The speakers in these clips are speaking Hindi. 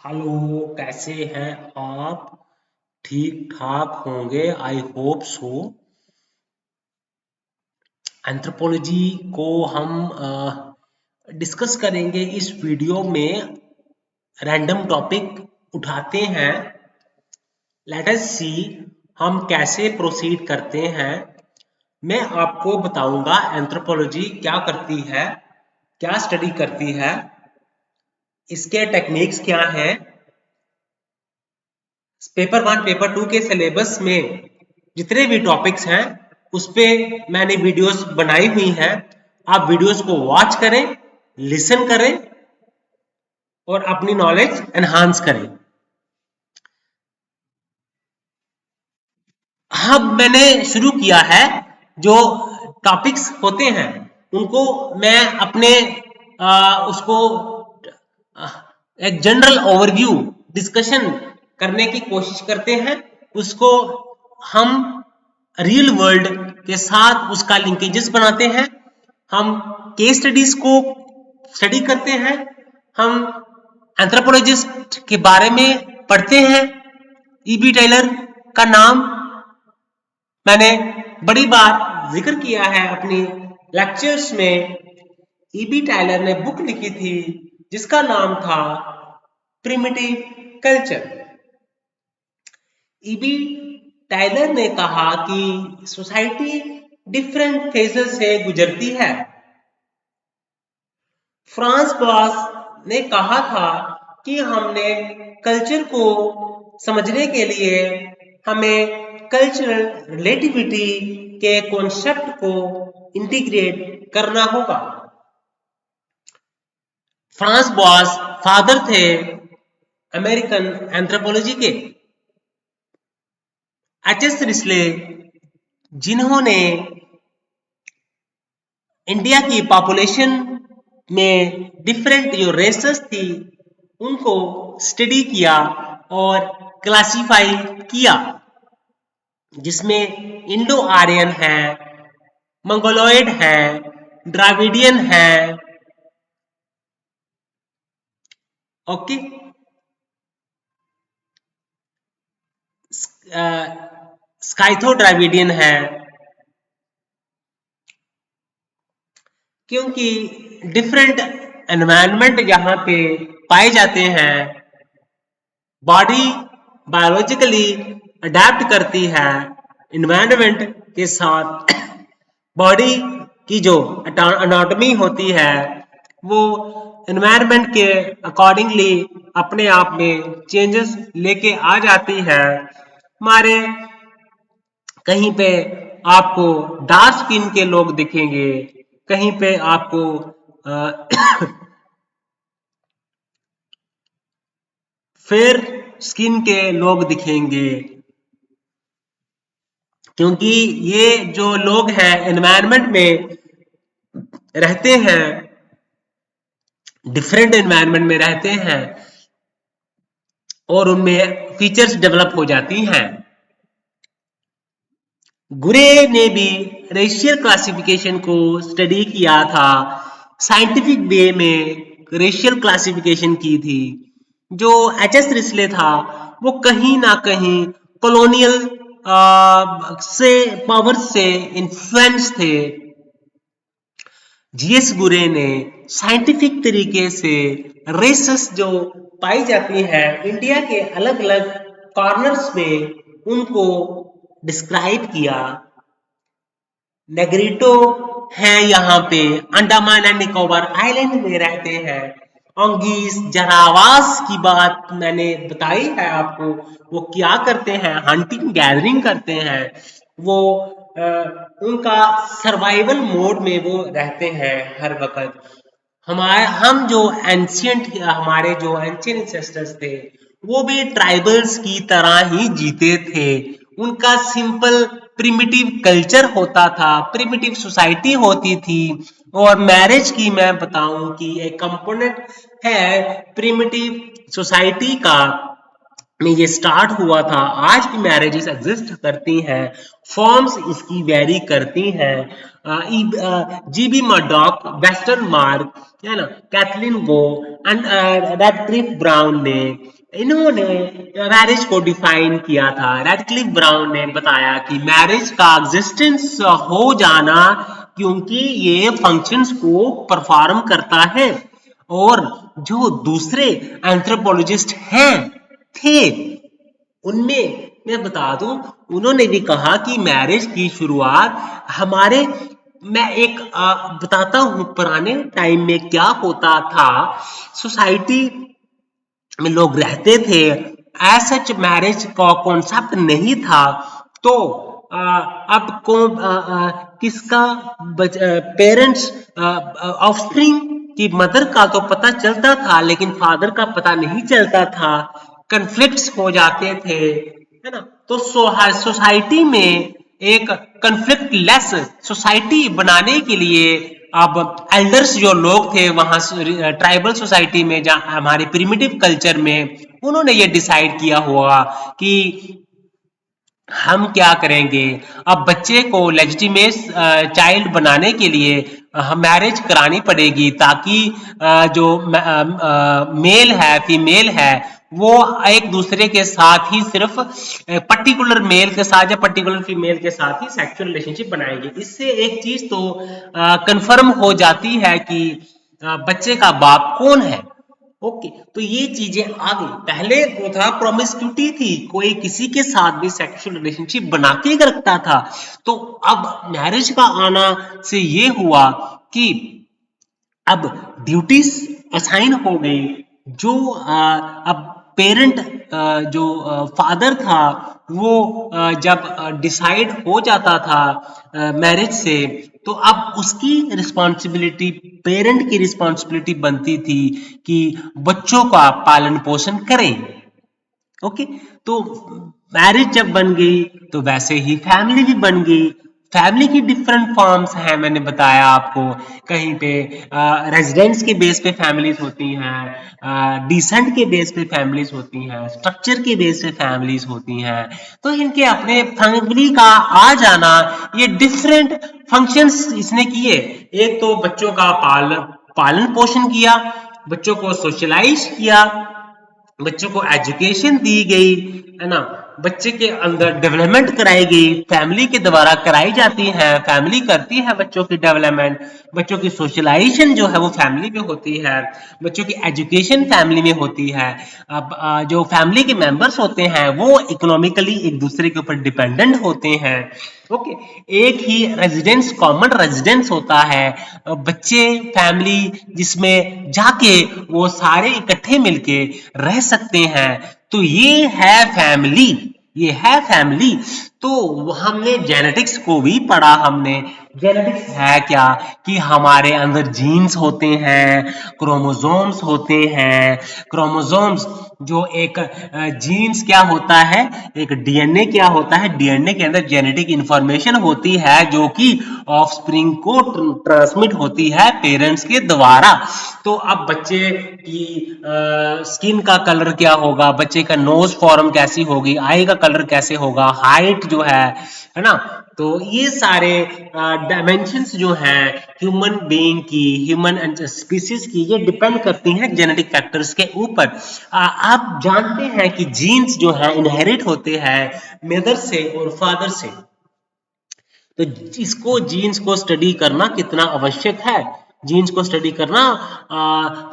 हेलो, कैसे हैं आप? ठीक ठाक होंगे, आई होप सो। एंथ्रोपोलॉजी को हम डिस्कस करेंगे इस वीडियो में। रैंडम टॉपिक उठाते हैं। लेट अस सी हम कैसे प्रोसीड करते हैं। मैं आपको बताऊंगा एंथ्रोपोलॉजी क्या करती है, क्या स्टडी करती है, इसके टेक्निक्स क्या हैं। पेपर 1 पेपर 2 के सिलेबस में जितने भी टॉपिक्स हैं उस पे मैंने वीडियोस बनाई हुई हैं। आप वीडियोस को वॉच करें, लिसन करें और अपनी नॉलेज एनहांस करें। हाँ, मैंने शुरू किया है। जो टॉपिक्स होते हैं उनको मैं अपने उसको आ, एक जनरल ओवरव्यू डिस्कशन करने की कोशिश करते हैं। उसको हम रियल वर्ल्ड के साथ उसका लिंकेजेस बनाते हैं। हम केस स्टडीज को स्टडी करते हैं। हम एंथ्रोपोलॉजिस्ट के बारे में पढ़ते हैं। ईबी टेलर का नाम मैंने बड़ी बार जिक्र किया है अपनी लेक्चर्स में। ईबी टायलर ने बुक लिखी थी जिसका नाम था प्रिमिटिव कल्चर। ईबी टायलर ने कहा कि सोसाइटी डिफरेंट फेजेस से गुजरती है। फ्रांस बॉस ने कहा था कि हमने कल्चर को समझने के लिए हमें कल्चरल रिलेटिविटी के कॉन्सेप्ट को इंटीग्रेट करना होगा। फ्रांस बॉस फादर थे अमेरिकन एंथ्रोपोलॉजी के। एच.एस. रिस्ले जिन्होंने इंडिया की पॉपुलेशन में डिफरेंट जो रेसेस थी उनको स्टडी किया और क्लासिफाई किया, जिसमें इंडो आर्यन है, मंगोलॉयड है, द्राविडियन है। ओके, स्काइथो द्राविडियन है, क्योंकि डिफरेंट एनवायरनमेंट यहाँ पे पाए जाते हैं। बॉडी बायोलॉजिकली अडेप्ट करती है एनवायरनमेंट के साथ। बॉडी की जो एनाटॉमी होती है वो एनवायरनमेंट के अकॉर्डिंगली अपने आप में चेंजेस लेके आ जाती है। हमारे कहीं पे आपको डार्क स्किन के लोग दिखेंगे, कहीं पे आपको फेयर स्किन के लोग दिखेंगे, क्योंकि ये जो लोग हैं एनवायरनमेंट में रहते हैं, डिफरेंट एनवायरनमेंट में रहते हैं और उनमें फीचर्स डेवलप हो जाती हैं। गुरे ने भी रेशियल क्लासिफिकेशन को स्टडी किया था, साइंटिफिक वे में रेशियल क्लासिफिकेशन की थी। जो एच.एस. रिस्ले था वो कहीं ना कहीं कॉलोनियल से पावर से इन्फ्लुएंस थे। जीएस गुरे ने साइंटिफिक तरीके से रेसेस जो पाई जाती हैं इंडिया के अलग अलग कॉर्नर्स में उनको डिस्क्राइब किया। नेग्रिटो हैं यहाँ पे, अंडमान एंड निकोबार आइलैंड में रहते हैं। ओंगीस जरावास की बात मैंने बताई है आपको। वो क्या करते हैं, हंटिंग गैदरिंग करते हैं। वो उनका सर्वाइवल मोड में वो रहते हैं हर वक्त। हम जो हमारे जो एंशियंट एंसेस्टर्स थे वो भी ट्राइबल्स की तरह ही जीते थे। उनका सिंपल प्रिमिटिव कल्चर होता था, प्रिमिटिव सोसाइटी होती थी। और मैरिज की मैं बताऊं कि एक कंपोनेंट है प्रिमिटिव सोसाइटी का, में ये स्टार्ट हुआ था, आज भी मैरिजेस एग्जिस्ट करती हैं, फॉर्म्स इसकी वेरी करती हैं। जीबी मर्डॉक, वेस्टर्न मार्क, है ना, Kathleen go and Radcliffe brown ने, इन्होंने मैरिज को डिफाइन किया था। रैडक्लिफ ब्राउन ने बताया कि मैरिज का एग्जिस्टेंस हो जाना क्योंकि ये फंक्शंस को परफॉर्म करता है, और जो दूसरे एंथ्रोपोलॉजिस्ट हैं थे उनमें मैं बता दूं, उन्होंने भी कहा कि मैरिज की शुरुआत हमारे, मैं एक बताता हूं पुराने टाइम में क्या होता था। सोसाइटी में लोग रहते थे, एज सच मैरिज का कॉन्सेप्ट नहीं था, तो अब किसका पेरेंट्स ऑफस्प्रिंग की मदर का तो पता चलता था लेकिन फादर का पता नहीं चलता था, कन्फ्लिक्ट्स हो जाते थे, है ना। तो सोसाइटी में एक कन्फ्लिक्ट लेस सोसाइटी बनाने के लिए अब एल्डर्स जो लोग थे वहां ट्राइबल सोसाइटी में, जहाँ हमारे प्रिमिटिव कल्चर में, उन्होंने ये डिसाइड किया हुआ कि हम क्या करेंगे, अब बच्चे को लेजिटिमेट चाइल्ड बनाने के लिए हम मैरिज करानी पड़ेगी, ताकि जो मेल है फीमेल है वो एक दूसरे के साथ ही सिर्फ पर्टिकुलर मेल के साथ या पर्टिकुलर फीमेल के साथ ही सेक्सुअल रिलेशनशिप बनाएंगे। इससे एक चीज तो कंफर्म हो जाती है कि बच्चे का बाप कौन है। ओके, तो ये चीजें आ गई। पहले वो था प्रोमिस्क्यूटी थी, कोई किसी के साथ भी सेक्सुअल रिलेशनशिप बना के रखता था। तो अब मैरिज का आना से ये हुआ कि अब ड्यूटीज असाइन हो गई, जो अब पेरेंट जो फादर था वो जब डिसाइड हो जाता था मैरिज से, तो अब उसकी रिस्पॉन्सिबिलिटी, पेरेंट की रिस्पॉन्सिबिलिटी बनती थी कि बच्चों का पालन पोषण करें। ओके, तो मैरिज जब बन गई तो वैसे ही फैमिली भी बन गई। फैमिली की डिफरेंट फॉर्म्स हैं, मैंने बताया आपको। कहीं पे रेजिडेंस के बेस पे फैमिलीज होती हैं, डिसेंट के बेस पे फैमिलीज होती हैं, स्ट्रक्चर के बेस पे फैमिलीज होती हैं। तो इनके अपने फैमिली का आ जाना, ये डिफरेंट फंक्शंस इसने किए। एक तो बच्चों का पालन पोषण किया, बच्चों को सोशलाइज किया, बच्चों को एजुकेशन दी गई, है ना, बच्चे के अंदर डेवलपमेंट कराई गई, फैमिली के द्वारा कराई जाती है, फैमिली करती है बच्चों की डेवलपमेंट, बच्चों की सोशलाइजेशन जो है वो फैमिली में होती है, बच्चों की एजुकेशन फैमिली में होती है। अब जो फैमिली के मेंबर्स होते हैं वो इकोनॉमिकली एक दूसरे के ऊपर डिपेंडेंट होते हैं। ओके, एक ही रेजिडेंस, कॉमन रेजिडेंस होता है, बच्चे फैमिली जिसमें जाके वो सारे इकट्ठे मिलके रह सकते हैं, तो ये है फैमिली, ये है फैमिली। तो हमने जेनेटिक्स को भी पढ़ा, हमने जेनेटिक्स है क्या, कि हमारे अंदर जीन्स होते हैं, क्रोमोसोम्स होते हैं, क्रोमोसोम्स जो एक जीन्स क्या होता है, एक डीएनए क्या होता है, डीएनए के अंदर जेनेटिक इंफॉर्मेशन होती है जो कि ऑफस्प्रिंग को ट्रांसमिट होती है पेरेंट्स के द्वारा। तो अब बच्चे की स्किन का कलर क्या होगा, बच्चे का नोज फॉर्म कैसी होगी, आई का कलर कैसे होगा, हाइट जो है ना, तो ये सारे डायमेंशंस जो हैं ह्यूमन बीइंग की, ह्यूमन एंड स्पीसीज की, ये डिपेंड करती हैं जेनेटिक फैक्टर्स के ऊपर। आप जानते हैं कि जीन्स जो है इनहेरिट होते हैं मदर से और फादर से, तो इसको जीन्स को स्टडी करना कितना आवश्यक है, जीन्स को स्टडी करना।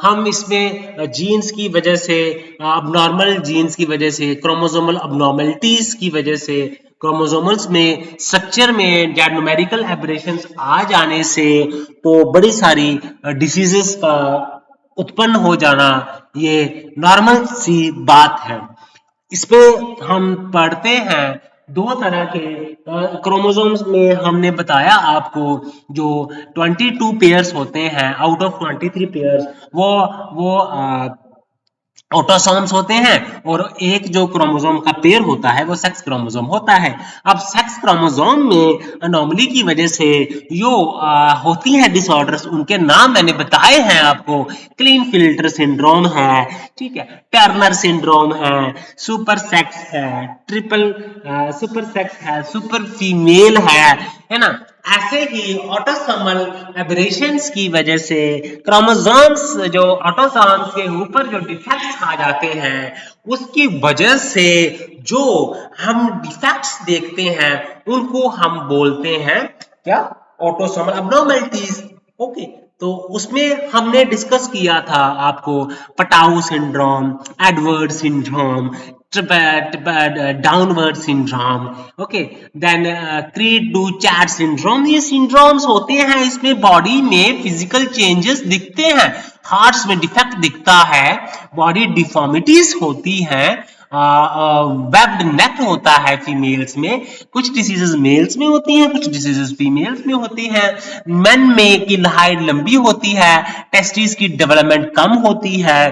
हम इसमें जीन्स की वजह से, अबनॉर्मल जीन्स की वजह से, क्रोमोसोमल अबनॉर्मलिटीज की वजह से, क्रोमोसोमल्स में स्ट्रक्चर में या न्यूमेरिकल एबरेशंस आ जाने से, तो बड़ी सारी डिसीजेस का उत्पन्न हो जाना ये नॉर्मल सी बात है। इस पे हम पढ़ते हैं दो तरह के क्रोमोसोम्स में, हमने बताया आपको जो 22 पेयर्स होते हैं आउट ऑफ 23 पेयर्स, वो ऑटोसोम्स होते हैं और एक जो क्रोमोसोम का पेयर होता है वो सेक्स क्रोमोसोम होता है। अब सेक्स क्रोमोसोम में अनोमली की वजह से जो होती हैं डिसऑर्डर्स, उनके नाम मैंने बताए हैं आपको। क्लीनफिल्टर सिंड्रोम है, ठीक है, टर्नर सिंड्रोम है, सुपर सेक्स है, ट्रिपल सुपर सेक्स है, सुपर फीमेल है ना। ऐसे ही ऑटोसोमल एबरेशंस की वजह से क्रोमोसोम्स, जो ऑटोसोम्स के ऊपर जो डिफेक्ट्स आ जाते हैं, उसकी वजह से जो हम डिफेक्ट्स देखते हैं उनको हम बोलते हैं क्या, ऑटोसोमल अबनॉर्मलिटीज। ओके, तो उसमें हमने डिस्कस किया था आपको Patau syndrome, Edward syndrome, downward syndrome, okay, then cri du chat syndrome. ये सिंड्रोम्स होते हैं, इसमें बॉडी में फिजिकल चेंजेस दिखते हैं, हार्ट्स में डिफेक्ट दिखता है, बॉडी डिफॉर्मिटीज होती हैं, वेब्ड नेक होता है फीमेल्स में, कुछ डिसीजेस मेल्स में होती हैं, कुछ डिसीजेस फीमेल्स में होती हैं, मेन में की हाइट लंबी होती है, टेस्टिस की डेवलपमेंट कम होती है।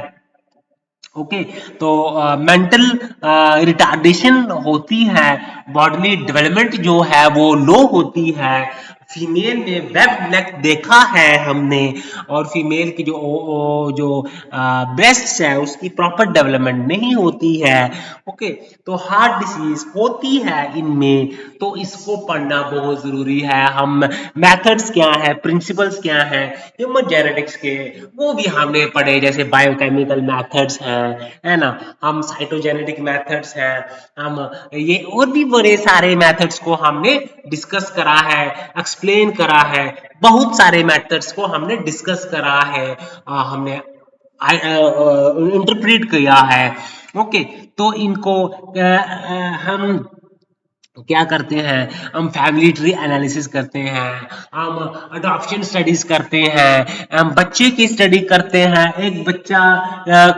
ओके, तो मेंटल रिटार्डेशन होती है, बॉडली डेवलपमेंट जो है वो लो होती है। फीमेल में वेब नेक देखा है हमने, और फीमेल की जो ब्रेस्ट है उसकी प्रॉपर डेवलपमेंट नहीं होती है। ओके, तो हार्ट डिसीज होती है इनमें, तो इसको पढ़ना बहुत जरूरी है। हम मेथड्स क्या है, प्रिंसिपल्स क्या है ह्यूमन जेनेटिक्स के, वो भी हमने पढ़े, जैसे बायोकेमिकल मेथड्स हैं, है ना, हम साइटोजेनेटिक मेथड्स हैं, हम ये और भी बड़े सारे मेथड्स को हमने डिस्कस करा है, एक्सप्लेन करा है, बहुत सारे मेथड्स को हमने डिस्कस करा है, हमने इंटरप्रेट किया है। ओके, तो इनको हम क्या करते हैं, हम फैमिली ट्री एनालिसिस करते हैं, हम अडॉप्शन स्टडीज करते हैं, हम बच्चे की स्टडी करते हैं, एक बच्चा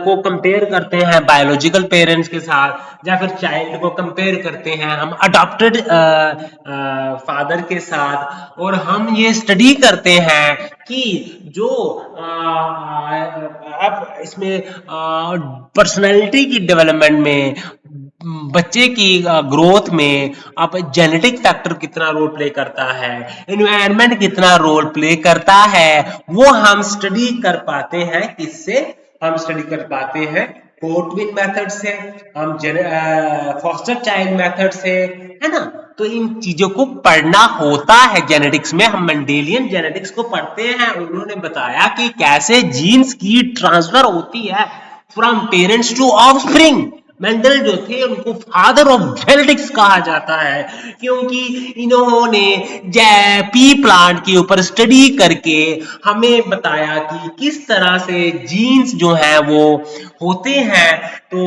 को कंपेयर करते हैं बायोलॉजिकल पेरेंट्स के साथ, या फिर चाइल्ड को कंपेयर करते हैं हम अडॉप्टेड फादर के साथ, और हम ये स्टडी करते हैं कि जो अब इसमें पर्सनैलिटी की डेवलपमेंट में, बच्चे की ग्रोथ में अब जेनेटिक फैक्टर कितना रोल प्ले करता है, एनवायरनमेंट कितना रोल प्ले करता है, वो हम स्टडी कर पाते हैं। किससे हम स्टडी कर पाते हैं? कोटविन मेथड से, हम फॉस्टर चाइल्ड मेथड से, है ना। तो इन चीजों को पढ़ना होता है जेनेटिक्स में। हम मेंडेलियन जेनेटिक्स को पढ़ते हैं, उन्होंने बताया कि कैसे जीन्स की ट्रांसफर होती है from parents to offspring. Mendel जो थे उनको फादर ऑफ जेनेटिक्स कहा जाता है, क्योंकि इन्होंने पी प्लांट के ऊपर स्टडी करके हमें बताया कि किस तरह से जीन्स जो है वो होते हैं, तो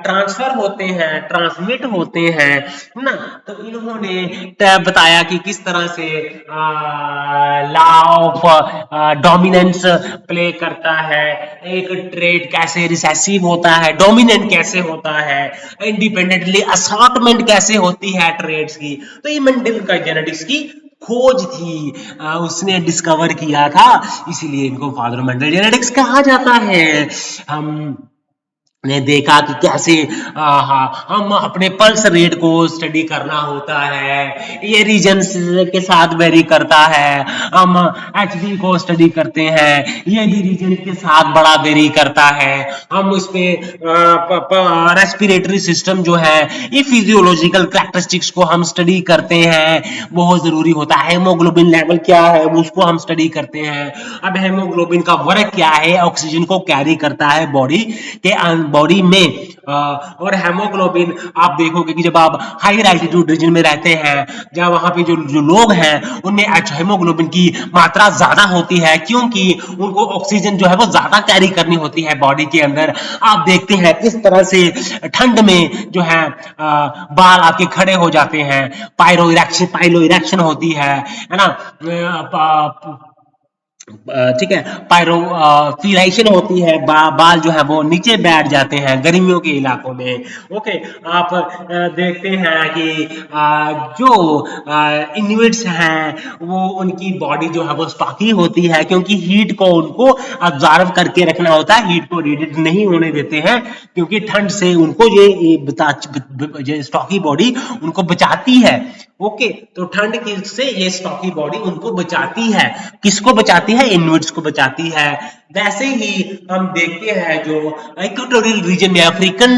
ट्रांसफर होते हैं, ट्रांसमिट होते हैं ना। तो इन्होंने बताया कि किस तरह से लॉ ऑफ डोमिनेंस प्ले करता है, एक ट्रेड कैसे रिसेसिव होता है, डोमिनेंट कैसे होता है, इंडिपेंडेंटली असॉर्टमेंट कैसे होती है ट्रेड्स की। तो ये मेंडल का जेनेटिक्स की खोज थी, उसने डिस्कवर किया था, इसीलिए इनको फादर ऑफ मेंडल जेनेटिक्स कहा जाता है। हम ने देखा कि कैसे हम अपने पल्स रेट को स्टडी करना होता है, ये रीजन्स के साथ वेरी करता है। हम एचबी को स्टडी करते हैं, ये भी रीजन के साथ बड़ा वेरी करता है। हम उस पे रेस्पिरेटरी सिस्टम जो है, ये फिजियोलॉजिकल कैरेक्टरिस्टिक्स को हम स्टडी करते हैं, बहुत जरूरी होता है। हेमोग्लोबिन लेवल क्या है उसको हम स्टडी करते हैं। अब हेमोग्लोबिन का वर्क क्या है, ऑक्सीजन को कैरी करता है बॉडी में, और हेमोग्लोबिन आप देखोगे कि जब आप हाई एल्टीट्यूड रीजन में रहते हैं, जब वहां पे जो लोग हैं उनमें हेमोग्लोबिन की मात्रा ज्यादा होती है, क्योंकि उनको ऑक्सीजन जो है वो ज्यादा कैरी करनी होती है बॉडी के अंदर। आप देखते हैं किस तरह से ठंड में जो है बाल आपके खड़े हो जाते हैं, पाइलो इरेक्शन होती है ना। ठीक है, पायरोफिलाइशन होती है, बाल जो है वो नीचे बैठ जाते हैं गर्मियों के इलाकों में। ओके, आप देखते हैं कि जो इन्विट्स हैं वो उनकी बॉडी जो है वो स्टॉकी होती है, क्योंकि हीट को उनको ऑब्जर्व करके रखना होता है, हीट को रेडिएट नहीं होने देते हैं, क्योंकि ठंड से उनको ये स्टॉकी बॉडी उनको बचाती है। ओके, तो ठंड की से ये स्टॉकी बॉडी उनको बचाती है। किसको बचाती है? इन्विट्स को बचाती है। वैसे ही हम देखते हैं जो इक्वेटोरियल रीजन में अफ्रीकन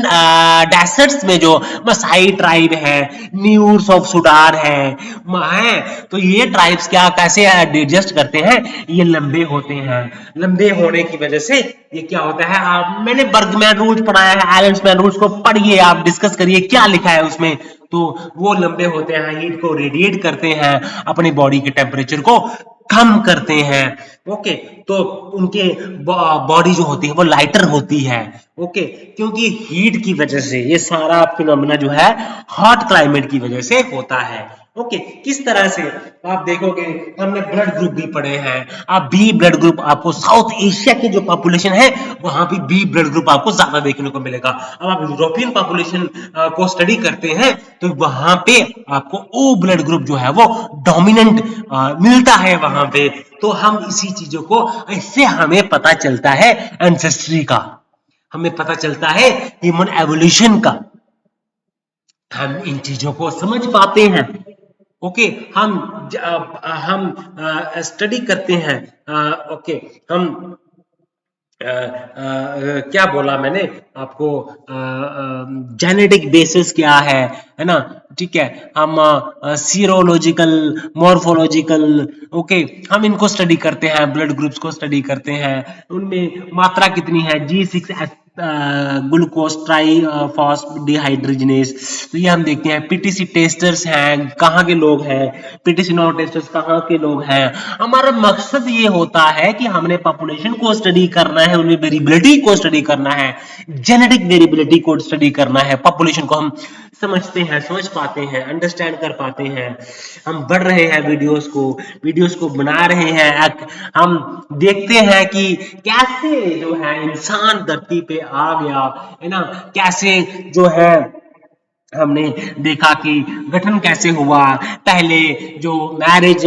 डेसर्ट्स में जो मसाई ट्राइब है, न्यूर्स ऑफ सुडान है, तो ये ट्राइब्स क्या कैसे एडजस्ट करते हैं? ये लंबे होते हैं, लंबे होने की वजह से ये क्या होता है, मैंने बर्गमैन रूल्स पढ़ाया है, एलन्समैन रूल्स को पढ़िए, आप डिस्कस करिए क्या लिखा है उसमें। तो वो लंबे होते हैं, हीट को रेडिएट करते हैं, अपनी बॉडी के टेम्परेचर को कम करते हैं। ओके, तो उनके बॉडी जो होती है वो लाइटर होती है। ओके, क्योंकि हीट की वजह से ये सारा फिनोमेना जो है हॉट क्लाइमेट की वजह से होता है। ओके, किस तरह से आप देखोगे, हमने ब्लड ग्रुप भी पढ़े हैं, आप बी ब्लड ग्रुप, आपको साउथ एशिया की जो पॉपुलेशन है वहां भी बी ब्लड ग्रुप आपको ज्यादा देखने को मिलेगा। अब आप यूरोपियन पॉपुलेशन को स्टडी करते हैं तो वहां पे आपको ओ ब्लड ग्रुप जो है वो डोमिनेंट मिलता है वहां पे। तो हम इसी चीजों को, इससे हमें पता चलता है एंसेस्ट्री का, हमें पता चलता है ह्यूमन एवोल्यूशन का, हम इन चीजों को समझ पाते हैं। ओके, हम स्टडी करते हैं। ओके, हम क्या बोला मैंने आपको, जेनेटिक बेसिस क्या है ना, ठीक है, हम सीरोलॉजिकल, मॉर्फोलॉजिकल, ओके, हम इनको स्टडी करते हैं, ब्लड ग्रुप्स को स्टडी करते हैं, उनमें मात्रा कितनी है, G6 ग्लूकोज ट्राई फॉस्फोडिहाइड्रोजिनेस, तो ये हम देखते हैं। पीटीसी टेस्टर्स हैं, कहाँ के लोग हैं, पीटीसी नॉन टेस्टर्स कहाँ के लोग हैं। हमारा मकसद ये होता है कि हमने पॉपुलेशन को स्टडी करना है, उनमें वेरिएबिलिटी को स्टडी करना है, जेनेटिक वेरिएबिलिटी को स्टडी करना है, पॉपुलेशन को हम समझते हैं, समझ पाते हैं, अंडरस्टैंड कर पाते हैं। हम बढ़ रहे हैं वीडियोस को बना रहे हैं, हम देखते हैं कि कैसे जो है इंसान धरती पे आ गया, है ना, कैसे जो है हमने देखा कि गठन कैसे हुआ, पहले जो मैरिज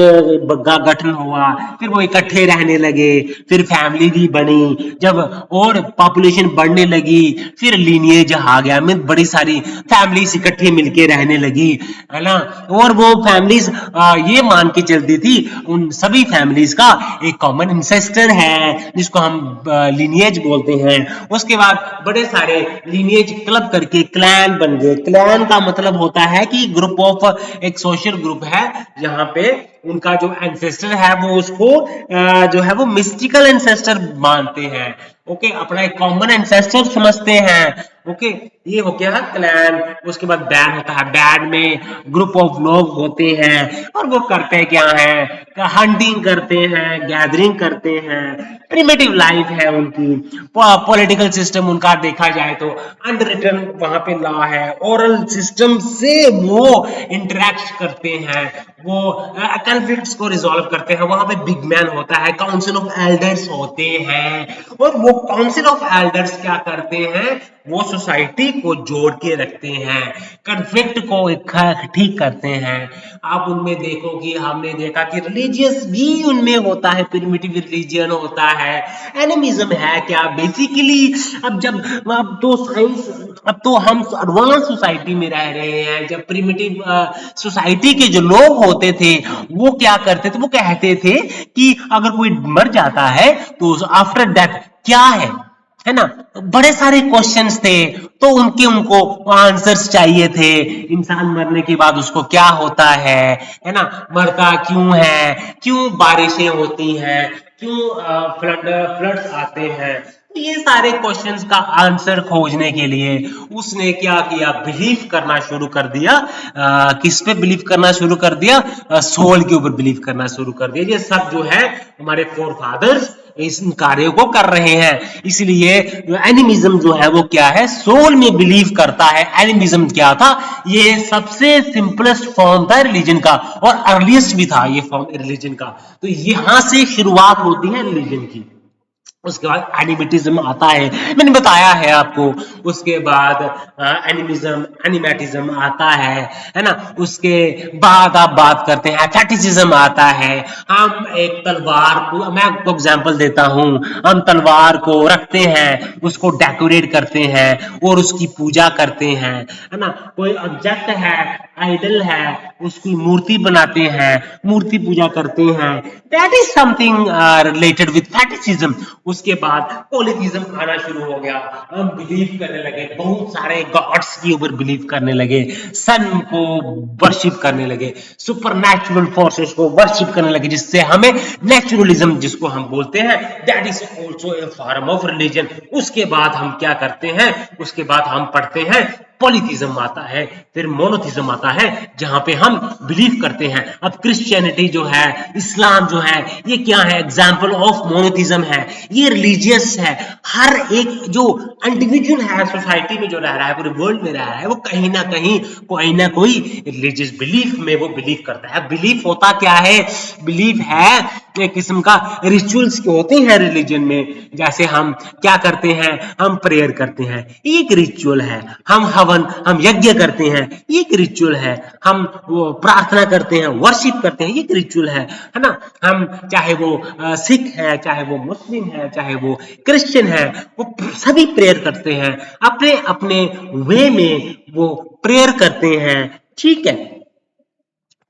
का गठन हुआ, फिर वो इकट्ठे रहने लगे, फिर फैमिली भी बनी, जब और पॉपुलेशन बढ़ने लगी फिर लीनिएज आ गया, में बड़ी सारी फैमिलीज इकट्ठे मिलके रहने लगी, है ना। और वो फैमिलीज ये मान के चलती थी, उन सभी फैमिलीज का एक कॉमन इंसेस्टर है जिसको हम लीनिएज बोलते हैं। उसके बाद बड़े सारे लीनिएज क्लब करके क्लैन बन गए। क्लैन का मतलब होता है कि ग्रुप ऑफ, एक सोशल ग्रुप है जहां पे उनका जो एंसेस्टर है वो उसको जो है वो मिस्टिकल एंसेस्टर मानते हैं। ओके, अपना एक कॉमन एंसेस्टर समझते हैं। ओके, ये हो गया क्लैन। उसके बाद बैंड होता है, बैंड में ग्रुप ऑफ लोग होते हैं और वो करते क्या है, हंटिंग करते हैं, गैदरिंग करते हैं, प्रिमिटिव लाइफ है उनकी। पॉलिटिकल सिस्टम उनका देखा जाए तो अनरिटन वहां पे लॉ है, ओरल सिस्टम से वो इंटरेक्ट करते हैं, वो कॉन्फ्लिक्ट्स को रिजॉल्व करते हैं। वहां पे बिग मैन होता है, काउंसिल ऑफ एल्डर्स होते हैं, और वो काउंसिल ऑफ एल्डर्स क्या करते हैं, वो सोसाइटी को जोड़ के रखते हैं, कॉन्फ्लिक्ट को ठीक करते हैं। आप उनमें देखो कि हमने देखा कि रिलीजियस भी उनमें होता है, प्रिमिटिव रिलीजियन होता है, एनिमिज्म है क्या बेसिकली। अब तो साइंस, अब तो हम एडवांस सोसाइटी में रह रहे हैं। जब प्रिमिटिव सोसाइटी के जो लोग होते थे वो क्या करते थे, वो कहते थे कि अगर कोई मर जाता है तो आफ्टर डेथ क्या है ना, बड़े सारे क्वेश्चंस थे, तो उनको आंसर्स चाहिए थे। इंसान मरने के बाद उसको क्या होता है ना, मरता क्यों है, क्यों बारिशें होती हैं, क्यों फ्लड्स आते हैं। तो ये सारे क्वेश्चंस का आंसर खोजने के लिए उसने क्या किया, बिलीव करना शुरू कर दिया। किस पे बिलीव करना शुरू कर दिया, सोल के ऊपर बिलीव करना शुरू कर दिया। ये सब जो है हमारे फोर फादर्स इस कार्यों को कर रहे हैं। इसलिए एनिमिज्म जो है वो क्या है, सोल में बिलीव करता है। एनिमिज्म क्या था, ये सबसे सिंपलेस्ट फॉर्म था रिलीजन का और अर्लीस्ट भी था ये फॉर्म रिलीजन का। तो यहां से शुरुआत होती है रिलीजन की। उसके बाद एनिमेटिज्म आता है, मैंने बताया है आपको। उसके बाद एनिमिज्म एनिमेटिज्म आता है ना। उसके बाद आप बात करते हैं फैटिसिज्म आता है। हम एक तलवार को, मैं आपको एग्जांपल देता हूं, हम तलवार को रखते हैं, उसको डेकोरेट करते हैं और उसकी पूजा करते हैं, है ना। कोई ऑब्जेक्ट है, आइडल है, उसकी मूर्ति बनाते हैं, मूर्ति पूजा करते हैं। That is something related with fetishism. उसके बाद पॉलिथिज्म आना शुरू हो गया। हम बिलीव करने लगे, बहुत सारे गॉड्स के ऊपर बिलीव करने लगे, सन को वर्शिप करने लगे, सुपरनैचुरल फोर्सेस को वर्शिप करने लगे, जिससे हमें नेचुरलिज्म जिसको हम बोलते हैं, that is also a form of religion. उसके बाद हम क्या करते हैं, उसके बाद हम पढ़ते हैं पॉलिथिज्म आता है, फिर मोनोथिज्म आता है, जहां पे हम बिलीव करते हैं। अब क्रिश्चियनिटी जो है, इस्लाम जो है, ये क्या है, एग्जाम्पल ऑफ मोनोथिज्म है। ये रिलीजियस है। हर एक जो इंडिविजुअल है सोसाइटी में जो रह रहा है, पूरे वर्ल्ड में रह रहा है, वो कहीं ना कोई रिलीजियस बिलीफ में वो बिलीव करता है। बिलीफ होता क्या है, बिलीफ है एक किस्म का रिचुअल्स के होते हैं रिलीजन में। जैसे हम क्या करते हैं, हम प्रेयर करते हैं, एक रिचुअल है। हम यज्ञ करते हैं, एक रिचुअल है। हम वो प्रार्थना करते हैं, वर्शिप करते हैं, एक रिचुअल है ना। हम चाहे वो सिख है, चाहे वो मुस्लिम है, चाहे वो क्रिश्चियन है, वो सभी प्रेयर करते हैं, अपने अपने वे में वो प्रेयर करते हैं, ठीक है।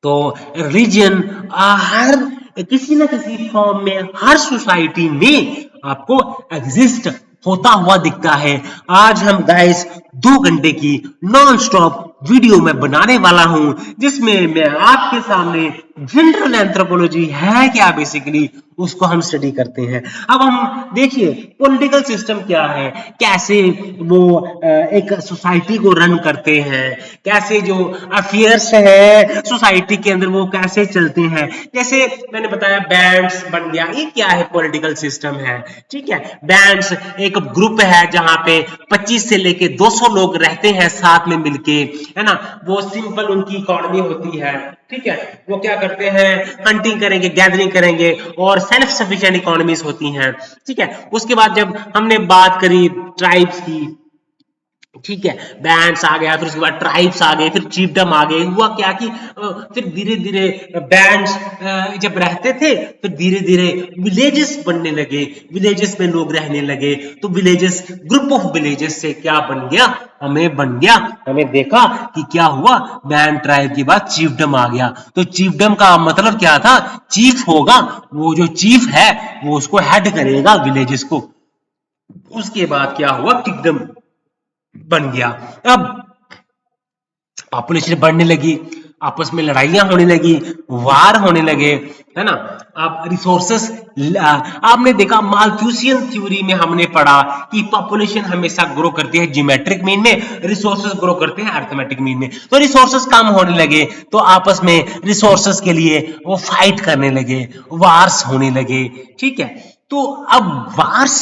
तो रिलीजन हर किसी न किसी फॉर्म में हर सोसाइटी में आपको एग्जिस्ट होता हुआ दिखता है। आज हम गाइस 2 घंटे की नॉन स्टॉप वीडियो में बनाने वाला हूं, जिसमें मैं आपके सामने जनरल एंथ्रोपोलॉजी है क्या बेसिकली उसको हम स्टडी करते हैं। अब हम देखिए पॉलिटिकल सिस्टम क्या है, कैसे वो एक सोसाइटी को रन करते हैं, कैसे जो अफेयर्स है सोसाइटी के अंदर वो कैसे चलते हैं। जैसे मैंने बताया बैंड्स बन गया, ये क्या है, पॉलिटिकल सिस्टम है, ठीक है। बैंड्स एक ग्रुप है जहां पे 25 से लेके 200 लोग रहते हैं साथ में मिलके, है ना। वो सिंपल उनकी इकोनॉमी होती है, ठीक है। वो क्या करते हैं, हंटिंग करेंगे, गैदरिंग करेंगे और सेल्फ सफिशिएंट इकोनॉमीज होती हैं, ठीक है। उसके बाद जब हमने बात करी ट्राइब्स की, ठीक है, बैंड्स आ गया, फिर उसके बाद ट्राइब्स आ गए, फिर चीफडम आ गए। हुआ क्या कि फिर धीरे धीरे बैंड्स जब रहते थे, फिर धीरे धीरे विलेजेस बनने लगे, विलेजेस में लोग रहने लगे। तो विलेजेस, ग्रुप ऑफ विलेजेस से क्या बन गया, हमें देखा कि क्या हुआ, बैंड ट्राइब के बाद चीफडम आ गया। तो चीफडम का मतलब क्या था, चीफ होगा, वो जो चीफ है वो उसको हेड करेगा विलेजेस को। उसके बाद क्या हुआ, किंगडम बन गया। अब पॉपुलेशन बढ़ने लगी, आपस में लड़ाइयां होने लगी, वार होने लगे, है ना। अब रिसोर्सेस, आपने देखा माल्थुसियन थ्योरी में हमने पढ़ा कि पॉपुलेशन हमेशा ग्रो करती है ज्योमेट्रिक मीन में, रिसोर्सेस ग्रो करते हैं अरिथमेटिक मीन में। तो रिसोर्सेस कम होने लगे, तो आपस में रिसोर्सेस के लिए वो फाइट करने लगे, वार्स होने लगे, ठीक है। तो अब वार्स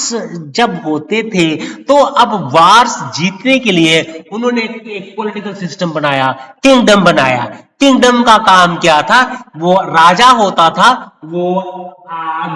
जब होते थे, तो अब वार्स जीतने के लिए उन्होंने एक पॉलिटिकल सिस्टम बनाया, किंगडम बनाया। किंगडम का काम क्या था, वो राजा होता था, वो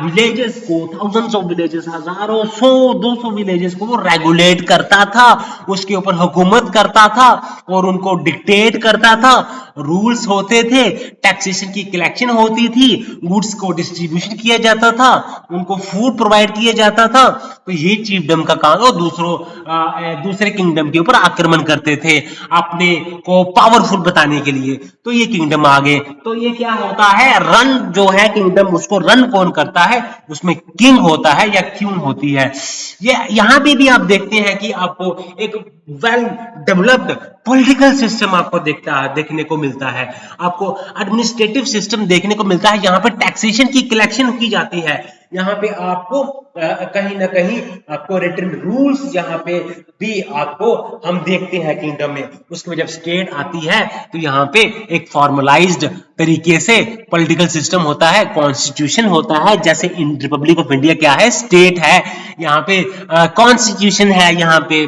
विलेजेस को, थाउजेंड्स ऑफ विलेजेस, हजारों 100-200 विलेजेस को वो रेगुलेट करता था, उसके ऊपर हुकूमत करता था और उनको डिक्टेट करता था। रूल्स होते थे, टैक्सेशन की कलेक्शन होती थी, गुड्स को डिस्ट्रीब्यूशन किया जाता था, उनको फूड प्रोवाइड किया जाता था। तो ये चीफडम का काम, और दूसरे किंगडम के ऊपर आक्रमण करते थे अपने को पावरफुल बताने के लिए। तो ये किंगडम आ गए। तो ये क्या होता है, रन जो है किंगडम, उसको रन कौन करता है, उसमें किंग होता है या क्वीन होती है। ये यहां पे भी आप देखते हैं कि आपको एक वेल डेवलप्ड पॉलिटिकल सिस्टम आपको देखने को मिलता है, आपको एडमिनिस्ट्रेटिव सिस्टम देखने को मिलता है, यहाँ पे टैक्सेशन की कलेक्शन की जाती है, यहाँ पे आपको कहीं ना कहीं आपको रिटन रूल्स यहाँ पे भी आपको हम देखते हैं किंगडम में। उसके बाद जब स्टेट आती है तो यहाँ पे एक फॉर्मलाइज्ड तरीके से पॉलिटिकल सिस्टम होता है, कॉन्स्टिट्यूशन होता है, जैसे इन रिपब्लिक ऑफ इंडिया क्या है, स्टेट है, यहाँ पे कॉन्स्टिट्यूशन है, यहाँ पे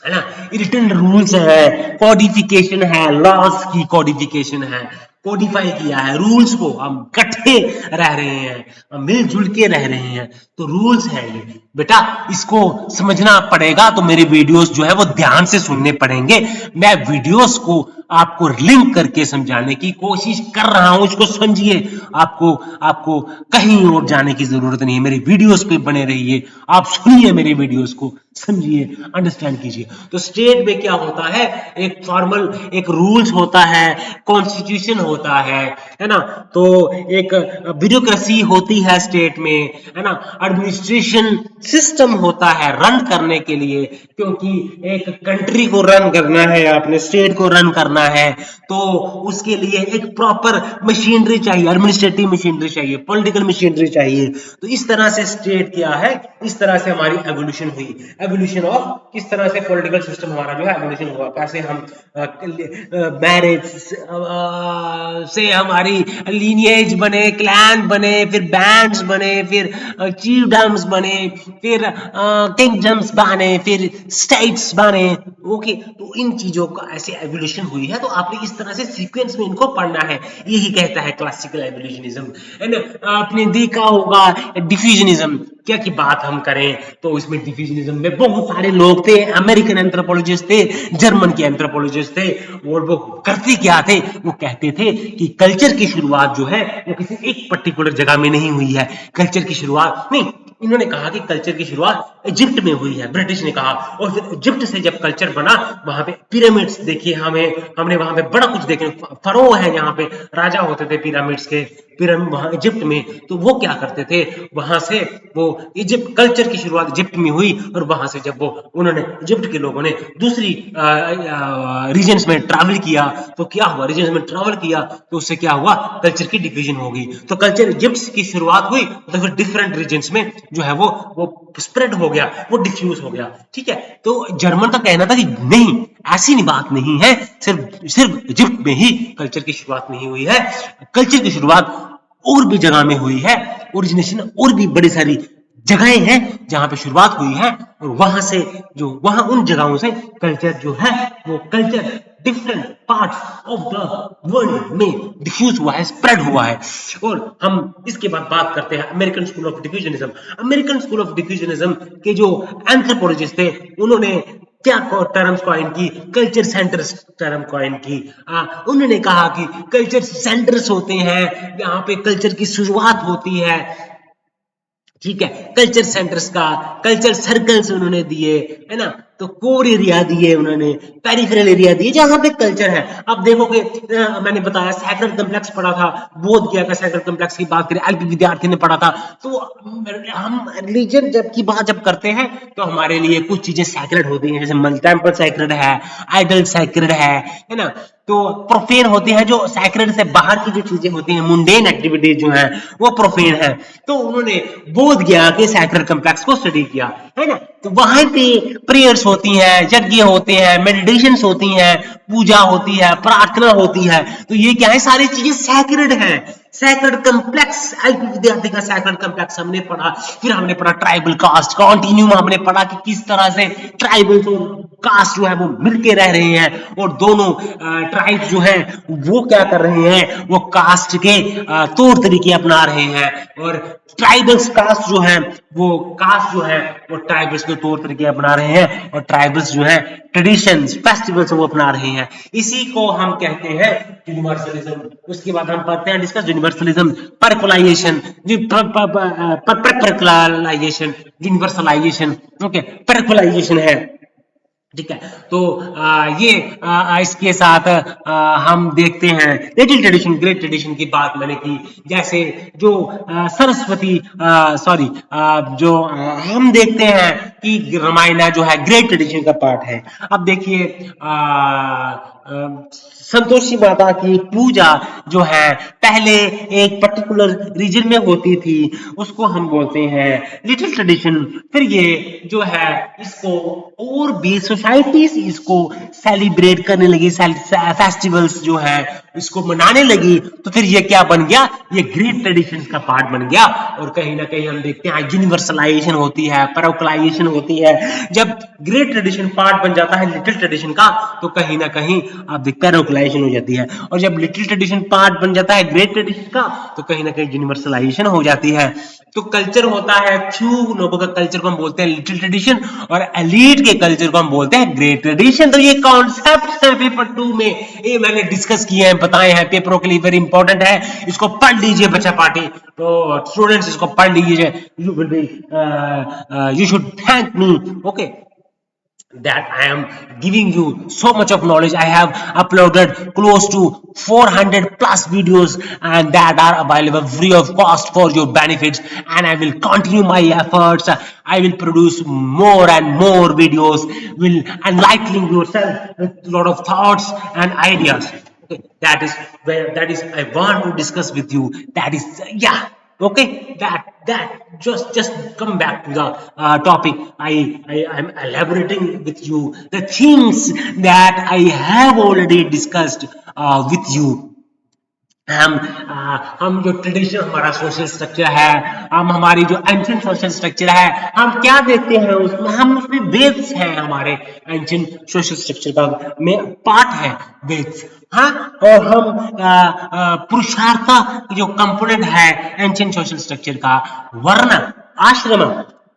है ना, रिटन रूल्स है, कोडिफिकेशन है, लॉस की कोडिफिकेशन है, कोडिफाई किया है, रूल्स को हम इकट्ठे रह रहे हैं, हम मिलजुल के रह रहे हैं, तो रूल्स है ये बेटा, इसको समझना पड़ेगा। तो मेरे वीडियोस जो है वो ध्यान से सुनने पड़ेंगे, मैं वीडियोस को आपको लिंक करके समझाने की कोशिश कर रहा हूं, इसको समझिए, आपको आपको कहीं और जाने की जरूरत नहीं है, मेरे वीडियोस पे बने रहिए, आप सुनिए मेरे वीडियोस को, समझिए, अंडरस्टैंड कीजिए। तो स्टेट में क्या होता है, एक फॉर्मल एक रूल्स होता है, कॉन्स्टिट्यूशन होता है ना, तो एक ब्यूरोक्रेसी होती है स्टेट में, है ना, एडमिनिस्ट्रेशन सिस्टम होता है रन करने के लिए, क्योंकि एक कंट्री को रन करना है, अपने स्टेट को रन करना है, तो उसके लिए एक प्रॉपर मशीनरी चाहिए, एडमिनिस्ट्रेटिव मशीनरी चाहिए, पॉलिटिकल मशीनरी चाहिए। तो इस तरह से स्टेट क्या है, इस तरह से हमारी एवोल्यूशन हुई, एवोल्यूशन ऑफ किस तरह से पॉलिटिकल सिस्टम हमारा जो है एवोल्यूशन हुआ, कैसे हम मैरिज से हमारी लीनिएज बने, क्लैन बने, फिर बैंड्स बने, फिर चिefdoms बने, फिर किंगडम्स बने, फिर स्टेट्स बने। ओके, तो इन चीजों का ऐसे एवोल्यूशन हुई है, तो आपने इस तरह से सीक्वेंस में इनको पढ़ना है, यही कहता है क्लासिकल एवोल्यूशनिज्म, है ना। आपने देखा होगा डिफ्यूजनिज्म, क्या की बात हम करें तो इसमें डिफ्यूजनिज्म में बहुत सारे लोग थे, अमेरिकन एंथ्रोपोलॉजिस्ट थे, जर्मन के एंथ्रोपोलॉजिस्ट थे, और वो करते क्या थे, वो कहते थे कि कल्चर की शुरुआत जो है वो किसी एक पर्टिकुलर जगह में नहीं हुई है, कल्चर की शुरुआत नहीं, इन्होंने कहा कि कल्चर की शुरुआत इजिप्ट में हुई है, ब्रिटिश ने कहा, और फिर इजिप्ट से जब कल्चर बना, वहां पे पिरामिड्स देखिए, हमने वहां पे बड़ा कुछ देखे, फरो है, यहाँ पे राजा होते थे पिरामिड्स के, पिरामिड वहां इजिप्ट में, तो वो क्या करते थे, वहां से वो इजिप्ट कल्चर की शुरुआत इजिप्ट में हुई, और वहां से जब वो उन्होंने इजिप्ट के लोगों ने दूसरी रीजन्स में ट्रैवल किया, तो क्या हुआ, रीजन्स में ट्रैवल किया तो उससे क्या हुआ, कल्चर की डिवीजन हो गई, तो कल्चर इजिप्ट की शुरुआत हुई, तो फिर डिफरेंट रीजन्स में जो है वो स्प्रेड हो गया, वो डिफ्यूज हो गया, ठीक है। तो जर्मन का कहना था कि नहीं, ऐसी बात नहीं है, सिर्फ इजिप्ट में ही कल्चर की शुरुआत नहीं हुई है, कल्चर की शुरुआत और भी जगह में हुई है, ओरिजिनेशन और भी बड़ी सारी जगहें हैं जहां पे शुरुआत हुई है, और वहां से जो वहां उन जगहों से कल्चर जो है वो culture different parts of the world में डिफ्यूज हुआ है, स्प्रेड हुआ है। और हम इसके बाद बात करते हैं American school of diffusionism. American school of diffusionism के जो एंथ्रोपोलॉजिस्ट थे, उन्होंने क्या टर्म्स कॉइन की, कल्चर सेंटर्स टर्म कॉइन की। उन्होंने कहा कि कल्चर सेंटर्स होते हैं, यहाँ पे कल्चर की शुरुआत होती है, ठीक है, कल्चर सेंटर्स का, कल्चर सर्कल्स उन्होंने दिए, है ना, तो कोर एरिया दिए उन्होंने, पेरिफेरल एरिया दिए जहां पे कल्चर है। अब देखोगे, मैंने बताया सैक्रेड कॉम्प्लेक्स पढ़ा था, बोध गया का सैक्रेड कॉम्प्लेक्स की बात करें, एलपी विद्यार्थी ने पढ़ा था, तो हम रिलीजन की बात जब करते हैं तो हमारे लिए कुछ चीजें सैक्रेड होती हैं, जैसे टेम्पल सैक्रेड है, आइडल सैक्रेड है ना, तो प्रोफेन होती है, जो सैक्रेड से बाहर की जो चीजें होती हैं, मुंडेन एक्टिविटीज जो है वो प्रोफेन है। तो उन्होंने बोध गया के सैक्रेड कॉम्प्लेक्स को स्टडी किया, है ना, तो वहां पे प्रेयर्स होती हैं, यज्ञ होते हैं, मेडिटेशंस होती हैं, पूजा होती है, प्रार्थना होती है, तो ये क्या है, सारी चीजें सैक्रेड हैं। सैक्रेड कॉम्प्लेक्स, एलपी विद्यार्थी का सैक्रेड कॉम्प्लेक्स हमने पढ़ा, फिर हमने पढ़ा ट्राइबल कास्ट कॉन्टिन्यूम, हमने पढ़ा कि किस तरह से ट्राइबल कास्ट जो है वो मिलके रह रहे हैं, और दोनों ट्राइब जो हैं वो क्या कर रहे हैं, वो कास्ट के तौर तरीके अपना रहे हैं, और ट्राइबल्स कास्ट जो है वो ट्राइबल्स के तौर तरीके अपना रहे हैं, और ट्राइबल्स जो है ट्रेडिशंस फेस्टिवल्स वो अपना रहे हैं, इसी को हम कहते हैं यूनिवर्सलिज्म। उसके बाद हम पढ़ते हैं डिस्कस यूनिवर्सलिज्म, परकुलाइजेशन, यूनिवर्सलाइजेशन, ओके, परकुलाइजेशन है, ठीक है। तो ये इसके साथ हम देखते हैं लिटिल ट्रेडिशन, ग्रेट ट्रेडिशन की बात मैंने की, जैसे जो सरस्वती जो हम देखते हैं कि रामायण जो है ग्रेट ट्रेडिशन का पार्ट है। अब देखिए संतोषी माता की पूजा जो है पहले एक पर्टिकुलर रीजन में होती थी, उसको हम बोलते हैं लिटिल ट्रेडिशन। फिर ये जो है इसको और भी सोसाइटीज इसको सेलिब्रेट करने लगी, फेस्टिवल्स जो है इसको मनाने लगी, तो फिर ये क्या बन गया, ये ग्रेट ट्रेडिशन का पार्ट बन गया। और कहीं ना कहीं हम देखते हैं यूनिवर्सलाइजेशन होती है, पैरोक्लाइजेशन होती है। जब ग्रेट ट्रेडिशन पार्ट बन जाता है लिटिल ट्रेडिशन का, तो कहीं ना कहीं आप देखते हैं पैरोक्लाइजेशन हो जाती है। और जब लिटिल ट्रेडिशन पार्ट बन जाता है ग्रेट ट्रेडिशन का, तो कहीं ना कहीं यूनिवर्सलाइजेशन हो जाती है। तो कल्चर होता है, फ्यू लोगों का कल्चर को हम बोलते हैं लिटिल ट्रेडिशन, और एलीट के कल्चर को हम बोलते हैं ग्रेट ट्रेडिशन। तो ये कॉन्सेप्ट है पेपर 2 में, ये मैंने डिस्कस किए हैं, बताए हैं, पेपरों के लिए वेरी इंपॉर्टेंट है। इसको पढ़ लीजिए बच्चा पार्टी, तो स्टूडेंट्स इसको पढ़ लीजिए, you will be you should thank me, okay, that I am giving you so much of knowledge. I have uploaded close to 400 plus videos, and that are available free of cost for your benefits, and I will continue my efforts. I will produce more and more videos, will enlightening yourself with a lot of thoughts and ideas. Okay, that is where, that is I want to discuss with you. That is, yeah, okay, that just come back to the topic. I'm elaborating with you the things that I have already discussed with you. हम जो ट्रेडिशन, हमारा सोशल स्ट्रक्चर है, हम हमारी जो एंशिएंट सोशल स्ट्रक्चर है, हम क्या देखते हैं उसमें, हम उसमें वेद्स हैं, हमारे एंशिएंट सोशल स्ट्रक्चर का में पार्ट है वेद्स। हाँ, और हम पुरुषार्थ का जो कंपोनेंट है एंशिएंट सोशल स्ट्रक्चर का, वर्ण आश्रम,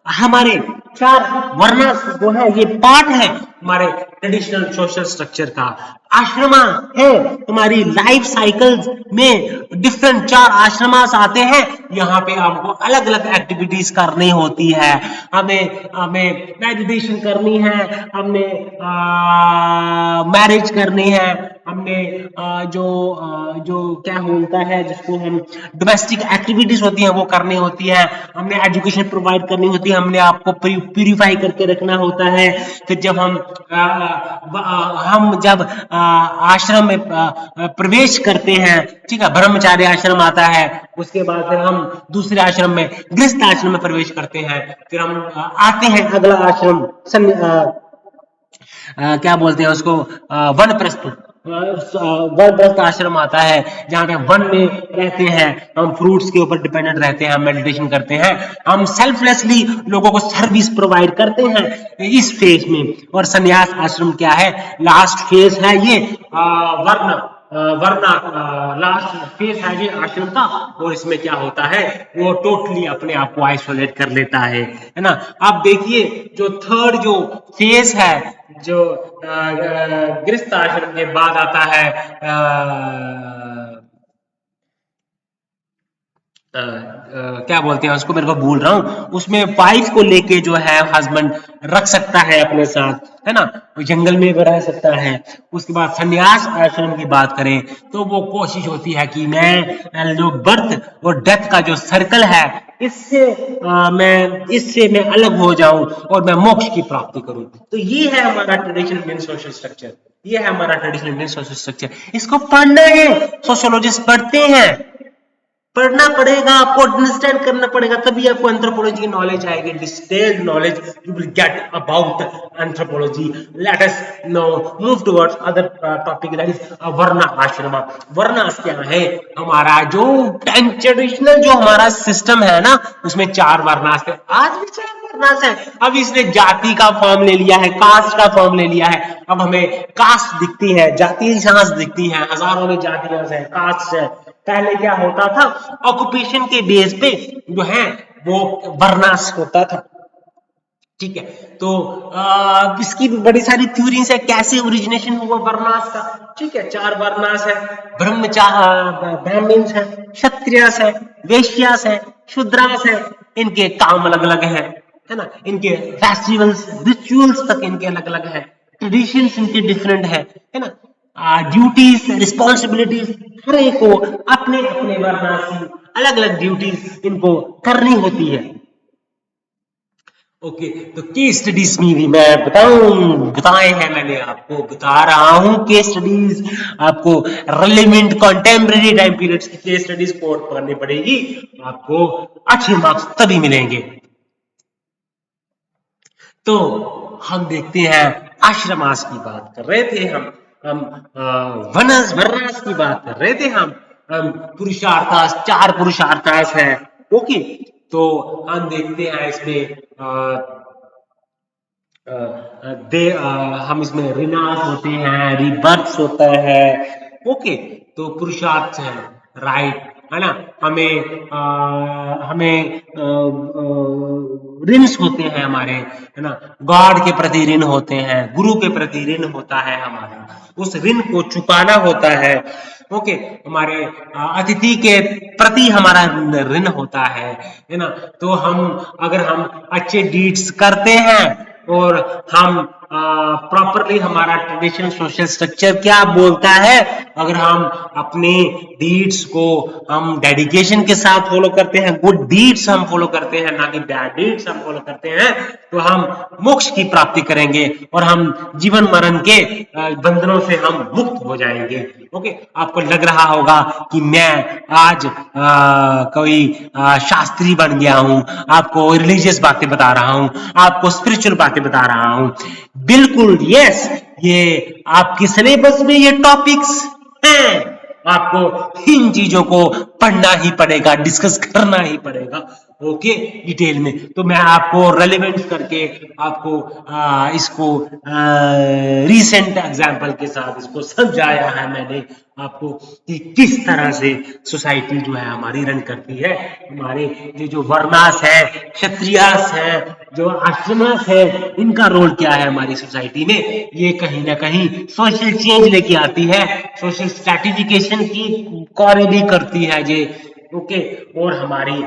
हमारे 4 वर्ण जो है ये पार्ट है हमारे ट्रेडिशनल सोशल स्ट्रक्चर का। आश्रमा है हमारी लाइफ साइकिल्स में, डिफरेंट 4 आश्रमास आते हैं, यहाँ पे आपको अलग अलग एक्टिविटीज करनी होती है। हमें मेडिटेशन करनी है, हमने मैरिज करनी है, हमने जो क्या होता है जिसको हम डोमेस्टिक एक्टिविटीज होती हैं वो करनी होती है, हमने एजुकेशन प्रोवाइड करनी होती है, हमने आपको प्यूरिफाई करके रखना होता है। फिर जब हम जब आश्रम में प्रवेश करते हैं, ठीक है, ब्रह्मचार्य आश्रम आता है, उसके बाद फिर हम दूसरे आश्रम में गृहस्थ आश्रम में प्रवेश करते हैं, फिर हम आते हैं अगला आश्रम क्या बोलते हैं उसको, वनप्रस्थ, वनप्रस्थ आश्रम आता है, जहाँ पे वन में रहते हैं, हम फ्रूट्स के ऊपर डिपेंडेंट रहते हैं, हम मेडिटेशन करते हैं, हम सेल्फलेसली लोगों को सर्विस प्रोवाइड करते हैं इस फेज में। और संन्यास आश्रम क्या है, लास्ट फेज है ये, वरना लास्ट फेज है ये आश्रम का। और इसमें क्या होता है, वो टोटली अपने आप को आइसोलेट कर लेता है ना। अब देखिए जो थर्ड जो फेज है, जो गृहस्थ आश्रम के बाद आता है क्या बोलते हैं उसको, मेरे को भूल रहा हूँ, उसमें वाइफ को लेके जो है हस्बैंड रख सकता है अपने साथ, है ना, जंगल में भी रह सकता है। उसके बाद संन्यास आश्रम की बात करें तो वो कोशिश होती है कि मैं जो बर्थ और डेथ का जो सर्कल है इससे मैं अलग हो जाऊं और मैं मोक्ष की प्राप्ति करूं। तो ये है हमारा ट्रेडिशनल इंडियन सोशल स्ट्रक्चर, ये है हमारा ट्रेडिशनल इंडियन सोशल स्ट्रक्चर। इसको पढ़ना है, सोशियोलॉजिस्ट पढ़ते हैं, पढ़ना पड़ेगा, आपको अंडरस्टैंड करना पड़ेगा, तभी आपको एंथ्रोपोलॉजी की नॉलेज आएगी, detailed knowledge you will get about anthropology. Let us now move towards other topic, that is वर्ण आश्रम। वर्ण क्या है, हमारा जो ट्रेडिशनल जो हमारा सिस्टम है ना, उसमें 4 वर्णास है, आज भी 4 वर्णास है। अब इसने जाति का फॉर्म ले लिया है, कास्ट का फॉर्म ले लिया है। अब हमें कास्ट दिखती है, जाति सांस दिखती है, हजारों में जातियां हैं, कास्ट है। पहले क्या होता था, ऑक्यूपेशन के बेस पे जो है वो वर्णास होता था, ठीक है। तो इसकी बड़ी सारी थ्योरीज है, कैसे ओरिजिनेशन हुआ वर्णास का, ठीक है। 4 वर्णास है, ब्राह्मण्स है, क्षत्रियस है, वैश्यास है, शूद्रास है। इनके काम अलग अलग है ना, इनके फेस्टिवल्स रिचुअल्स तक इनके अलग अलग है, ट्रेडिशंस इनके डिफरेंट है ना, ड्यूटीज रिस्पॉन्सिबिलिटीज हर एक को अपने अपने वर्णास की अलग अलग ड्यूटीज इनको करनी होती है। ओके, तो केस स्टडीज में भी मैं बताए हैं, मैंने आपको बता रहा हूं केस स्टडीज आपको रेलेवेंट कंटेम्प्रेरी टाइम पीरियड्स की केस स्टडीज कोट करनी पड़ेगी, आपको अच्छे मार्क्स तभी मिलेंगे। तो हम देखते हैं आश्रमास की बात कर रहे थे हम वनस वर्णास की बात कर रहे थे हम पुरुषार्थास, 4 पुरुषार्थास है। ओके, तो हम देखते हैं इसमें हम इसमें रिनास होते हैं, रिबर्थ होता है। ओके, तो पुरुषार्थ है, राइट है ना, हमें ऋण होते हैं हमारे, है ना, गॉड के प्रति ऋण होते हैं, गुरु के प्रति ऋण होता है हमारा, उस ऋण को चुकाना होता है। ओके, हमारे अतिथि के प्रति हमारा ऋण होता है ना। तो हम अगर हम अच्छे डीड्स करते हैं और हम प्रॉपरली, हमारा ट्रेडिशनल सोशल स्ट्रक्चर क्या बोलता है, अगर हम अपने डीड्स को हम डेडिकेशन के साथ फॉलो करते हैं, गुड डीड्स हम फॉलो करते हैं, ना कि बैड डीड्स हम फॉलो करते हैं, तो हम मोक्ष की प्राप्ति करेंगे और हम जीवन मरण के बंधनों से हम मुक्त हो जाएंगे। ओके, आपको लग रहा होगा कि मैं आज कोई शास्त्री बन गया हूं, आपको रिलीजियस बातें बता रहा हूं, आपको स्पिरिचुअल बातें बता रहा हूं। बिल्कुल यस, ये आपके सिलेबस में ये टॉपिक्स हैं, आपको इन चीजों को पढ़ना ही पड़ेगा, डिस्कस करना ही पड़ेगा। ओके, डिटेल में। तो मैं आपको रेलेवेंट करके आपको इसको रीसेंट एग्जांपल के साथ इसको समझाया है मैंने आपको कि किस तरह से सोसाइटी जो है हमारी रन करती है। हमारे ये जो वर्णास है, क्षत्रियास है, जो आश्रमास है, इनका रोल क्या है हमारी सोसाइटी में, ये कहीं ना कहीं सोशल चेंज लेके आती है, सोशल स्ट्रैटिफिकेशन की कार्य भी करती है ये। ओके, और हमारी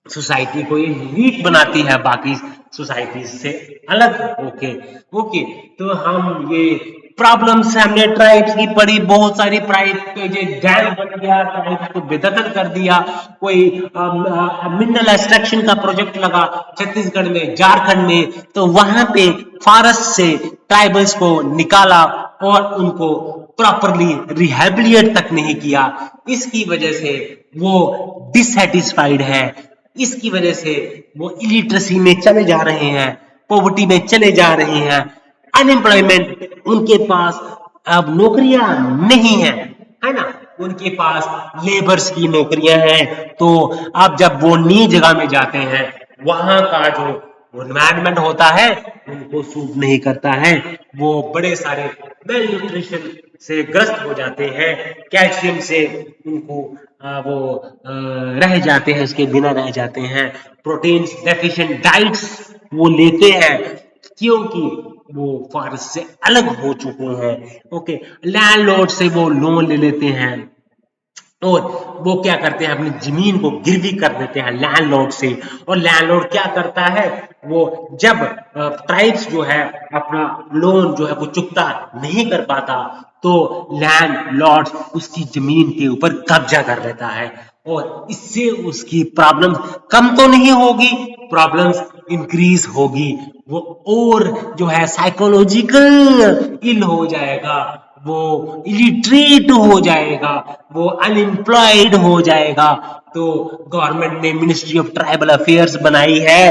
सोसाइटी को ये यूनिक बनाती है बाकी सोसाइटी से अलग। ओके ओके, तो हम ये प्रॉब्लम्स हमने ट्राइब्स की पढ़ी, बहुत सारी ट्राइब पे जो डैम बन गया, ट्राइब्स को बेदखल कर दिया, कोई मिनरल एक्सट्रैक्शन का प्रोजेक्ट लगा छत्तीसगढ़ में, झारखंड में, तो वहां पे फॉरेस्ट से ट्राइबल्स को निकाला और उनको प्रॉपरली रिहेबिलिएट तक नहीं किया। इसकी वजह से वो डिससेटिस्फाइड है, इसकी वजह से वो इलिटरेसी में चले जा रहे हैं, पॉवर्टी में चले जा रहे हैं, अनएम्प्लॉयमेंट, उनके पास अब नौकरियां नहीं है, है ना, उनके पास लेबर्स की नौकरियां हैं। तो अब जब वो नई जगह में जाते हैं, वहां का जो एनवायरनमेंट होता है उनको सूट नहीं करता है, वो बड़े सारे मेल न्यूट्रिशन से ग्रस्त हो जाते हैं, कैल्शियम से उनको वो रह जाते हैं, उसके बिना रह जाते हैं, प्रोटीन डेफिशिएंट डाइट्स वो लेते हैं क्योंकि वो फॉरेस्ट से अलग हो चुके हैं। ओके, लैंडलॉर्ड से वो लोन ले लेते हैं और वो क्या करते हैं, अपनी जमीन को गिरवी कर देते हैं लैंडलॉर्ड से। और लैंडलॉर्ड क्या करता है, वो जब ट्राइब्स जो है अपना लोन जो है वो चुकता नहीं कर पाता, तो लैंडलॉर्ड उसकी जमीन के ऊपर कब्जा कर लेता है और इससे उसकी प्रॉब्लम कम तो नहीं होगी, प्रॉब्लम्स इंक्रीज होगी, वो और जो है साइकोलॉजिकल इल हो जाएगा, वो इलिटरेट हो जाएगा, वो अनएम्प्लॉयड हो जाएगा। तो गवर्नमेंट ने मिनिस्ट्री ऑफ ट्राइबल अफेयर्स बनाई है,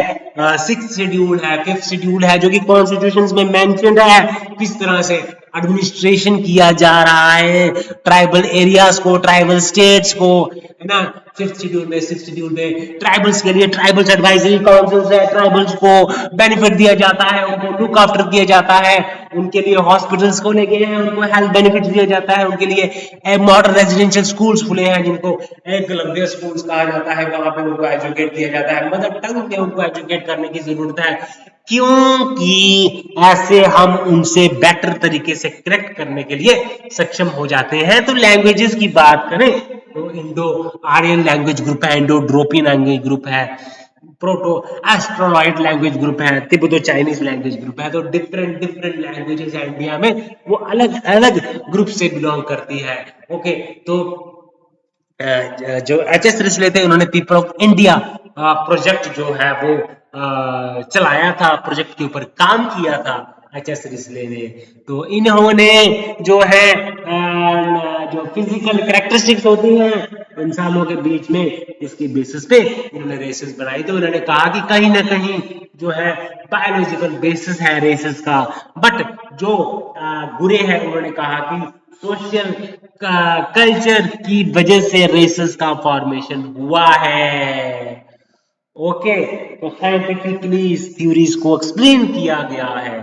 6th शेड्यूल है, 5th शेड्यूल है, जो कि कॉन्स्टिट्यूशन में मेंशन्ड है किस तरह से एडमिनिस्ट्रेशन किया जा रहा है ट्राइबल एरियाज को, ट्राइबल स्टेट्स को, है ना। 5th शेड्यूल में, 6th शेड्यूल में ट्राइबल्स के लिए ट्राइबल्स एडवाइजरी काउंसिल है, ट्राइबल्स को बेनिफिट दिया जाता है, उनको लुक आफ्टर किया जाता है, उनके लिए हॉस्पिटल्स खोले गए हैं, उनको हेल्थ बेनिफिट दिया जाता है, उनके लिए मॉडर्न रेजिडेंशियल स्कूल्स खुले हैं जिनको एकलव्य स्कूल्स कहा जाता है, वहां पे उनको एजुकेट किया जाता है, मदर टंग में उनको एजुकेट करने की जरूरत है, क्योंकि ऐसे हम उनसे बेटर तरीके से करेक्ट करने के लिए सक्षम हो जाते हैं। तो लैंग्वेजेस की बात करें तो इंडो आर्यन लैंग्वेज ग्रुप है, इंडो ड्रोपियन लैंग्वेज ग्रुप है, प्रोटो एस्ट्रोलॉइड लैंग्वेज ग्रुप है, तिब्बतो चाइनीज लैंग्वेज ग्रुप है। तो डिफरेंट डिफरेंट लैंग्वेजेस है इंडिया में, वो अलग अलग ग्रुप से बिलोंग करती है। ओके, तो जो एच एस ऋषि थे, उन्होंने पीपल ऑफ इंडिया प्रोजेक्ट जो है वो चलाया था, प्रोजेक्ट के ऊपर काम किया था एच.एस. रिस्ले ने। तो इन्होंने जो है जो फिजिकल कैरेक्टरिस्टिक्स होती हैं इंसानों के बीच में, इसकी बेसिस पे इन्होंने रेसेस बनाई। तो इन्होंने कहा कि कहीं ना कहीं जो है बायोलॉजिकल बेसिस है रेसेस का, बट जो बुरे हैं उन्होंने कहा कि सोशल कल्चर की वजह से रेसेस का फॉर्मेशन हुआ है। ओके, तो साइंटिफिकली इस थ्योरीज को एक्सप्लेन किया गया है।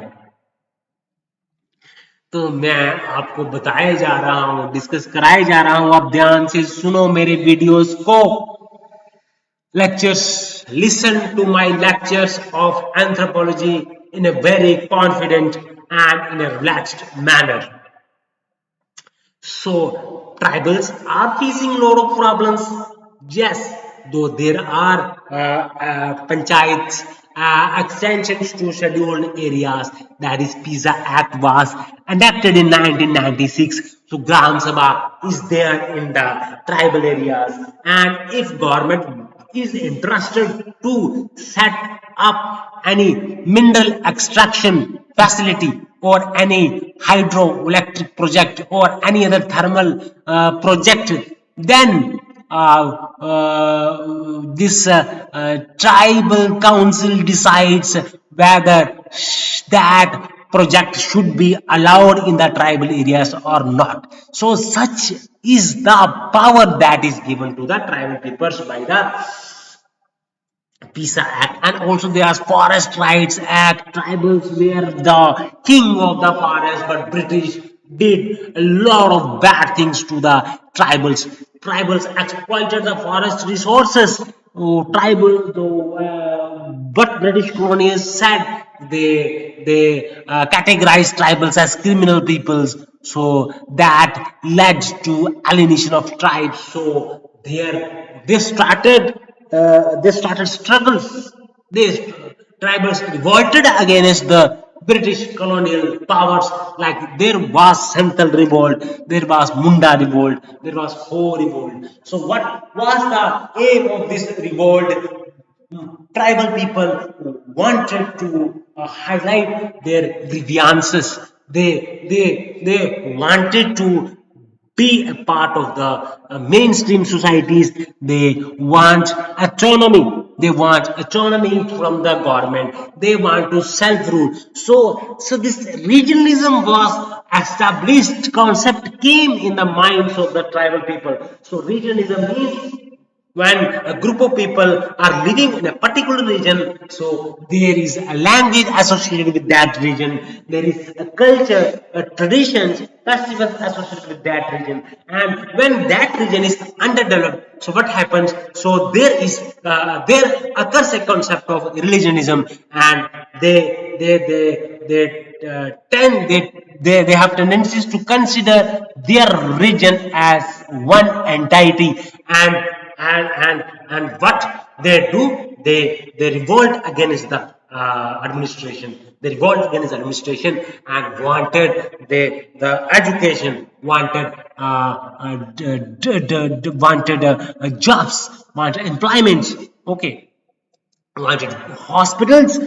तो मैं आपको बताया जा रहा हूँ, डिस्कस कराए जा रहा हूँ, आप ध्यान से सुनो मेरे वीडियोस को। lectures, listen to my lectures of anthropology in a very confident and in a relaxed manner. So tribals are facing a lot of problems. Yes, though there are panchayats, extensions to scheduled areas. That is, PISA Act was enacted in 1996. So Gram Sabha is there in the tribal areas, and if government is interested to set up any mineral extraction facility or any hydroelectric project or any other thermal project, then this tribal council decides whether that project should be allowed in the tribal areas or not. So such is the power that is given to the tribal peoples by the PISA Act. And also there's Forest Rights Act. Tribals were the king of the forest, but British did a lot of bad things to the tribals. Tribals exploited the forest resources. But British colonials said they categorized tribals as criminal peoples, so that led to alienation of tribes. So there they started struggles. These tribals revolted against the British colonial powers. Like there was Santal revolt, there was Munda revolt, there was Ho revolt. So what was the aim of this revolt? Tribal people wanted to highlight their grievances. They wanted to be a part of the mainstream societies. They want autonomy. They want autonomy from the government. They want to self-rule. So this regionalism was established concept came in the minds of the tribal people. So regionalism means when a group of people are living in a particular region, so there is a language associated with that region, there is a culture, a traditions, festivals associated with that region, and when that region is underdeveloped, so what happens? So there occurs a concept of religionism, and they have tendencies to consider their religion as one entity, and what they do, they revolt against the administration. They revolt against the administration and wanted the education, wanted jobs, wanted employments. Okay, wanted hospitals,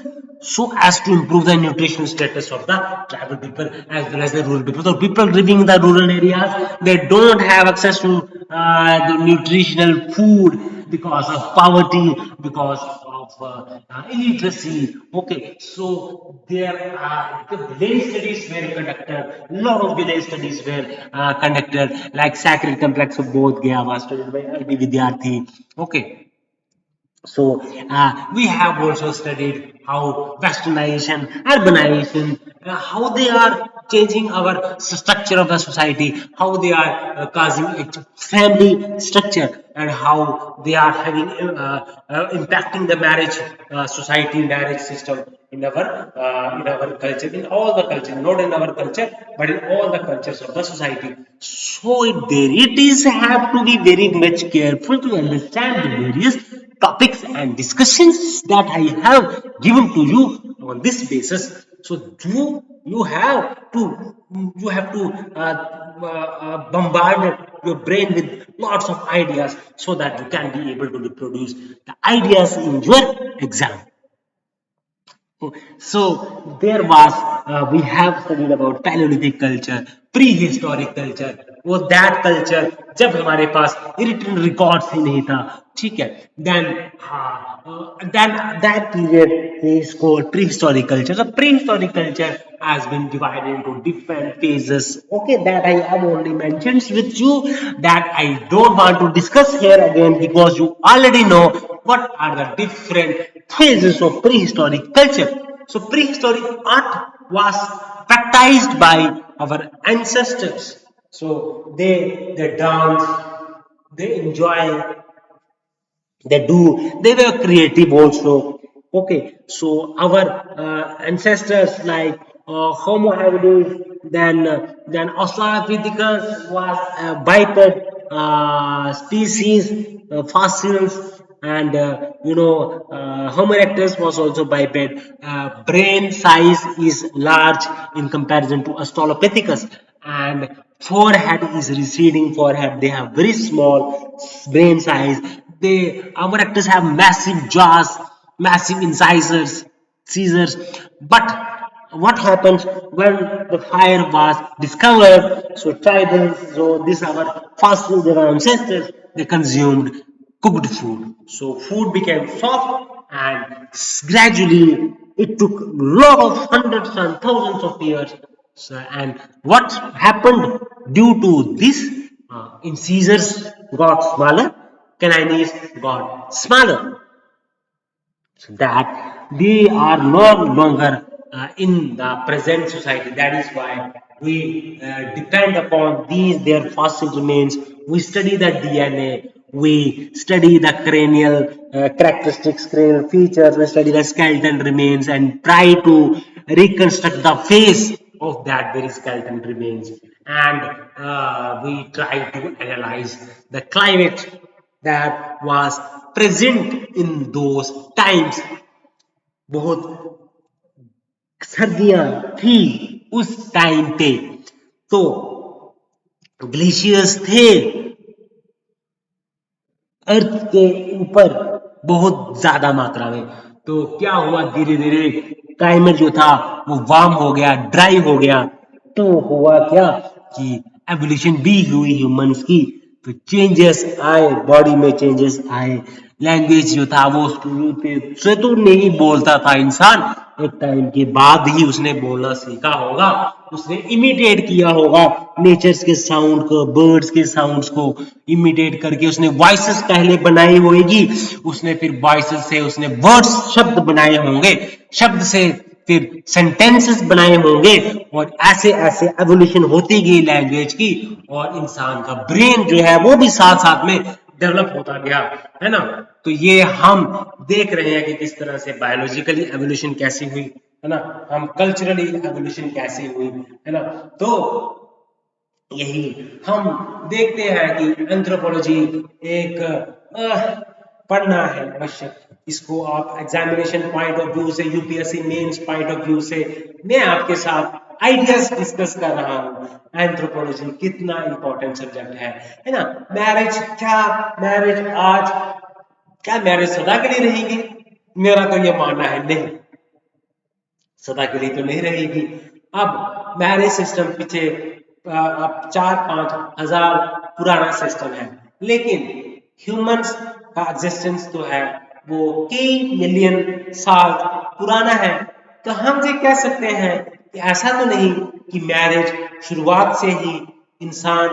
so as to improve the nutritional status of the tribal people as well as the rural people. So people living in the rural areas, they don't have access to the nutritional food because of poverty, because of illiteracy. Okay, so there are the village studies were conducted. A lot of village studies were conducted, like Sacred Complex of Bodh Gaya was studied by LB Vidyarthi. Okay, so we have also studied how westernization, urbanization, how they are changing our structure of the society, how they are causing a family structure, and how they are having impacting the marriage society, marriage system in our culture, in all the culture, not in our culture, but in all the cultures of the society. So it is have to be very much careful to understand the various topics and discussions that I have given to you on this basis. So you have to bombard your brain with lots of ideas so that you can be able to reproduce the ideas in your exam. So there was we have studied about Paleolithic culture, prehistoric culture. वो that culture जब हमारे पास written records ही नहीं था, ठीक है? Then that period is called prehistoric culture. The prehistoric culture has been divided into different phases. Okay, that I have already mentioned with you. That I don't want to discuss here again because you already know what are the different phases of prehistoric culture. So prehistoric art was practiced by our ancestors. So they dance, they enjoy, they were creative also. Okay, so our ancestors like Homo habilis, then Australopithecus was a biped species, fossils, and Homo erectus was also biped. Brain size is large in comparison to Australopithecus, and forehead is receding forehead. They have very small brain size. Our actors have massive jaws, massive incisors, scissors. But what happens when the fire was discovered? So tribals, so these are our fossils, our ancestors, they consumed cooked food. So food became soft, and gradually it took a lot of hundreds and thousands of years. So, and what happened due to this? Incisors got smaller, canines got smaller, so that they are no longer in the present society. That is why we depend upon these their fossil remains. We study the DNA, we study the cranial characteristics, cranial features, we study the skeleton remains and try to reconstruct the face of that very skeleton remains, and we try to analyze the climate that was present in those times. बहुत सर्दियां थी उस टाइम पे, तो ग्लेशियर्स थे अर्थ के ऊपर बहुत ज्यादा मात्रा में। तो क्या हुआ, धीरे धीरे क्लाइमेट जो था वो वार्म हो गया, ड्राई हो गया। तो हुआ क्या कि एवोल्यूशन भी हुई ह्यूमंस की, तो चेंजेस आए, बॉडी में चेंजेस आए। लैंग्वेज जो था वो शुरू से तो नहीं बोलता था इंसान, एक टाइम के बाद ही उसने बोलना सीखा होगा, उसने इमिटेट किया होगा नेचर्स के साउंड को, बर्ड्स के साउंड्स को इमिटेट करके उसने वॉइसेस पहले बनाई होगी, उसने फिर वॉइसेस से उसने वर्ड्स, शब्द बनाए होंगे, शब्द से फिर सेंटेंसेस बनाए होंगे, और ऐसे ऐसे एवोल्यूशन होती गई लैंग्वेज की, और इंसान का ब्रेन जो है वो भी साथ साथ में डेवलप होता गया, है ना। तो ये हम देख रहे हैं कि किस तरह से बायोलॉजिकली एवोल्यूशन कैसी हुई, है ना, हम कल्चरली एवोल्यूशन कैसी हुई, है ना। तो यही हम देखते हैं कि एंथ्रोपोलॉजी एक पढ़ना है आवश्यक, इसको आप एग्जामिनेशन पॉइंट ऑफ व्यू से, UPSC mains point of view से मैं आपके साथ आइडियाज डिस्कस कर रहा हूँ। एंथ्रोपोलॉजी कितना इंपॉर्टेंट सब्जेक्ट है ना। मैरिज, क्या मैरिज आज, क्या मैरिज सदा के लिए रहेगी? मेरा तो ये मानना है नहीं, सदा के लिए तो नहीं रहेगी। अब मैरिज सिस्टम पीछे अब 4-5 हजार पुराना सिस्टम है, लेकिन ह्यूमंस का एग्जिस्टेंस तो है वो कई मिलियन साल पुराना है। तो हम ये कह सकते हैं कि ऐसा तो नहीं कि मैरिज शुरुआत से ही इंसान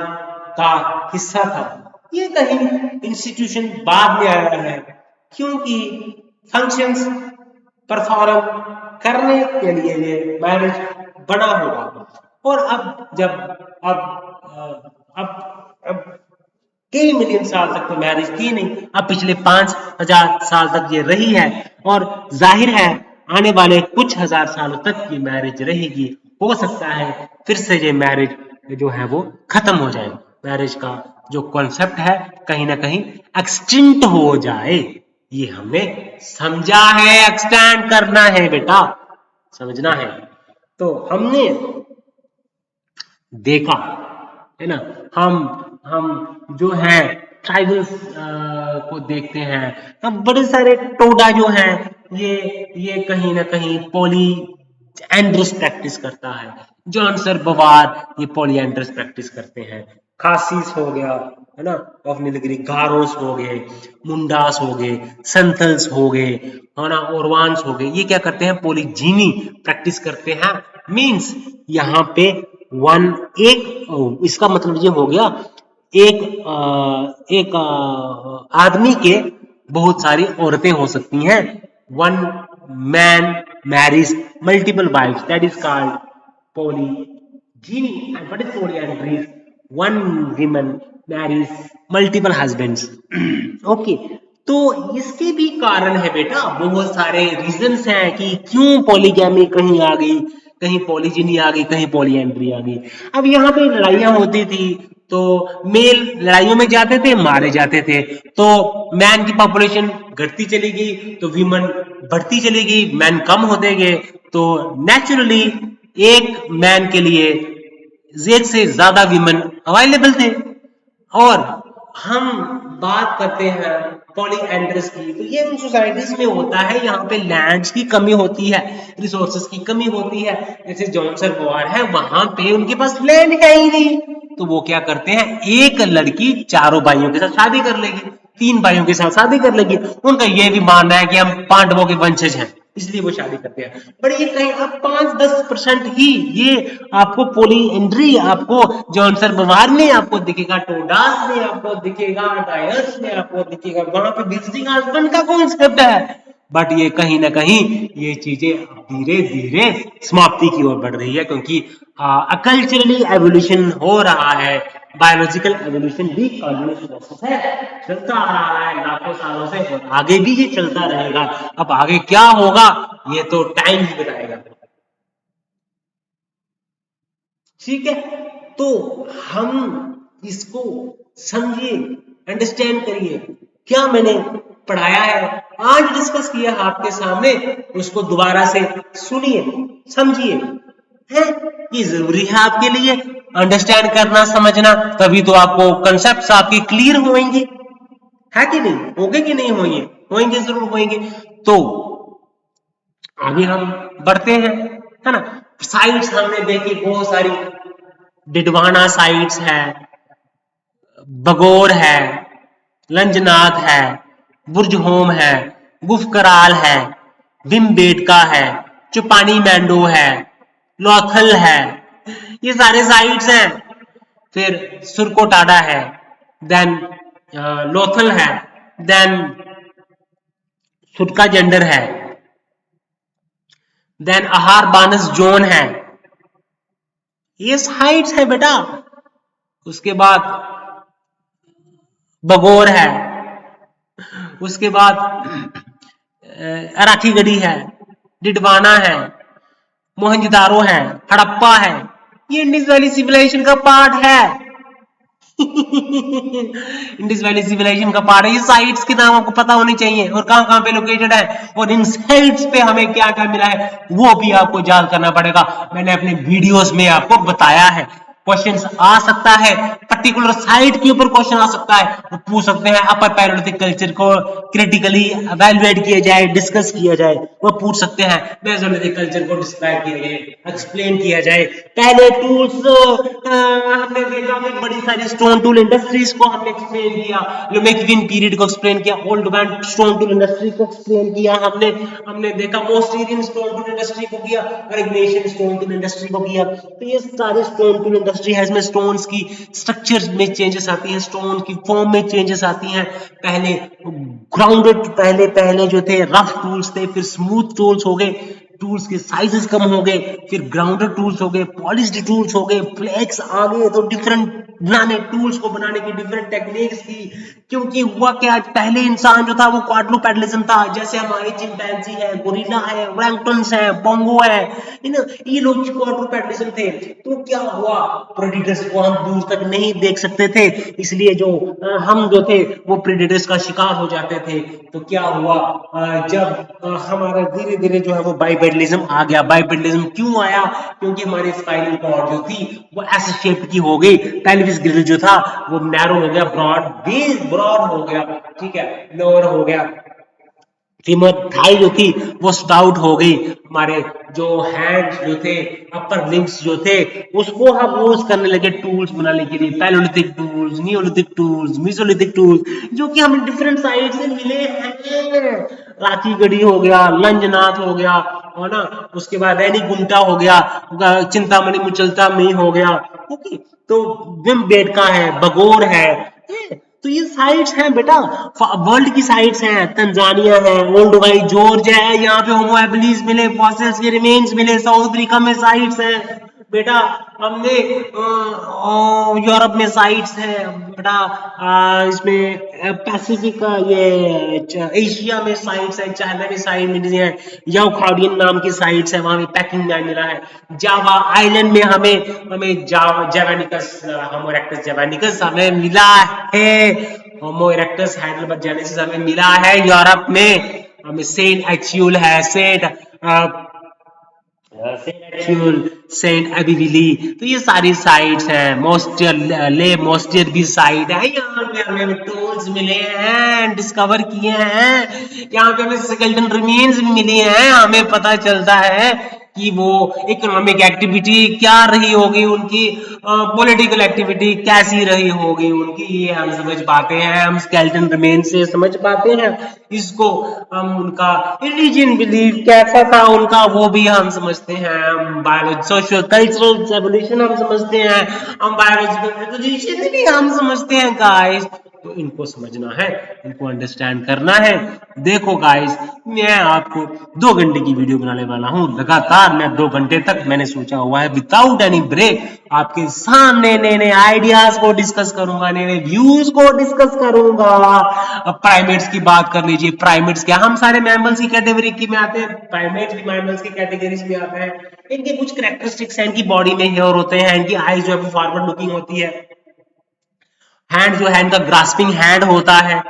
का हिस्सा था, ये कहीं इंस्टीट्यूशन बाद में आया है, क्योंकि फंक्शंस परफॉर्म करने के लिए ये मैरिज बना होगा। और अब जब अब कई मिलियन साल तक तो मैरिज थी नहीं, अब पिछले 5000 साल तक ये रही है, और जाहिर है आने वाले कुछ हजार सालों तक ये मैरिज रहेगी। हो सकता है फिर से ये मैरिज जो है वो खत्म हो जाए, मैरिज का जो कॉन्सेप्ट है कहीं ना कहीं एक्सटिंक्ट हो जाए, ये हमने समझा है। एक्सटेंड करना है बेटा, समझना है। तो हमने देखा है ना, हम जो है ट्राइबल्स को देखते हैं, हम बड़े सारे टोडा जो हैं ये कहीं ना कहीं पॉली एंड्रस प्रैक्टिस करता है। जॉनसन बवार ये पॉलीएंड्रस प्रैक्टिस करते हैं। खासीस हो गया, है ना, ऑफ नीलगिरी, गारोस हो गए, मुंडास हो गए, संथल्स हो गए, है ना, ओरवान्स हो गए, ये क्या करते हैं, पॉलीजीनी प्रैक्टिस करते हैं। मीन्स यहाँ पे वन एक, इसका मतलब ये हो गया एक आदमी के बहुत सारी औरतें हो सकती हैं। One man marriage multiple wifes, that is called polygyny. And what is polyandry? One woman marries multiple husbands. Okay, तो इसके भी कारण है बेटा, बहुत सारे रीजंस हैं कि क्यों पॉलीगैमी कहीं आ गई, कहीं पॉलीजिनी आ गई, कहीं पॉलीएंड्री आ गई। अब यहाँ पे लड़ाइयां होती थी तो मेल लड़ाइयों में जाते थे, मारे जाते थे, तो मैन की पॉपुलेशन घटती चली गई, तो वीमन बढ़ती चली गई, मैन कम होते गए, तो नेचुरली एक मैन के लिए एक से ज्यादा वीमन अवेलेबल थे। और हम बात करते हैं पॉलीएंड्रस की, तो ये उन सोसाइटीज में होता है यहाँ पे लैंड्स की कमी होती है, रिसोर्सेज की कमी होती है। जैसे जॉनसन वार है, वहां पे उनके पास लैंड है ही नहीं, तो वो क्या करते हैं, एक लड़की चारों भाइयों के साथ शादी कर लेगी, तीन भाइयों के साथ शादी कर लेगी। उनका ये भी मानना है कि हम पांडवों के वंशज हैं, इसलिए वो शादी करते हैं। बट ये कहीं आप 5-10% ही ये आपको पॉलीएंड्री आपको जॉनसन बवार में आपको दिखेगा, टोडास में आपको दिखेगा, डायस में आपको दिखेगा, वहां पे विजिटिंग हस्बैंड का कॉन्सेप्ट है। बट ये कहीं ना कहीं ये चीजें धीरे धीरे समाप्ति की ओर बढ़ रही है, क्योंकि कल्चरली एवोल्यूशन हो रहा है। बायोलॉजिकल एवोल्यूशन भी कंटिन्यूअस प्रोसेस है, चलता आ रहा है लाखों सालों से, और आगे भी ये चलता रहेगा। अब आगे क्या होगा ये तो टाइम ही बताएगा। ठीक है, तो हम इसको समझिए, अंडरस्टैंड करिए, क्या मैंने पढ़ाया है, आज डिस्कस किया आपके सामने, उसको दोबारा से सुनिए, समझिए, है ये जरूरी है आपके लिए अंडरस्टैंड करना, समझना, तभी तो आपको कंसेप्ट आपके क्लियर होंगे, है कि नहीं, होंगे कि नहीं होंगे, होंगे जरूर होंगे। तो आगे हम बढ़ते हैं, है ना। साइट्स हमने देखी बहुत सारी, डिडवाना साइट्स है, बगोर है, लंजनाथ है, बुर्ज होम है, गुफकराल है, भीमबेटका है, चुपानी मैंडो है, लोथल है, ये सारे साइट्स हैं। फिर सुरकोटाडा है, देन लोथल है, देन सुटका जेंडर है, देन आहार बानस जोन है, ये साइट्स है बेटा। उसके बाद बगोर है, उसके बाद अराठी गढ़ी है, डिडवाना है, मोहनजोदारो है, हड़प्पा है, ये इंडस वैली सिविलाइजेशन का पार्ट है। इंडस वैली सिविलाइजेशन का पार्ट है। ये साइट्स के नाम आपको पता होने चाहिए और कहां कहां पे लोकेटेड है, और इन साइट्स पे हमें क्या क्या मिला है वो भी आपको याद करना पड़ेगा। मैंने अपने वीडियोस में आपको बताया है। क्वेश्चंस आ सकता है, पर्टिकुलर साइट के ऊपर क्वेश्चन आ सकता है, वो पूछ सकते हैं। अपर पैलोलिथिक कल्चर को क्रिटिकली एवेलुएट किया जाए, डिस्कस किया जाए, वो पूछ सकते हैं। मेसोलिथिक कल्चर को डिस्क्राइब किया जाए, एक्सप्लेन किया जाए। पहले टूल्स हमने देखा कि बड़ी सारी स्टोन टूल इंडस्ट्रीज को हमने एक्सप्लेन किया, लुमेक्विन पीरियड को एक्सप्लेन किया, old man stone tool industry को एक्सप्लेन किया हमने देखा, मोस्टेरियन स्टोन टूल इंडस्ट्री को किया, और इग्नेशियन स्टोन टूल इंडस्ट्री को किया। तो ये सारे स्टोन टूल इंडस्ट्री है, इसमें स्टोन्स की स्ट्रक्चर में चेंजेस आती है, स्टोन की फॉर्म में चेंजेस आती हैं। पहले ग्राउंडेड, पहले जो थे रफ टूल्स थे, फिर स्मूथ टूल्स हो गए, टूल्स के साइजेस कम हो गए, फिर ग्राउंडेड टूल्स हो गए, पॉलिश्ड टूल्स हो गए, फ्लेक्स आ गए, तो डिफरेंट बनाने टूल्स को बनाने की डिफरेंट टेक्निक्स की। क्योंकि हुआ क्या, पहले इंसान जो था वो क्वाड्रूपेडलिज्म था, जैसे हमारे चिंपैंजी है, गोरिल्ला है, ओरंगटन्स है, बोंगो है, ये लोग क्वाड्रूपेडलिज्म थे। तो क्या हुआ, प्रेडेटर्स को हम दूर तक नहीं देख सकते थे, इसलिए जो हम जो थे वो प्रेडेटर्स का शिकार हो जाते थे। तो क्या हुआ, जब हमारा धीरे धीरे जो है वो बाइपेडलिज्म आ गया। बाइपेडलिज्म क्यों आया, क्योंकि हमारी स्पाइनल कॉर्ड जो थी वो ऐसे शेप की हो गई, पेल्विस ग्रिल जो था वो नैरो हो गया, ब्रॉड हो गया, ठीक है, लोअर हो गया, फीमर थाई जो थी वो स्टाउट हो गई, हमारे जो हैंड्स जो थे, अपर लिम्स जो थे, उसको हम यूज करने लगे टूल्स बनाने के लिए, palaeolithic tools, Neolithic tools, Mesolithic tools, जो कि हमें डिफरेंट साइड से मिले हैं। राखी गढ़ी हो गया, लंजनाथ हो गया, है ना, उसके बाद रेनीगुंटा हो गया, चिंतामणि मुचलता में हो गया, ओके। तो विम बेडका है, बगोर है, तो ये साइट्स हैं बेटा, वर्ल्ड की साइट्स हैं, तंजानिया है, ओल्ड वाइट जॉर्ज है, यहाँ पे होमो हैबिलिस मिले, फॉसिल्स के रिमेन्स मिले, साउथ अफ्रीका में साइट्स हैं बेटा, हमने यूरोप में साइट्स हैं बेटा, इसमें पैसिफिक ये एशिया में साइट्स है, चाइना में साइट मिली है, याओखाडियन नाम की साइट्स है, वहां पे पैकिंग लैंड मिला है, जावा आइलैंड में हमें हमें जेवानिकस, होमो इरेक्टस जेवानिकस हमें मिला है, होमो इरेक्टस हैडेलबर्ग जेनेसिस हमें मिला है यूरोप में, हमें सेंट एक्चुअल है, सेंट एबिविली, तो ये सारी साइट्स हैं, मोस्टियर ले मोस्टियर भी साइट है, यहाँ पे हमें टूल्स मिले हैं, डिस्कवर किए हैं, यहाँ पे हमें स्केलेटन रिमेन्स भी मिले हैं, हमें पता चलता है कि वो इकोनॉमिक एक्टिविटी क्या रही होगी उनकी, पॉलिटिकल एक्टिविटी कैसी रही होगी उनकी, ये हम समझ पाते हैं, हम स्केलेटन रिमेन से समझ पाते हैं इसको, हम उनका रिलीजन बिलीफ कैसा था उनका वो भी हम समझते हैं, हम बायोलॉजी सोशियो कल्चरल एवोल्यूशन हम समझते हैं, हम बायोलॉजिकल प्रोपोजिशन भी हम समझते हैं गाइस, तो इनको समझना है, इनको अंडरस्टैंड करना है। देखो गाइस, मैं आपको 2 घंटे की वीडियो बनाने वाला हूँ, लगातार मैं 2 घंटे तक मैंने सोचा हुआ है विदाउट एनी ब्रेक आपके सामने नए नए आइडियाज को डिस्कस करूंगा, नए नए व्यूज को डिस्कस करूंगा। अब प्राइमेट्स की बात कर लीजिए, प्राइमेट्स क्या, हम सारे मैमल्स की कैटेगरी की में आते हैं, प्राइमेट्स भी मैमल्स की कैटेगरीज में आते हैं, इनके कुछ कैरेक्टरिस्टिक्स हैं, इनकी बॉडी में हेयर होते हैं, इनकी आईज जो है फॉरवर्ड लुकिंग होती है, हैंड जो है इनका ग्रास्पिंग हैंड होता है,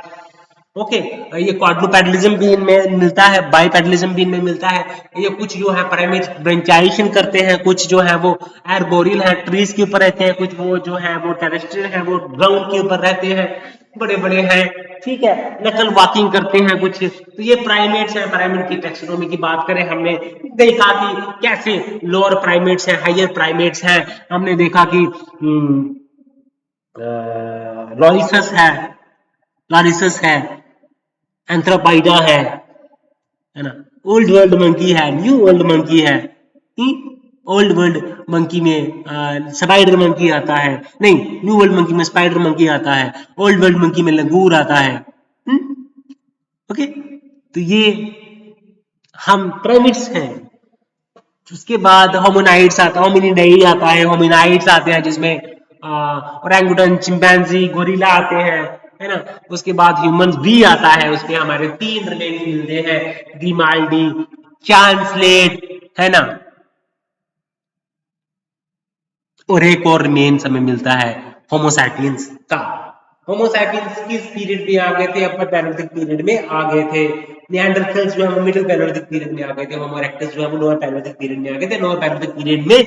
ओके। ये क्वाड्रुपेडलिज्म भी इनमें मिलता है, बाइपेडलिज्म भी इनमें मिलता है, ये कुछ जो है प्राइमेट ब्रेंचाइजेशन करते हैं, कुछ जो है वो एर्बोरियल है, ट्रीज के ऊपर रहते हैं, कुछ वो जो है वो टेरेस्ट्रियल है, वो ग्राउंड के ऊपर रहते हैं, बड़े बड़े हैं, ठीक है, नकल वॉकिंग करते हैं कुछ, तो ये प्राइमेट्स हैं। प्राइमेट की टैक्सोनॉमी की बात करें, हमने देखा कि कैसे लोअर प्राइमेट्स हैं, हायर प्राइमेट्स हैं, हमने देखा कि लॉरिसस है, लॉरिसस है, एंथ्रोपाइडा है ना, ओल्ड वर्ल्ड मंकी है, न्यू वर्ल्ड मंकी है, ओल्ड वर्ल्ड मंकी में स्पाइडर मंकी आता है, नहीं, न्यू वर्ल्ड मंकी में स्पाइडर मंकी आता है, ओल्ड वर्ल्ड मंकी में लंगूर आता है, ओके। तो ये हम प्राइमेट्स हैं। उसके बाद होमिनाइड्स आता है, होमिनिडाई आता है, होमिनाइड्स आते हैं जिसमें ओरंगुटन, चिंपैंजी, गोरिल्ला आते हैं, है ना। उसके बाद ह्यूमंस भी आता है, उसमें हमारे 3 रिलेटिव मिलते हैं, ग्रीमाल्डी, चांसलेट, है ना, और एक और रिमेन्स हमें मिलता है होमोसैपियंस का। होमोसैपियंस किस पीरियड में आ गए थे, अपर पैलेयोलिथिक पीरियड में आ गए थे, निएंडरथल्स जो है मिडिल पैलेयोलिथिक पीरियड में आ गए थे, होमो इरेक्टस जो है वो लोअर पैलेयोलिथिक पीरियड में आ गए थे। लोअर पैलेयोलिथिक पीरियड में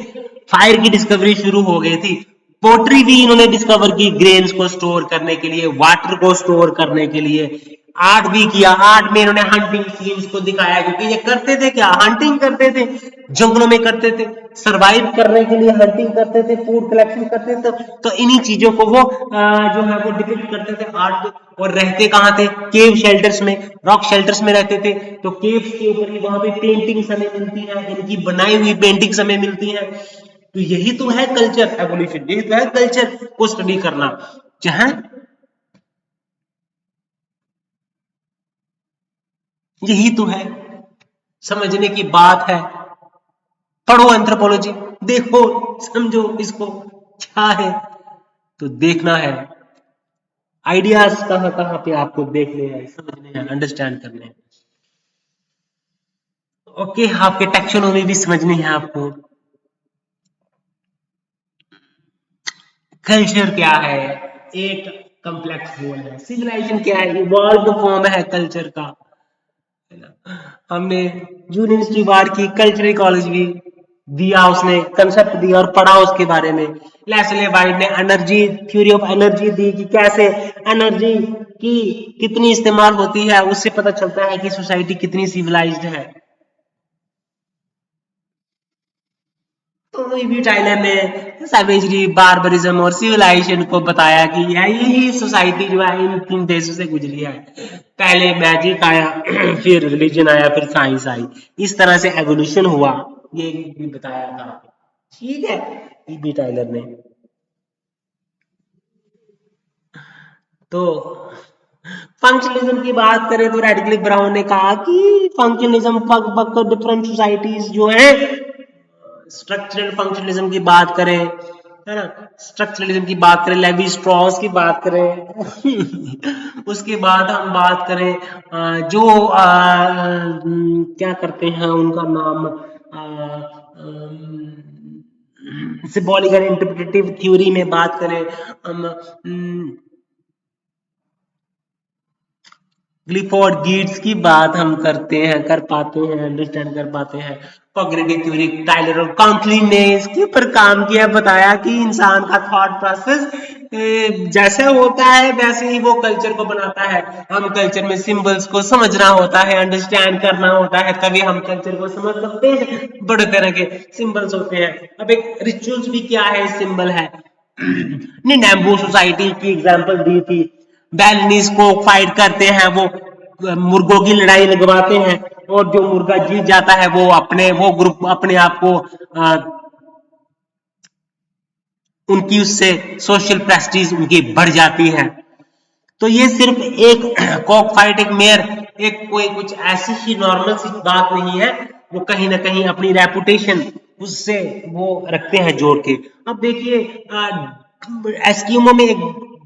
फायर की डिस्कवरी शुरू हो गई थी, पोट्री भी इन्होंने डिस्कवर की, ग्रेन्स को स्टोर करने के लिए, वाटर को स्टोर करने के लिए, आर्ट भी किया, आर्ट में इन्होंने हंटिंग सीन्स को दिखाया, क्योंकि ये करते थे क्या, हंटिंग करते थे, जंगलों में करते थे, सरवाइव करने के लिए हंटिंग करते थे, फूड कलेक्शन करते थे, तो इन्हीं चीजों को वो जो है वो डिपिक्ट करते थे आर्ट। और रहते कहाँ थे, केव शेल्टर्स में, रॉक शेल्टर्स में रहते थे, तो केव्स के ऊपर ही वहां पे पेंटिंग्स हमें मिलती है, इनकी बनाई हुई पेंटिंग्स हमें मिलती है। तो यही तो है कल्चर एवोल्यूशन, यही तो है कल्चर को स्टडी करना, जहां यही तो है, समझने की बात है। पढ़ो एंथ्रोपोलॉजी, देखो, समझो इसको क्या है, तो देखना है, आइडियाज कहाँ कहाँ पे आपको देखने हैं, समझने हैं, अंडरस्टैंड करने हैं, ओके। आपके टैक्सोनॉमी भी समझनी है आपको, कल्चर क्या है, एक कॉम्प्लेक्स गोल है, सिविलाइजेशन क्या है, इवॉल्व फॉर्म है कल्चर का, है ना। हमने जून यूनिवर्सिटी बार की कल्चर इकोलॉजी भी, दिया, उसने कंसेप्ट दिया और पढ़ा उसके बारे में। लेस्ले वाइट ने एनर्जी, थ्योरी ऑफ एनर्जी दी कि कैसे एनर्जी की कितनी इस्तेमाल होती है, उससे पता चलता है कि सोसाइटी कितनी सिविलाइज्ड है। तो ईवी टाइलर ने सैवेजरी, बार्बरिज्म और सिविलाइजेशन को बताया कि यही सोसाइटी जो है इन 3 देशों से गुजरी है। पहले मैजिक आया, फिर रिलीजन आया, फिर साइंस आई, इस तरह से एवोल्यूशन हुआ, ये भी बताया था। ठीक है, ईवी टाइलर ने। तो फंक्शनलिज्म की बात करें तो रेडक्लिफ ब्राउन ने कहा कि फंक्शनलिज्म डिफरेंट सोसाइटीज जो है, स्ट्रक्चरल फंक्शनलिज्म की बात करें, है ना, स्ट्रक्चरलिज्म की बात करें, लेवी स्ट्रॉस की बात करें, उसके बाद हम बात करें जो क्या करते हैं उनका नाम, सिंबॉलिक एंड इंटरप्रेटिव थ्योरी में बात करें हम, क्लिफोर्ड गिट्स की बात हम करते हैं, कर पाते हैं, अंडरस्टैंड कर पाते हैं। कॉग्निटिव थ्योरी, टाइलर और काउंसलिंग ने इसके ऊपर काम किया, बताया कि इंसान का थॉट प्रोसेस जैसा होता है वैसे ही वो कल्चर को बनाता है। हम कल्चर में सिंबल्स को समझना होता है, अंडरस्टैंड करना होता है, तभी हम कल्चर को समझ सकते हैं। बड़े तरह के सिंबल्स होते हैं। अब एक रिचुअल्स भी क्या है, सिंबल है। निनेम्बो सोसाइटी की एग्जांपल दी थी। बैलनीज को फाइट करते हैं, वो मुर्गों की लड़ाई लगवाते हैं, और जो मुर्गा जीत जाता है वो ग्रुप अपने आप को उनकी उससे सोशल प्रेस्टीज उनकी बढ़ जाती है। तो ये सिर्फ एक कॉक फाइट, एक मेयर, एक कोई कुछ ऐसी ही नॉर्मल सी बात नहीं है, वो कहीं ना कहीं अपनी रेपुटेशन उससे वो रखते हैं जोड़ के। अब देखिए एस्किमो में एक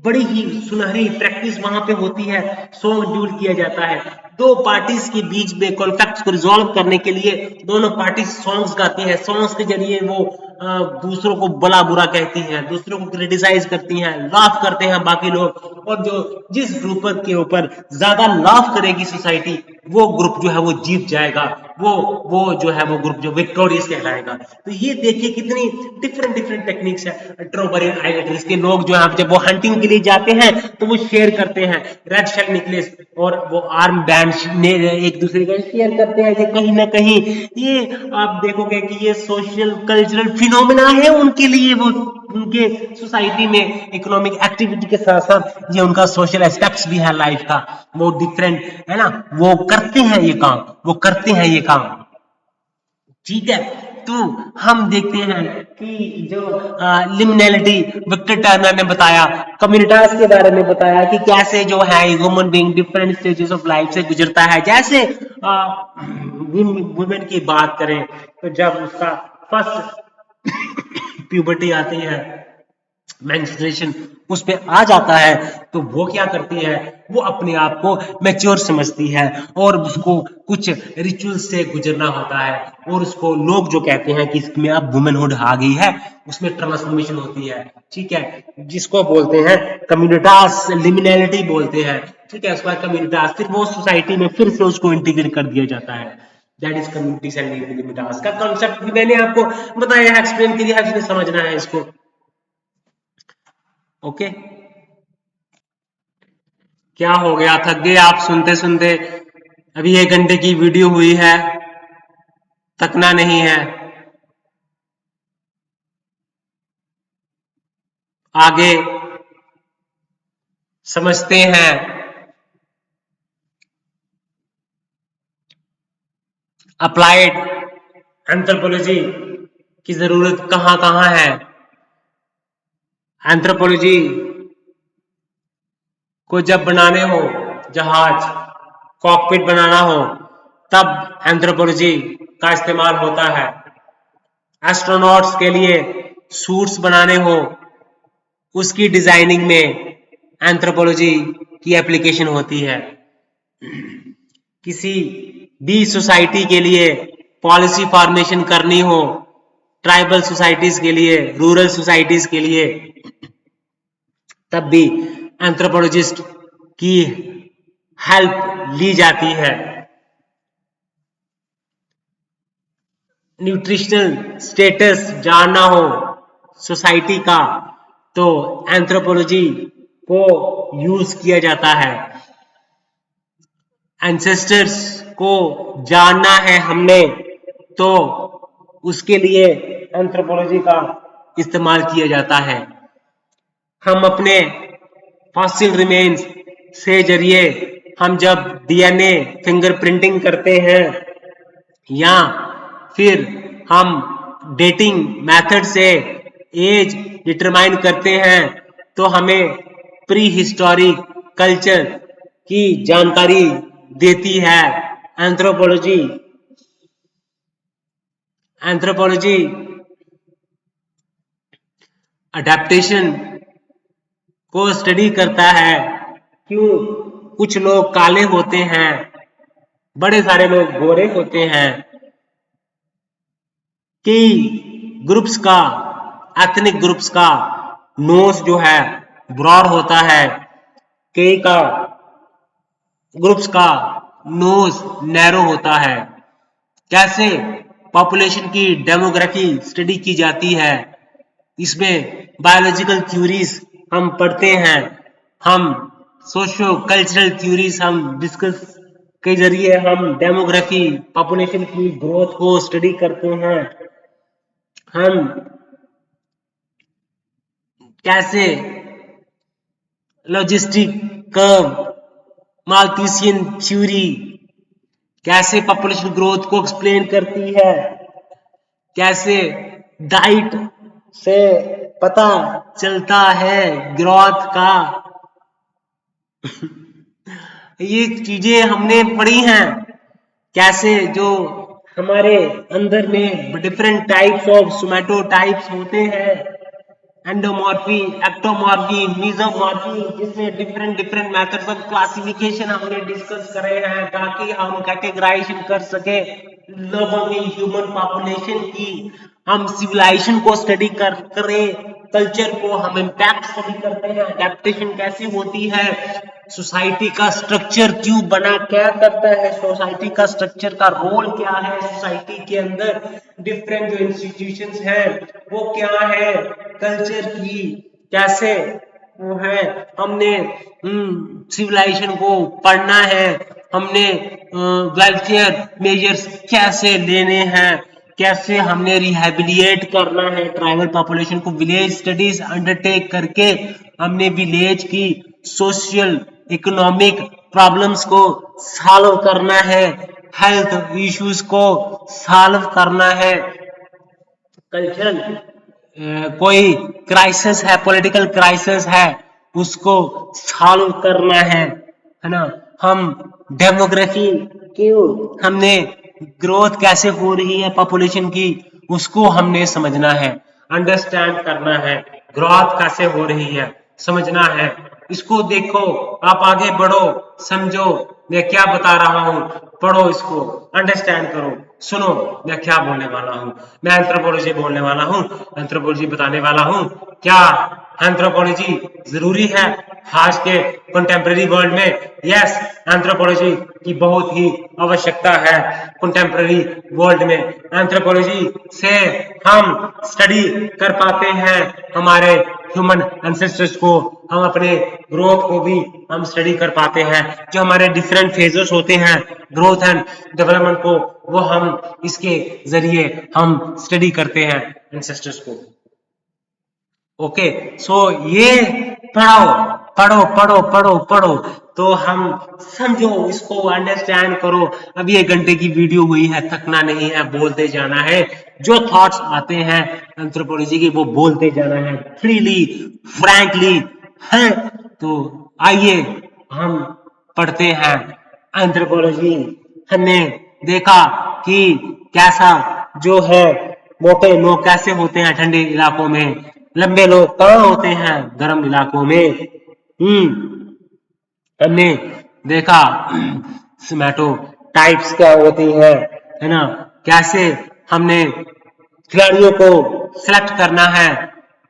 बड़ी ही सुनहरी प्रैक्टिस वहां पे होती है, सॉन्ग ड्यूल किया जाता है। दो पार्टीज के बीच में कॉन्फ्लिक्ट को रिजॉल्व करने के लिए दोनों पार्टी सॉन्ग्स गाती हैं। सॉन्ग्स के जरिए वो दूसरों को भला बुरा कहती हैं, दूसरों को क्रिटिसाइज करती हैं, लाफ करते हैं बाकी लोग, और जो जिस ग्रुप के ऊपर ज्यादा लाफ करेगी सोसाइटी, वो ग्रुप जो है वो जीत जाएगा, वो जो है वो ग्रुप जो विक्टोरियस कहलाएगा। तो ये देखिए कितनी डिफरेंट डिफरेंट टेक्निक्स है। ट्रोबरियन आइलैंडर्स के लोग जो है जब वो हंटिंग के लिए जाते हैं तो वो शेयर करते हैं रेड शेल नेकलेस, और वो आर्म बैंड एक दूसरे का शेयर करते हैं। कहीं ना कहीं ये आप देखोगे कि ये सोशल कल्चरल फिनोमेना है उनके लिए, वो उनके सोसाइटी में इकोनॉमिक एक्टिविटी के साथ साथ ये उनका सोशल एस्पेक्ट्स भी है लाइफ का, वो डिफरेंट है ना, वो करते हैं ये काम, वो करते हैं ये काम। ठीक है, तो हम देखते हैं कि जो लिमिनलिटी, विक्टर टर्नर ने बताया, कम्युनिटास के बारे में बताया कि कैसे जो है human being different stages of life से गुजरता है। जैसे वुमेन की बात करें तो जब उसका फर्स्ट प्यूबर्टी आती है, मेंस्ट्रुएशन उस पे आ जाता है, तो वो क्या करती है, वो अपने आप को मैच्योर समझती है, और उसको कुछ रिचुअल से गुजरना होता है, और उसको लोग जो कहते हैं कि इसमें अब वुमेनहुड आ गई है, उसमें ट्रांसफॉर्मेशन होती है। ठीक है, जिसको बोलते हैं कम्युनिटास, लिमिनैलिटी बोलते हैं। ठीक है, उसके बाद कम्युनिटास, फिर वो सोसाइटी में फिर से उसको इंटीग्रेट कर दिया जाता है। दैट इज कम्युनिटीज एंड लिमिटास का कॉन्सेप्ट भी मैंने आपको बताया है, एक्सप्लेन किया है, जिसने समझना है इसको। ओके, क्या हो गया, थक गए आप सुनते सुनते? अभी 1 घंटे की वीडियो हुई है, थकना नहीं है। आगे समझते हैं अप्लाइड एंथ्रोपोलॉजी की जरूरत कहां कहां है। एंथ्रोपोलॉजी को जब बनाने हो जहाज, कॉकपिट बनाना हो, तब एंथ्रोपोलॉजी का इस्तेमाल होता है। एस्ट्रोनॉट्स के लिए सूट्स बनाने हो, उसकी डिजाइनिंग में एंथ्रोपोलॉजी की एप्लीकेशन होती है। किसी भी सोसाइटी के लिए पॉलिसी फॉर्मेशन करनी हो, ट्राइबल सोसाइटीज के लिए, रूरल सोसाइटीज के लिए, तब भी एंथ्रोपोलॉजिस्ट की हेल्प ली जाती है। न्यूट्रिशनल स्टेटस जानना हो सोसाइटी का, तो एंथ्रोपोलॉजी को यूज किया जाता है। एंसेस्टर्स को जानना है हमने, तो उसके लिए एंथ्रोपोलॉजी का इस्तेमाल किया जाता है। हम अपने फॉसिल रिमेन्स से जरिए हम जब डीएनए फिंगरप्रिंटिंग करते हैं या फिर हम डेटिंग मेथड से एज डिटरमाइन करते हैं, तो हमें प्री हिस्टोरिक कल्चर की जानकारी देती है एंथ्रोपोलॉजी। एंथ्रोपोलॉजी अडेप्टेशन को स्टडी करता है। क्यों कुछ लोग काले होते हैं, बड़े सारे लोग गोरे होते हैं, कई ग्रुप्स का, एथनिक ग्रुप्स का नोज जो है ब्रॉड होता है, कई का ग्रुप्स का नोज नैरो होता है। कैसे पॉपुलेशन की डेमोग्राफी स्टडी की जाती है, इसमें बायोलॉजिकल थ्योरीज हम पढ़ते हैं, हम सोशो कल्चरल थ्योरीज हम डिस्कस के जरिए हम डेमोग्राफी पॉपुलेशन की ग्रोथ को स्टडी करते हैं। हम कैसे लॉजिस्टिक कर्व, माल्थुसियन थ्योरी कैसे पॉपुलेशन ग्रोथ को एक्सप्लेन करती है, कैसे डाइट से पता चलता है ग्रोथ का। ये चीजें हमने पढ़ी हैं। कैसे जो हमारे अंदर में डिफरेंट टाइप्स ऑफ सोमैटोटाइप्स होते हैं, एंडोमॉर्फी, एक्टोमॉर्फी, मीजोमॉर्फी, जिसमें different different methods of classification हमने डिस्कस करे हैं, ताकि हम कैटेगराइजेशन कर सके लोगों की, ह्यूमन पॉपुलेशन की। हम सिविलाइजेशन को स्टडी करें, कल्चर को हम इम्पैक्ट स्टडी करते हैं, एडेप्टेशन कैसे होती है, सोसाइटी का स्ट्रक्चर क्यों बना, क्या करता है सोसाइटी का स्ट्रक्चर, का रोल क्या है सोसाइटी के अंदर, डिफरेंट जो इंस्टीट्यूशंस हैं वो क्या है, कल्चर की कैसे वो है। हमने सिविलाइजेशन को पढ़ना है, हमने वेलफेयर मेजर्स कैसे लेने हैं, कैसे हमने रिहेबिलिएट करना है ट्राइबल पॉपुलेशन को, विलेज स्टडीज अंडरटेक करके हमने विलेज की सोशल इकोनॉमिक प्रॉब्लम्स को सॉल्व करना है, हेल्थ इश्यूज को सॉल्व करना है, कल्चरल कोई क्राइसिस है, पॉलिटिकल क्राइसिस है, उसको सॉल्व करना है ना। हम डेमोग्राफी क्यों, हमने ग्रोथ कैसे हो रही है पॉपुलेशन की, उसको हमने समझना है, अंडरस्टैंड करना है, ग्रोथ कैसे हो रही है समझना है। इसको देखो, आप आगे बढ़ो, समझो मैं क्या बता रहा हूँ, पढ़ो इसको, अंडरस्टैंड करो, सुनो मैं क्या बोलने वाला हूँ। मैं एंथ्रोपोलॉजी बोलने वाला हूँ, एंथ्रोपोलॉजी बताने वाला हूँ। क्या एंथ्रोपोलॉजी जरूरी है आज के कंटेम्प्रेरी वर्ल्ड में? यस, एंथ्रोपोलॉजी की बहुत ही आवश्यकता है कंटेम्प्रेरी वर्ल्ड में। एंथ्रोपोलॉजी से हम स्टडी कर पाते हैं हमारे ह्यूमन एंसेस्टर्स को, हम अपने ग्रोथ को भी हम स्टडी कर पाते हैं, जो हमारे डिफरेंट फेजेस होते हैं ग्रोथ एंड डेवलपमेंट को, वो हम इसके जरिए हम स्टडी करते हैं एंसेस्टर्स को। ओके, सो ये पढ़ो पढ़ो पढ़ो पढ़ो पढ़ो, तो हम समझो इसको, अंडरस्टैंड करो। अब ये घंटे की वीडियो हुई है, थकना नहीं है, बोलते जाना है, जो थॉट्स आते हैं एंथ्रोपोलॉजी के वो बोलते जाना है, फ्रीली फ्रैंकली है। तो आइए हम पढ़ते हैं एंथ्रोपोलॉजी। हमने देखा कि कैसा जो है मोटे लोग कैसे होते हैं ठंडे इलाकों में, लंबे लोग कहाँ होते हैं गर्म इलाकों में। हमने देखा सोमैटोटाइप्स क्या होती है ना, कैसे हमने खिलाड़ियों को सिलेक्ट करना है,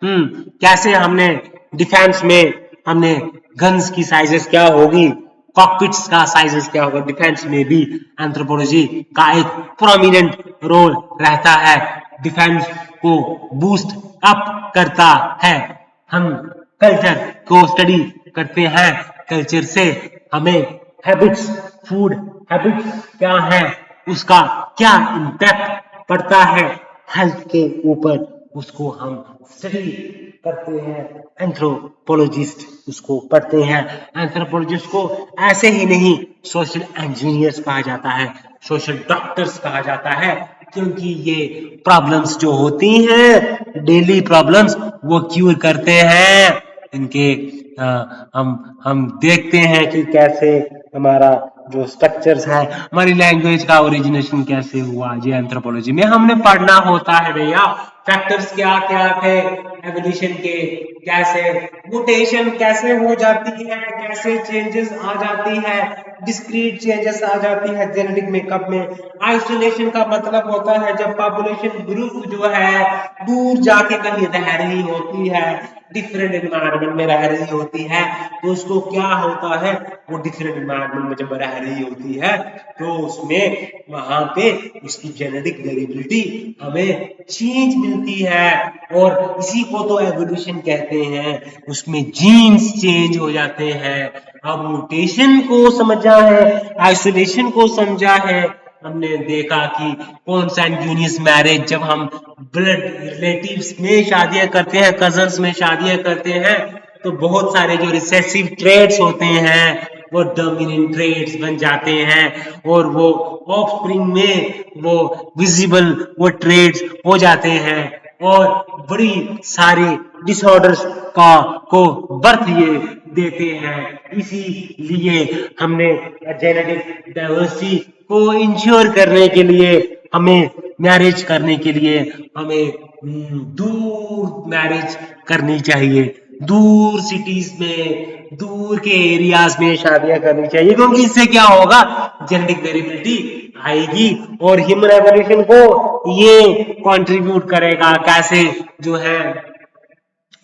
कैसे हमने डिफेंस में हमने गन्स की साइजेस क्या होगी, कॉकपिट्स का साइजेस क्या होगा, डिफेंस में भी एंथ्रोपोलॉजी का एक प्रोमिनेंट रोल रहता है, डिफेंस को बूस्ट अप करता है। हम कल्चर को स्टडी करते हैं, कल्चर से हमें हैबिट्स, फूड हैबिट्स क्या है, उसका क्या इम्पैक्ट पड़ता है हेल्थ के ऊपर, उसको हम स्टडी करते हैं। एंथ्रोपोलॉजिस्ट उसको पढ़ते हैं। एंथ्रोपोलॉजिस्ट को ऐसे ही नहीं सोशल इंजीनियर्स कहा जाता है, सोशल डॉक्टर्स कहा जाता है, क्योंकि ये प्रॉब्लम्स जो होती हैं, डेली प्रॉब्लम्स, वो क्यूर करते हैं। इनके हम देखते हैं कि कैसे हमारा जो स्ट्रक्चर्स है, हमारी लैंग्वेज का ओरिजिनेशन कैसे हुआ, ये एंथ्रोपोलॉजी में हमने पढ़ना होता है भैया। फैक्टर्स क्या क्या थे एवोल्यूशन के, कैसे म्यूटेशन कैसे हो जाती है, कैसे चेंजेस आ जाती है, डिस्क्रीट चेंजेस आ जाती है जेनेटिक मेकअप में। आइसोलेशन का मतलब होता है जब पॉपुलेशन ग्रुप जो है दूर जाके कहीं रह रही होती है, डिफरेंट एनवायरनमेंट में रह रही होती है, तो उसको क्या होता है, वो डिफरेंट एनवायरनमेंट में जब रह रही होती है तो उसमें वहां पे उसकी जेनेटिक वेरिएबिलिटी हमें चेंज मिलती है, और इसी को तो एवोल्यूशन कहते हैं। उसमें जीन्स चेंज हो जाते हैं। अब म्यूटेशन को समझा है, आइसोलेशन को समझा है, हमने देखा कि कॉन्सैंग्यूनियस मैरिज, जब हम ब्लड रिलेटिव्स में शादियां करते हैं, कजन्स में शादियां करते हैं, तो बहुत सारे जो रिसेसिव ट्रेड्स होते हैं वो डोमिनेंट ट्रेड्स बन जाते हैं, और वो ऑफस्प्रिंग में वो विजिबल वो ट्रेड्स हो जाते हैं, और बड़ी सारे डिसऑर्डर्स को बर्थ ये देते हैं। इसीलिए हमने जेनेटिक डाइवर्सिटी को इंश्योर करने के लिए, हमें मैरिज करने के लिए, हमें दूर मैरिज करनी चाहिए, दूर सिटीज में, दूर के एरियाज में शादियां करनी चाहिए, क्योंकि इससे क्या होगा, जेनेटिक वेरिएबिलिटी आएगी और ह्यूमन एवोल्यूशन को ये कंट्रीब्यूट करेगा। कैसे जो है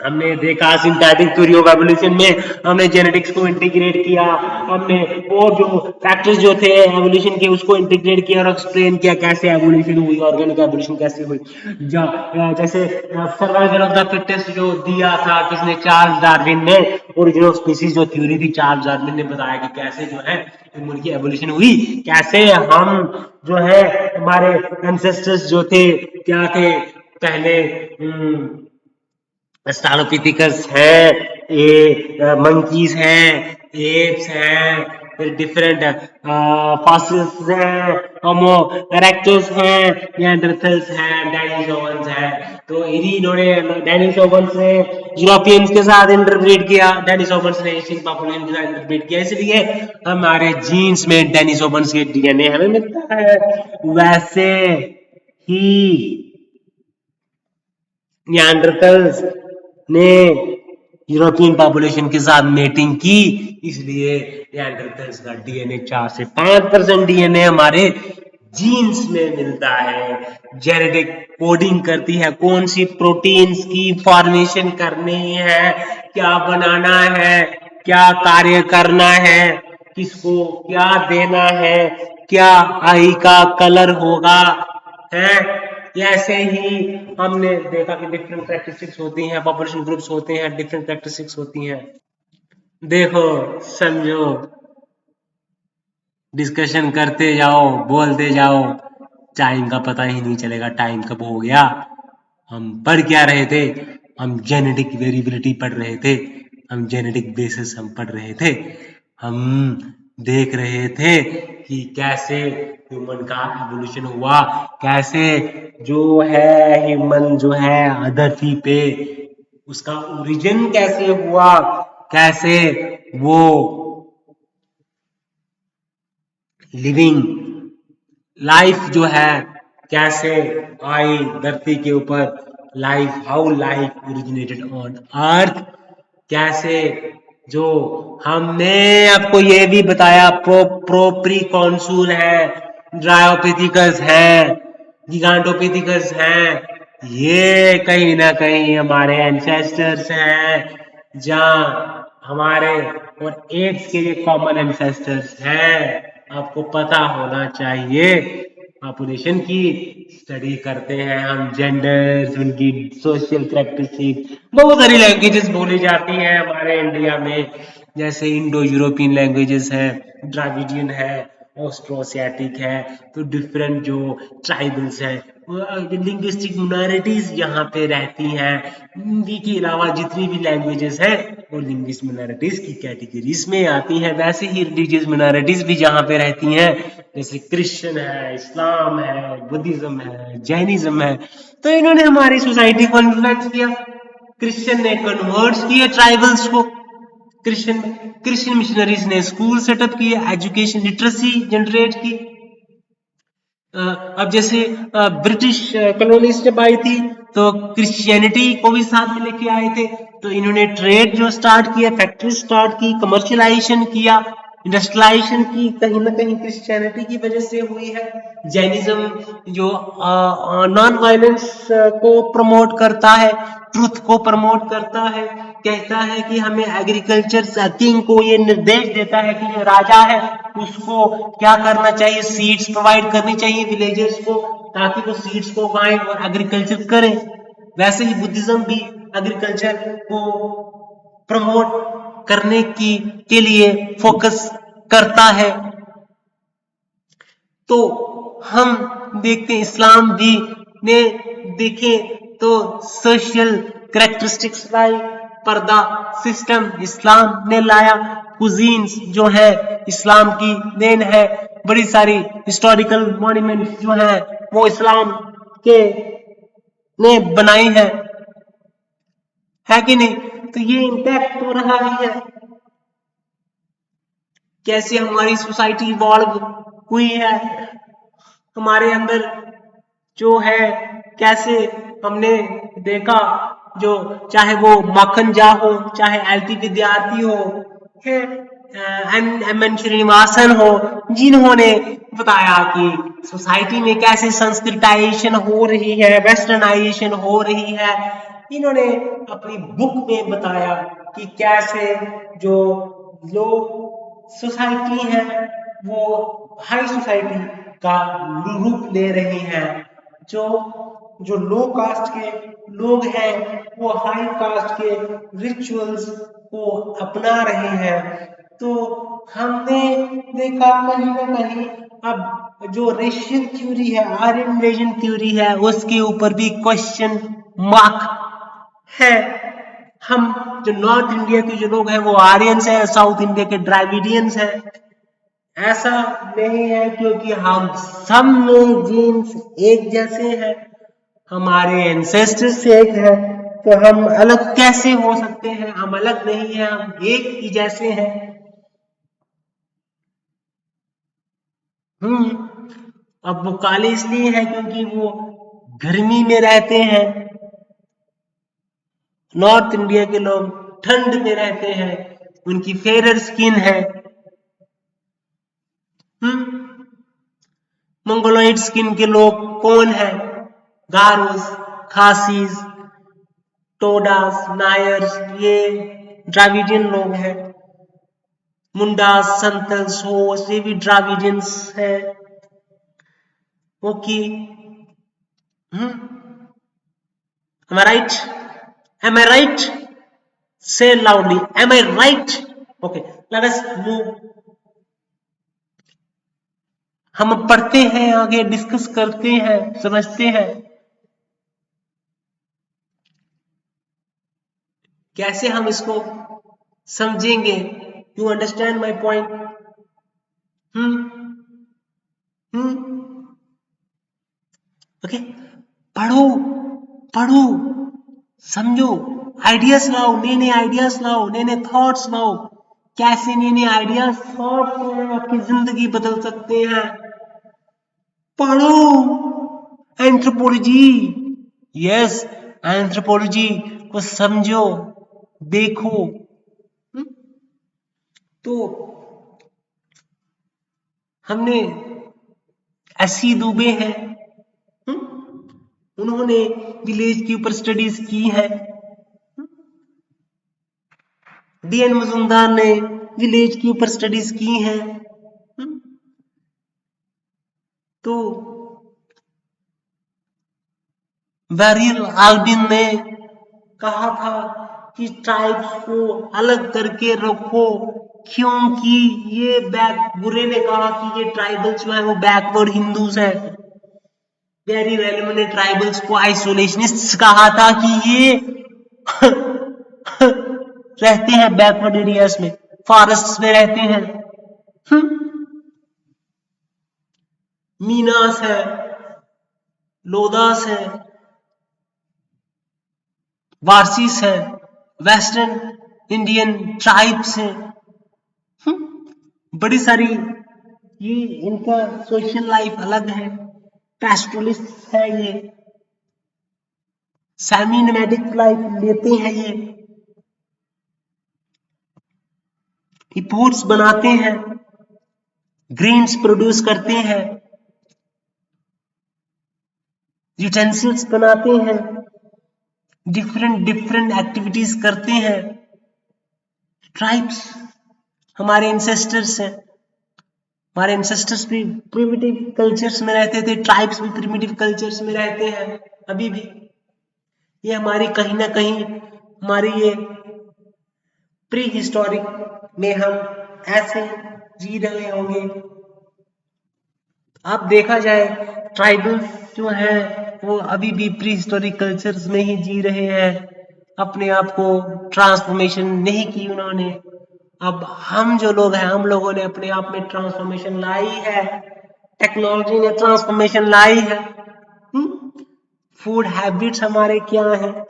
हमने देखा सिंथेटिक थ्योरी ऑफ एवोल्यूशन में हमने जेनेटिक्स को इंटीग्रेट किया, हमने और जो फैक्टर्स जो थे एवोल्यूशन के उसको इंटीग्रेट किया और एक्सप्लेन किया कैसे एवोल्यूशन हुई, ऑर्गेनिक एवोल्यूशन कैसे हुई। जैसे सर्वाइवल ऑफ द फिटेस्ट जो दिया था किसने, चार्ल्स डार्विन ने, ओरिजिन ऑफ स्पीसीज जो थ्योरी थी, चार्ल्स डार्विन ने बताया कि कैसे जो है ह्यूमन की एवोल्यूशन हुई, कैसे हम जो है हमारे एंसेस्टर्स जो थे क्या थे पहले, स्टालोपिथिकस है, ये मंकीज हैं, एप्स हैं, फिर डिफरेंट फॉसिल्स हैं, होमो इरेक्टस हैं, निएंडरथल्स हैं, डेनिसोवन्स हैं। तो इन्होंने डेनिसोवन्स ने यूरोपियंस के साथ इंटरब्रीड किया, डेनिसोवन्स ने एशियन पॉपुलेशन के साथ इंटरब्रीड किया, इसलिए हमारे जीन्स में डेनिसोवन्स के डीएनए हमें मिलता है। वैसे ही निएंडरथल्स ने यूरोपियन पॉपुलेशन के साथ मेटिंग की, इसलिए निएंडरथल्स का डीएनए 4 से 5% डीएनए हमारे जीन्स में मिलता है। जेनेटिक कोडिंग करती है कौन सी प्रोटीन्स की फॉर्मेशन करनी है, क्या बनाना है, क्या कार्य करना है, किसको क्या देना है, क्या आई का कलर होगा, है। ऐसे ही हमने देखा कि डिफरेंट कैरेक्टरिस्टिक्स होती हैं, पॉपुलेशन ग्रुप्स होते हैं, डिफरेंट कैरेक्टरिस्टिक्स होती हैं। देखो, समझो, डिस्कशन करते जाओ, बोलते जाओ, टाइम का पता ही नहीं चलेगा टाइम कब हो गया। हम पढ़ क्या रहे थे, हम जेनेटिक वेरिएबिलिटी पढ़ रहे थे, हम जेनेटिक बेसिस हम पढ़ रहे थे, हम देख रहे थे कि कैसे ह्यूमन का एवोल्यूशन हुआ, कैसे जो है ह्यूमन जो है धरती पे उसका ओरिजिन कैसे हुआ, कैसे वो लिविंग लाइफ जो है कैसे आई धरती के ऊपर, life, how life originated on earth, कैसे जो हमने आपको ये भी बताया प्रोप्रिकॉन्सूल है, ड्रायोपिथिकस है, गिगांटोपिथिकस है, ये कहीं ना कहीं हमारे एंसेस्टर्स हैं, जहाँ हमारे और एप्स के ये कॉमन एंसेस्टर्स हैं, आपको पता होना चाहिए। पॉपुलेशन की स्टडी करते हैं हम, जेंडर्स, उनकी सोशल कैरेक्टरिस्टिक, बहुत सारी लैंग्वेजेस बोली जाती हैं हमारे इंडिया में, जैसे इंडो यूरोपियन लैंग्वेजेस है, द्राविडियन है, ऑस्ट्रोसियाटिक है, तो डिफरेंट जो ट्राइबल्स हैं, लिंग्विस्टिक माइनॉरिटीज यहाँ पे रहती हैं। हिंदी के अलावा जितनी भी लैंग्वेजेस हैं वो लिंग्विस्ट माइनॉरिटीज की कैटेगरीज में आती हैं। वैसे ही रिलीजियस माइनॉरिटीज भी जहाँ पे रहती हैं, जैसे क्रिश्चियन है, इस्लाम है, बुद्धिज्म है, जैनिज्म है, तो इन्होंने हमारी सोसाइटी को इन्फ्लुएंस किया। क्रिश्चियन ने कन्वर्ट्स किए ट्राइबल्स को, क्रिश्चियन क्रिश्चियन मिशनरीज ने स्कूल सेटअप किए, एजुकेशन लिटरेसी जनरेट की। अब जैसे ब्रिटिश कॉलोनीज जब आई थी तो क्रिश्चियनिटी को भी साथ में लेके आए थे, तो इन्होंने ट्रेड जो स्टार्ट किया, फैक्ट्री स्टार्ट की, कमर्शियलाइजेशन किया, इंडस्ट्रियलाइजेशन की, कहीं ना कहीं क्रिश्चियनिटी की वजह से हुई है। जैनिज्म जो नॉन वायलेंस को प्रमोट करता है, ट्रुथ को प्रमोट करता है, कहता है कि हमें एग्रीकल्चर किंग को ये निर्देश देता है कि जो राजा है उसको क्या करना चाहिए, सीड्स प्रोवाइड करनी चाहिए विलेजर्स को, ताकि वो सीड्स को उगाएं और एग्रीकल्चर करें। वैसे ही बुद्धिज्म भी एग्रीकल्चर को प्रमोट करने के लिए फोकस करता है। तो हम देखते हैं इस्लाम भी ने देखें तो सोशल कैरेक्टरिस्टिक्स लाई, पर्दा सिस्टम इस्लाम ने लाया, कुजीन्स जो है इस्लाम की देन है, बड़ी सारी हिस्टोरिकल मॉन्यूमेंट्स जो है वो इस्लाम के ने बनाई है कि नहीं? तो ये इम्पैक्ट हो रहा ही है, कैसे हमारी सोसाइटी इवॉल्व हुई है, हमारे अंदर जो है कैसे हमने देखा, जो चाहे वो माखन झा हो, चाहे एलटी विद्यार्थी हो, एम श्रीनिवासन हो, जिन्होंने बताया कि सोसाइटी में कैसे संस्कृताइजेशन हो रही है, वेस्टर्नाइजेशन हो रही है। इन्होंने अपनी बुक में बताया कि कैसे जो लोग सोसाइटी है वो हाई सोसाइटी का रूप ले रही है, जो जो लो कास्ट के लोग हैं वो हाई कास्ट के रिचुअल्स को अपना रहे हैं। तो हमने देखा कहीं ना कहीं अब जो रेशियल थ्योरी है, आर्यन इन्वेजन थ्योरी है, उसके ऊपर भी क्वेश्चन मार्क है। हम जो नॉर्थ इंडिया के जो लोग हैं वो आर्यंस हैं, साउथ इंडिया के द्राविडियंस हैं, ऐसा नहीं है, क्योंकि हम सब में जीन्स एक जैसे हैं, हमारे एंसेस्टर्स एक है, तो हम अलग कैसे हो सकते हैं? हम अलग नहीं है, हम एक ही जैसे हैं। अब वो काले इसलिए हैं क्योंकि वो गर्मी में रहते हैं, नॉर्थ इंडिया के लोग ठंड में रहते हैं, उनकी फेयर स्किन है। मंगोलॉइड स्किन के लोग कौन है? गारोस, खासीज, टोडास, नायर्स, ये द्राविडियन लोग हैं। मुंडास, संतल्स, होस, ये भी द्राविडियंस है। Okay, am I right? Am I right? Say loudly, am I right? Okay, let us move. हम पढ़ते हैं, आगे डिस्कस करते हैं, समझते हैं कैसे हम इसको समझेंगे। You understand my point? Okay, पढ़ो पढ़ो, समझो, आइडियाज लाओ, नए नए आइडियाज लाओ, नए नए थॉट्स लाओ, कैसे नए नए आइडियाज थॉट्स आपकी जिंदगी बदल सकते हैं। पढ़ो एंथ्रोपोलॉजी, यस, एंथ्रोपोलॉजी को समझो, देखो। तो हमने एसी दुबे हैं, उन्होंने विलेज के ऊपर स्टडीज की है। डी एन मजुमदार ने विलेज के ऊपर स्टडीज की हैं। तो बैरियल आल्बिन ने कहा था कि ट्राइब्स को अलग करके रखो, क्योंकि ये बुरे ने कहा कि ये ट्राइबल्स जो है वो बैकवर्ड हिंदूज है। गैरी रेलमन ने ट्राइबल्स को आइसोलेशनिस्ट कहा था कि ये रहते हैं बैकवर्ड एरियाज में, फॉरेस्ट में रहते हैं। मीनास है, लोदास है, वारसीस है, वेस्टर्न इंडियन ट्राइब्स हैं। बड़ी सारी ये इनका सोशल लाइफ अलग है, पैस्टोरलिस्ट है, ये सेमी नोमैडिक लाइफ लेते हैं, ये फूड्स बनाते हैं, ग्रेन्स प्रोड्यूस करते हैं, यूटेंसिल्स बनाते हैं, डिफरेंट एक्टिविटीज करते हैं। ट्राइब्स हमारे एंसेस्टर्स हैं, हमारे एंसेस्टर्स भी प्रिमिटिव कल्चर्स में रहते थे, ट्राइब्स भी प्रिमिटिव कल्चर्स में रहते हैं अभी भी। ये हमारी कहीं ना कहीं हमारी ये प्री हिस्टोरिक में हम ऐसे जी रहे होंगे। अब देखा जाए ट्राइबल जो है वो अभी भी प्री हिस्टोरिक कल्चर्स में ही जी रहे हैं, अपने आप को ट्रांसफॉर्मेशन नहीं की उन्होंने। अब हम जो लोग हैं, हम लोगों ने अपने आप में ट्रांसफॉर्मेशन लाई है, टेक्नोलॉजी ने ट्रांसफॉर्मेशन लाई है। फूड हैबिट्स हमारे क्या हैं?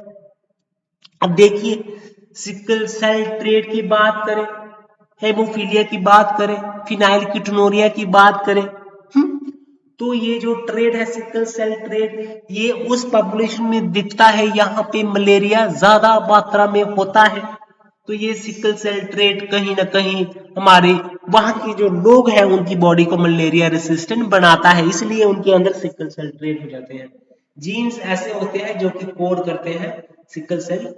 अब देखिए, सिकल सेल ट्रेट की बात करें, हेमोफीलिया की बात करें, फिनाइल कीटोनुरिया की बात करें, तो ये जो ट्रेड है सिकल सेल ट्रेड, ये उस पॉपुलेशन में दिखता है यहाँ पे मलेरिया ज्यादा मात्रा में होता है। तो ये सिकल सेल ट्रेड कहीं ना कहीं हमारे वहां के जो लोग हैं उनकी बॉडी को मलेरिया रेसिस्टेंट बनाता है, इसलिए उनके अंदर सिकल सेल ट्रेड हो जाते हैं। जीन्स ऐसे होते हैं जो कि कोड करते हैं सिकल सेल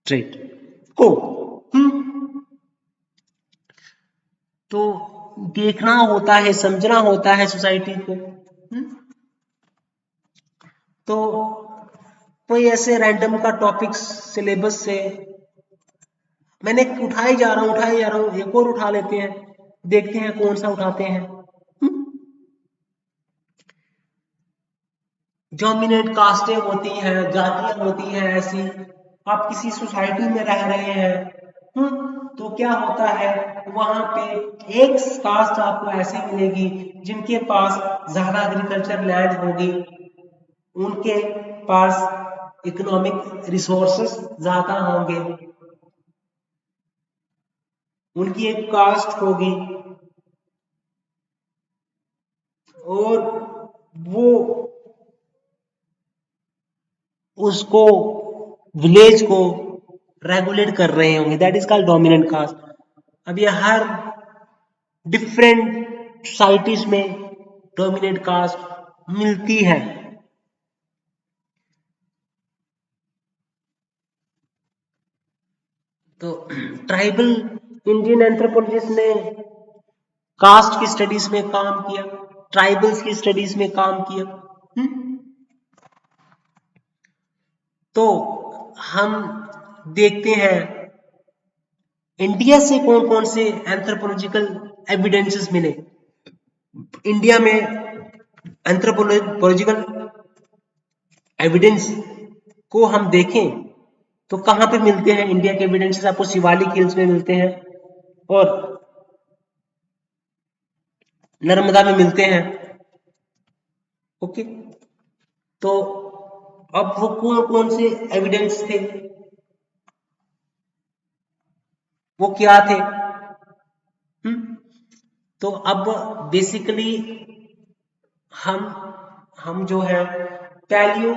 ट्रेड को। तो देखना होता है, समझना होता है सोसाइटी को। तो कोई ऐसे रैंडम का टॉपिक सिलेबस से मैंने उठाई जा रहा हूँ, एक और उठा लेते हैं, देखते हैं कौन सा उठाते हैं। डोमिनेंट कास्टें होती हैं, जातियां होती हैं ऐसी। आप किसी सोसाइटी में रह रहे हैं, तो क्या होता है वहां पे एक कास्ट आपको ऐसे मिलेगी जिनके पास ज्यादा एग्रीकल्चर लैंड होगी, उनके पास इकोनॉमिक रिसोर्सेस ज्यादा होंगे, उनकी एक कास्ट होगी और वो उसको विलेज को रेगुलेट कर रहे होंगे, that is called dominant caste. अब ये हर डिफरेंट सोसाइटीज में डोमिनेंट कास्ट मिलती है। तो ट्राइबल इंडियन एंथ्रोपोलॉजिस्ट ने कास्ट की स्टडीज में काम किया, ट्राइबल्स की स्टडीज में काम किया। तो हम देखते हैं इंडिया से कौन कौन से एंथ्रोपोलॉजिकल एविडेंसेस मिले। इंडिया में एंथ्रोपोलॉजिकल एविडेंस को हम देखें तो कहां पे मिलते हैं इंडिया के एविडेंसेस? आपको शिवालिक हिल्स में मिलते हैं और नर्मदा में मिलते हैं। ओके, तो अब वो कौन कौन से एविडेंस थे, वो क्या थे? तो अब बेसिकली हम जो है पैलियो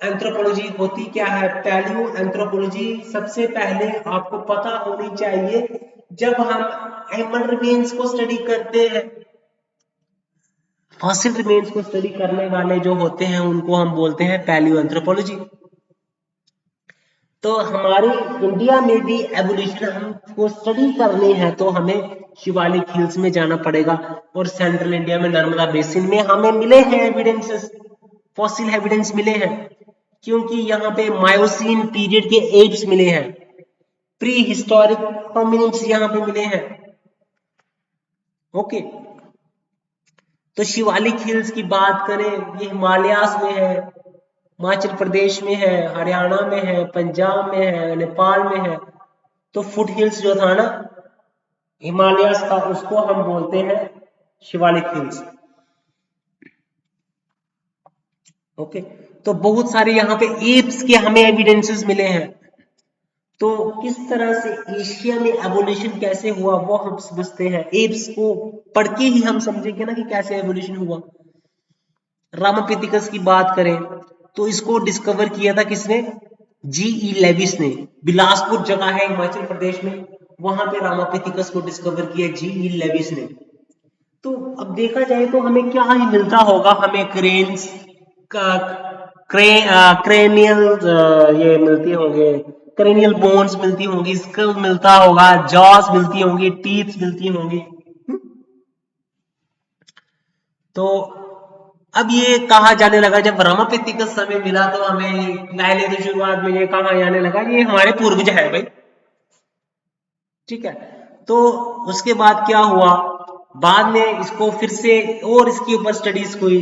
एंथ्रोपोलॉजी होती क्या है? पैलियो एंथ्रोपोलॉजी सबसे पहले आपको पता होनी चाहिए, जब हम ह्यूमन रिमेन्स को स्टडी करते हैं, फॉसिल रिमेन्स को स्टडी करने वाले जो होते हैं उनको हम बोलते हैं पैलियो एंथ्रोपोलॉजी। तो हमारे इंडिया में भी एवोल्यूशन हमको स्टडी करनी है तो हमें शिवालिक हिल्स में जाना पड़ेगा, और सेंट्रल इंडिया में नर्मदा बेसिन में हमें मिले हैं एविडेंसेस, फॉसिल एविडेंस मिले हैं, क्योंकि यहाँ पे मायोसीन पीरियड के एप्स मिले हैं, प्री हिस्टोरिक होमिनिड्स यहाँ पे मिले हैं। ओके, तो शिवालिक हिल्स की बात करें, ये हिमालयास में है, हिमाचल प्रदेश में है, हरियाणा में है, पंजाब में है, नेपाल में है। तो फुट हिल्स जो था ना हिमालयास का, उसको हम बोलते हैं शिवालिक हिल्स। ओके, तो बहुत सारे यहाँ पे एप्स के हमें एविडेंसेस मिले हैं। तो किस तरह से एशिया में एवोल्यूशन कैसे हुआ वो हम समझते हैं, एप्स को पढ़ के ही हम समझेंगे ना कि कैसे एवोल्यूशन हुआ। रामापिथिकस की बात करें तो इसको डिस्कवर किया था किसने, जी.ई. लेविस ने। बिलासपुर जगह है हिमाचल प्रदेश में, वहां पे रामापिथिकस को डिस्कवर किया जी.ई. लेविस ने। तो अब देखा जाए तो हमें क्या ही मिलता होगा, हमें क्रेन्स का क्रेनियल ये मिलती होंगे, क्रेनियल बोन्स मिलती होंगी, स्कल मिलता होगा, जॉस मिलती होंगी, टीथ मिलती होंगी। तो अब ये कहा जाने लगा, जब रामापिथिकस समय मिला तो हमें पहले तो शुरुआत में ये कहा जाने लगा ये हमारे पूर्वज है भाई, ठीक है। तो उसके बाद क्या हुआ, बाद में इसको फिर से और इसके ऊपर स्टडीज हुई,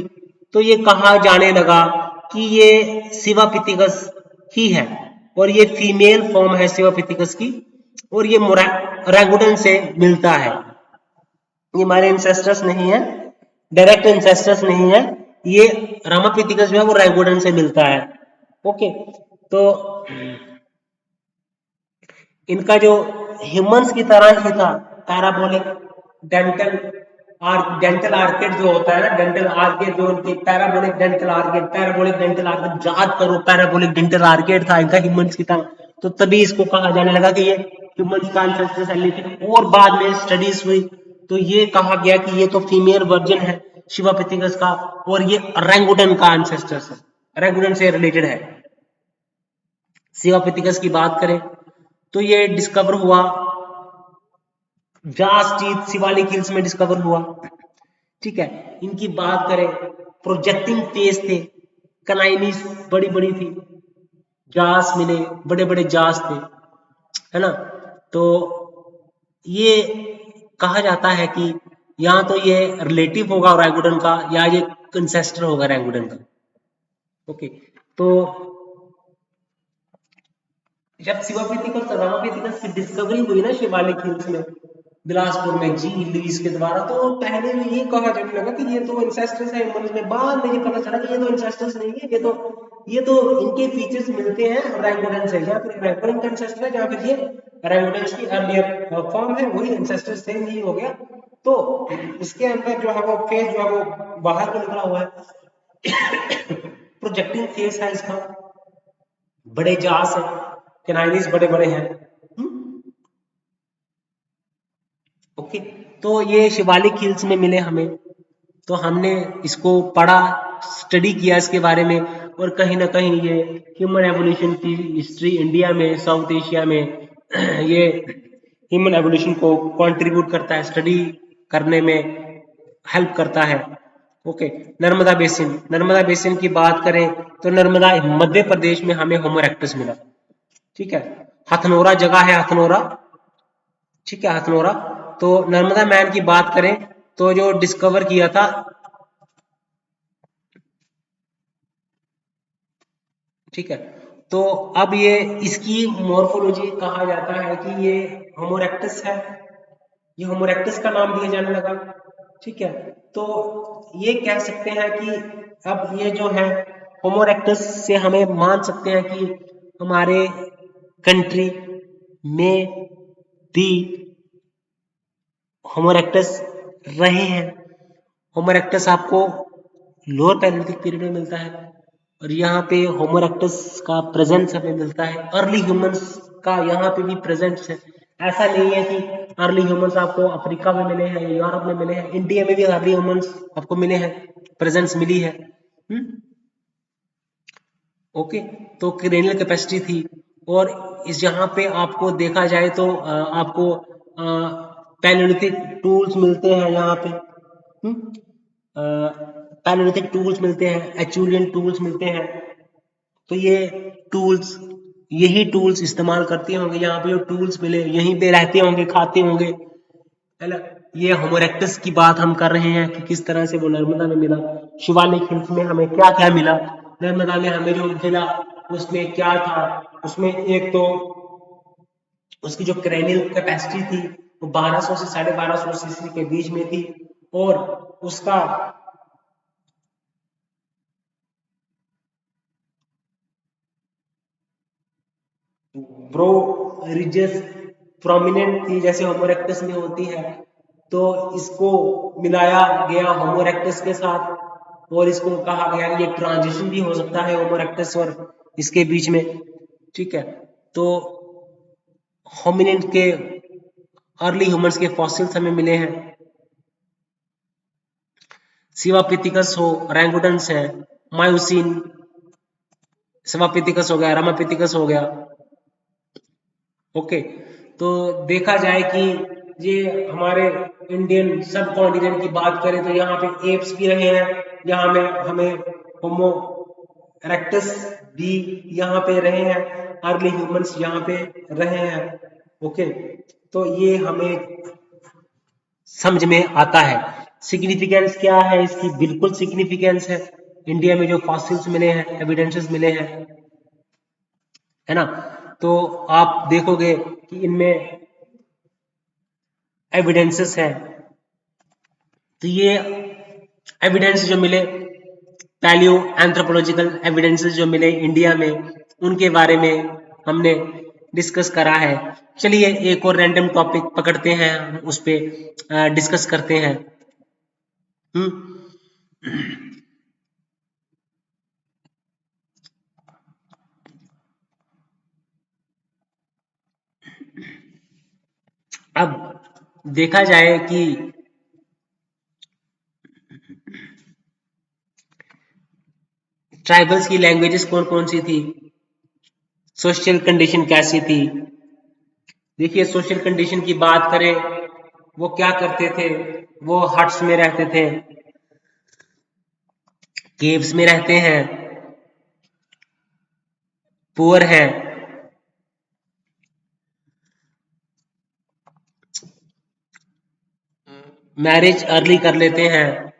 तो ये कहा जाने लगा कि ये शिवापिथिकस ही है, और ये फीमेल फॉर्म है शिवापिथिकस की, और ये ओरंगुटन से मिलता है। ये हमारे इंसेस्टर्स नहीं है, डायरेक्ट इंसेस्टर्स नहीं है, ये रामापिथिकस जो है वो ओरंगुटन से मिलता है। ओके, तो इनका जो ह्यूमंस की तरह ही था, पैराबोलिक डेंटल आर्केड जो होता है ना, डेंटल आर्केड जो उनके पैराबोलिक डेंटल आर्केड याद करो, पैराबोलिक डेंटल आर्केड था इनका ह्यूमंस की तरह। तो तभी इसको कहा जाने लगा कि ये ह्यूमंस का एंसेस्टर्स है। लेकिन और बाद में स्टडीज हुई तो ये कहा गया कि ये तो फीमेल वर्जन है शिवापिथिकस का, और ये ओरंगुटन का एंसेस्टर्स है, ओरंगुटन से रिलेटेड है। शिवापिथिकस की बात करें तो ये डिस्कवर हुआ जास टीथ शिवालिक हिल्स में डिस्कवर हुआ, ठीक है। इनकी बात करें, प्रोजेक्टिंग फेस थे, कनाइनिस बड़ी बड़ी थी, जास मिले, बड़े बड़े जास थे, है ना। तो ये कहा जाता है कि या तो ये रिलेटिव होगा ओरंगुटन का, या ये कंसेस्टर होगा ओरंगुटन का। ओके, तो जब शिवापिथिकस रामापिथिकस की डिस्कवरी हुई ना शिवालिक हिल्स में बिलासपुर में जी लुइस के द्वारा, तो पहले में ये कहा जाने लगा कि ये तो इंसेस्टर्स है ह्यूमंस में। बाद में ये पता चला कि ये तो इंसेस्टर्स नहीं है, ये तो इनके फीचर्स मिलते हैं ओरंगुटन से, या फिर ओरंगुटन का इंसेस्टर है, या फिर ये ओरंगुटन की अर्लियर फॉर्म है, वही इंसेस्टर सेम ही हो गया। तो इसके अंदर जो है वो फेस जो है वो बाहर को निकला हुआ है, प्रोजेक्टिंग फेस है इसका, बड़े जास है, कैनाइनिस बड़े बड़े हैं। ओके, तो ये शिवालिक हिल्स में मिले हमें, तो हमने इसको पढ़ा, स्टडी किया इसके बारे में, और कहीं ना कहीं ये ह्यूमन एवोल्यूशन की हिस्ट्री इंडिया में, साउथ एशिया में ये ह्यूमन एवोल्यूशन को कंट्रीब्यूट करता है, स्टडी करने में हेल्प करता है। ओके, नर्मदा बेसिन की बात करें तो नर्मदा मध्य प्रदेश में हमें होमो इरेक्टस मिला, ठीक है। हथनोरा जगह है, हथनोरा, ठीक है, हथनोरा। तो नर्मदा मैन की बात करें तो जो डिस्कवर किया था, ठीक है। तो अब ये इसकी मॉर्फोलॉजी कहा जाता है कि ये होमो इरेक्टस है, ये होमो इरेक्टस का नाम दिया जाने लगा, ठीक है। तो ये कह सकते हैं कि अब ये जो है होमो इरेक्टस से हमें मान सकते हैं कि हमारे कंट्री में भी होमो इरेक्टस रहे हैं। होमो इरेक्टस आपको लोअर पैलेलिथिक पीरियड में मिलता है, और यहाँ पे होमो इरेक्टस का प्रेजेंस हमें मिलता है। अर्ली ह्यूमंस का यहाँ पे भी प्रेजेंस है, ऐसा नहीं है कि अर्ली ह्यूमंस आपको अफ्रीका में मिले हैं, यूरोप में मिले हैं, इंडिया में भी अर्ली ह्यूमंस आपको मिले हैं, प्रेजेंस मिली है। ओके, तो क्रेनियल कैपेसिटी थी, और इस यहाँ पे आपको देखा जाए तो आपको पैलियोलिथिक टूल्स मिलते हैं यहाँ पे। पैलियोलिथिक टूल्स मिलते हैं, एचुलियन टूल्स मिलते हैं। तो ये टूल्स, यही टूल्स इस्तेमाल करते होंगे, यहाँ पे जो टूल्स मिले यहीं पे रहते होंगे, खाते होंगे, है ना। ये होमो इरेक्टस की बात हम कर रहे हैं कि किस तरह से वो नर्मदा में मिला। शिवालिक हिल्स में हमें क्या क्या मिला, नर्मदा में हमें जो मिला उसमें क्या था, उसमें एक तो उसकी जो क्रेनियल कैपेसिटी थी वो 1200 से 1250 सीसी के बीच में थी, और उसका ब्रो रिजेस प्रोमिनेंट थी जैसे होमो इरेक्टस में होती है। तो इसको मिलाया गया होमो इरेक्टस के साथ, और इसको कहा गया कि ये ट्रांजिशन भी हो सकता है होमो इरेक्टस और इसके बीच में, ठीक है। तो होमिनिन के अर्ली ह्यूमंस के फॉसिल्स हमें मिले हैं। सिवापिथिकस हो, रैंगुटन्स है, मायोसिन, सिवापिथिकस हो गया, रामापिथिकस हो गया। ओके, तो देखा जाए कि ये हमारे इंडियन सब कॉन्टिनेंट की बात करें तो यहाँ पे एप्स भी रहे हैं, यहाँ में हमें होमो इरेक्टस भी यहाँ पे रहे हैं, अर्ली ह्यूमंस यहाँ पे रहे हैं। ओके, तो ये हमें समझ में आता है। सिग्निफिकेंस क्या है इसकी, बिल्कुल सिग्निफिकेंस है। इंडिया में जो फॉसिल्स मिले हैं, एविडेंसेस मिले हैं, है ना, तो आप देखोगे कि इनमें एविडेंसेस है। तो ये एविडेंस जो मिले, पैलियो एंथ्रोपोलॉजिकल एविडेंसेस जो मिले इंडिया में, उनके बारे में हमने डिस्कस करा है। चलिए एक और रैंडम टॉपिक पकड़ते हैं, उस पर डिस्कस करते हैं। अब देखा जाए कि ट्राइबल्स की लैंग्वेजेस कौन कौन सी थी, सोशल कंडीशन कैसी थी। देखिए सोशल कंडीशन की बात करें, वो क्या करते थे, वो हट्स में रहते थे, केव्स में रहते हैं, पुअर हैं, मैरिज अर्ली कर लेते हैं,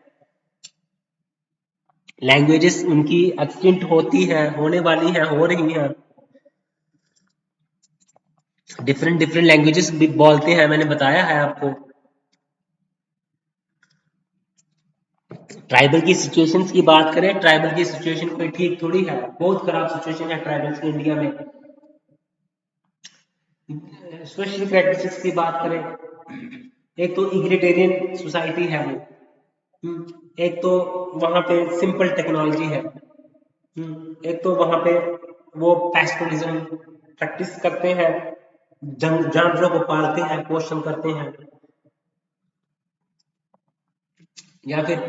लैंग्वेजेस उनकी एक्सटिंक्ट होती है, होने वाली है, हो रही हैं, डिफरेंट डिफरेंट लैंग्वेजेस भी बोलते हैं, मैंने बताया है आपको। ट्राइबल की सिचुएशंस की बात करें, ट्राइबल की सिचुएशन कोई ठीक थोड़ी है, बहुत खराब सिचुएशन है ट्राइबल्स की इंडिया में। सोशल प्रैक्टिसेस की बात करें, एक तो इग्रिटेरियन सोसाइटी है वो, एक तो वहां पे सिंपल टेक्नोलॉजी है, एक तो वहां पे वो पैस्टोरिज्म प्रैक्टिस करते हैं, जानवरों को पालते हैं, पोषण करते हैं, या फिर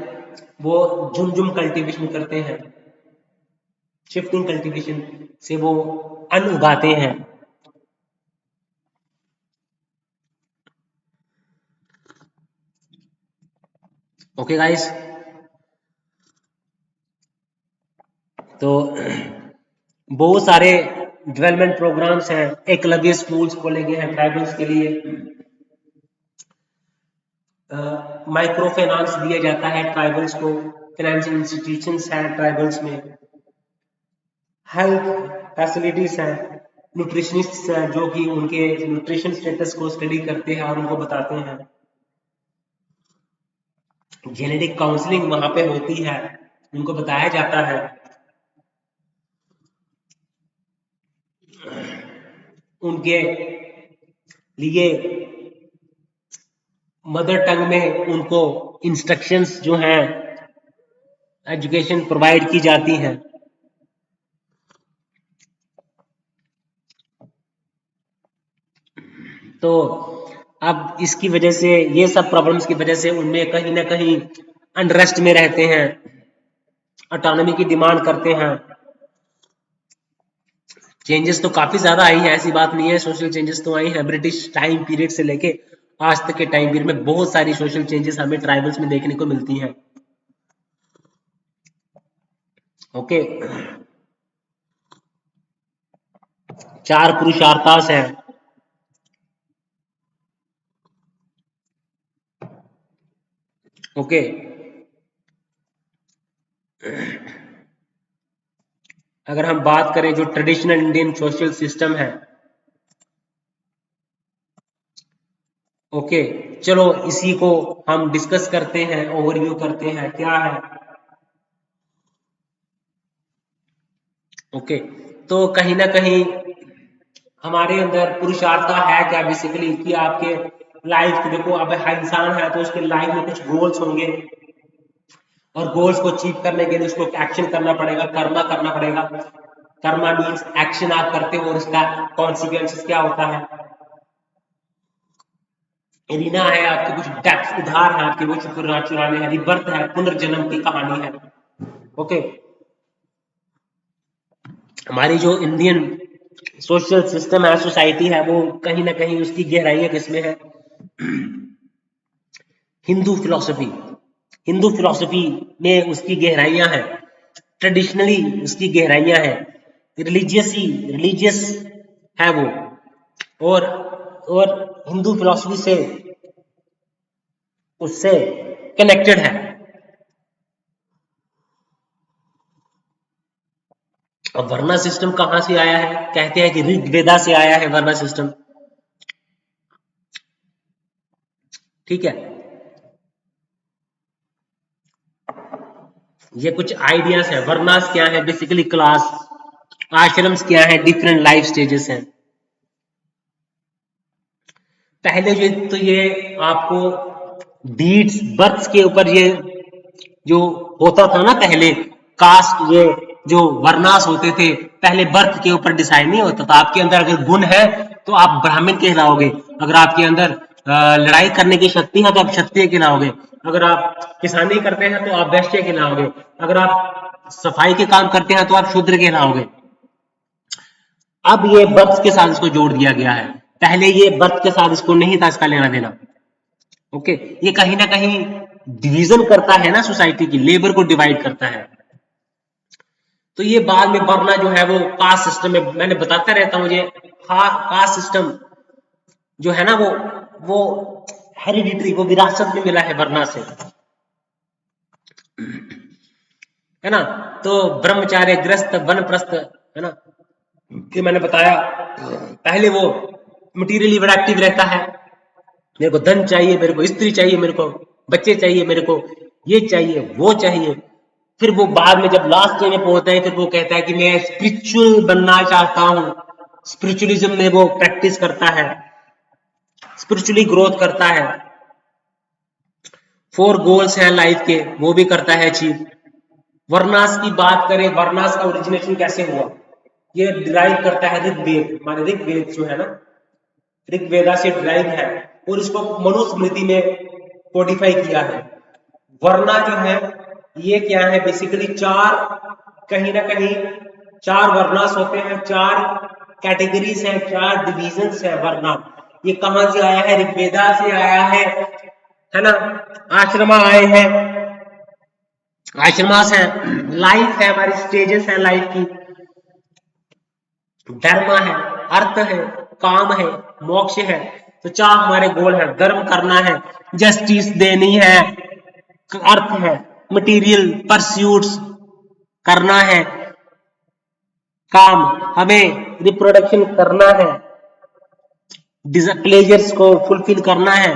वो झुमझुम कल्टीवेशन करते हैं, शिफ्टिंग कल्टीवेशन से वो अन्न उगाते हैं। ओके गाइस, तो बहुत सारे डेवलपमेंट प्रोग्राम्स हैं, एकलव्य स्कूल्स खोले गए हैं ट्राइबल्स के लिए, माइक्रो फाइनेंस दिया जाता है ट्राइबल्स को, फाइनेंशियल इंस्टीट्यूशंस हैं ट्राइबल्स में, हेल्थ फैसिलिटीज हैं, न्यूट्रिशनिस्ट्स हैं जो कि उनके न्यूट्रिशन स्टेटस को स्टडी करते हैं और उनको बताते हैं, जेनेटिक काउंसलिंग वहां पे होती है, उनको बताया जाता है, उनके लिए मदर टंग में उनको इंस्ट्रक्शंस जो हैं, एजुकेशन प्रोवाइड की जाती हैं। तो अब इसकी वजह से, ये सब प्रॉब्लम्स की वजह से उनमें कहीं ना कहीं अनरेस्ट में रहते हैं, ऑटोनॉमी की डिमांड करते हैं, चेंजेस तो काफी ज्यादा आई है, ऐसी बात नहीं है, सोशल चेंजेस तो आई है। ब्रिटिश टाइम पीरियड से लेके आज तक के टाइम पीरियड में बहुत सारी सोशल चेंजेस हमें ट्राइबल्स में देखने को मिलती हैं। ओके, 4 पुरुषार्थास है। ओके, अगर हम बात करें जो ट्रेडिशनल इंडियन सोशल सिस्टम है, ओके, चलो इसी को हम डिस्कस करते हैं, ओवरव्यू करते हैं क्या है। ओके, तो कहीं ना कहीं हमारे अंदर पुरुषार्थ है क्या बेसिकली, कि आपके लाइफ के, देखो अब इंसान है तो उसके लाइफ में कुछ गोल्स होंगे, और गोल्स को अचीव करने के लिए उसको एक्शन करना पड़ेगा, कर्मा करना पड़ेगा। कर्मा मीन्स एक्शन आप करते हो और उसका कॉन्सिक्वेंसेस क्या होता है। रीना है आपके, कुछ डेप्थ उधार है आपके, वो चुराने है, रिबर्थ है, पुनर्जन्म की कहानी है। ओके, हमारी जो इंडियन सोशल सिस्टम है, सोसाइटी है, वो कहीं ना कहीं उसकी गहराइयां किसमें है, हिंदू फिलॉसफी। हिंदू फिलॉसफी में उसकी गहराइयां हैं, ट्रेडिशनली उसकी गहराइयां हैं, रिलीजियस है वो, और और हिंदू फिलॉसफी से उससे कनेक्टेड है। अब वर्ना सिस्टम कहां से आया है, कहते हैं कि ऋग्वेदा से आया है वर्ना सिस्टम। ठीक है, ये कुछ आइडियाज है। वर्नास क्या है, बेसिकली क्लास। आश्रम्स क्या है, डिफरेंट लाइफ स्टेजेस हैं। पहले तो ये आपको डीड्स बर्थ के ऊपर ये जो होता था ना, पहले कास्ट, ये जो वर्नास होते थे पहले बर्थ के ऊपर डिसाइड नहीं होता था। आपके अंदर अगर गुण है तो आप ब्राह्मण कहलाओगे, अगर आपके अंदर लड़ाई करने की शक्ति है तो आप क्षत्रिय कहलाओगे, अगर आप किसानी करते हैं तो आप वैश्य कहलाओगे, अगर आप सफाई के काम करते हैं तो आप शूद्र कहलाओगे। अब ये बर्थ के साथ इसको जोड़ दिया गया है, पहले ये बर्थ के साथ इसको नहीं था इसका लेना देना। ओके, ये कहीं ना कहीं डिवीजन करता है ना, सोसाइटी की लेबर को डिवाइड करता है। तो ये बाद में बढ़ना जो है वो कास्ट सिस्टम में, मैंने बताता रहता हूँ ये कास्ट सिस्टम जो है ना वो हेरिडिटरी, वो विरासत में मिला है वरना से, है ना। तो ब्रह्मचार्य, ग्रस्त, वनप्रस्थ, है ना, कि मैंने बताया पहले वो मटीरियली बड़ा एक्टिव रहता है, मेरे को धन चाहिए, मेरे को स्त्री चाहिए, मेरे को बच्चे चाहिए, मेरे को ये चाहिए वो चाहिए। फिर वो बाद में जब लास्ट स्टेज में पहुंचता है, फिर वो कहता है कि मैं स्पिरिचुअल बनना चाहता हूँ। स्पिरिचुअलिज्म में वो प्रैक्टिस करता है, स्पिरिचुअली ग्रोथ करता है, 4 गोल्स हैं लाइफ के, वो भी करता है अचीव। वर्नास की बात करें, वर्नास का ओरिजिनेशन कैसे हुआ, ये डिराइव करता है ऋग्वेद। हमारे ऋग्वेद जो है ना, ऋग्वेदा से डिराइव है, और इसको मनुस्मृति में कोडिफाई किया है। वर्ना जो है ये क्या है, बेसिकली 4, कहीं ना कहीं 4 वर्नास होते हैं, 4 कैटेगरीज है, 4 डिविजन्स है वर्ना। ये कहां से आया है, ऋग्वेदा से आया है ना। आश्रमा आए हैं, आश्रमास है, लाइफ है, हमारी स्टेजेस है लाइफ की, धर्म है, अर्थ है, काम है, मोक्ष है। तो 4 हमारे गोल है, धर्म करना है, जस्टिस देनी है, अर्थ है, मटेरियल परस्यूट्स करना है, काम हमें रिप्रोडक्शन करना है, प्लेजर्स को फुलफिल करना है,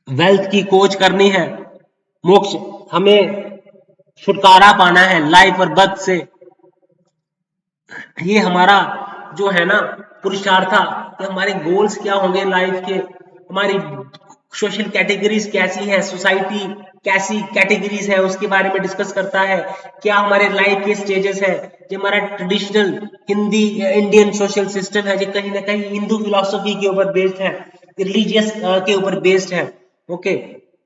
वेल्थ की खोज करनी है, मोक्ष हमें छुटकारा पाना है लाइफ और बर्थ से। ये हमारा जो है ना पुरुषार्थ था, कि हमारे गोल्स क्या होंगे लाइफ के, हमारी सोशल कैटेगरीज कैसी है, सोसाइटी कैसी कैटेगरीज है उसके बारे में डिस्कस करता है, क्या हमारे लाइफ के स्टेजेस है। जो हमारा traditional Hindi Indian social system है, जो कहीं ना कहीं हिंदू फिलॉसफी के ऊपर बेस्ड है, रिलीजियस के ऊपर बेस्ड है। ओके,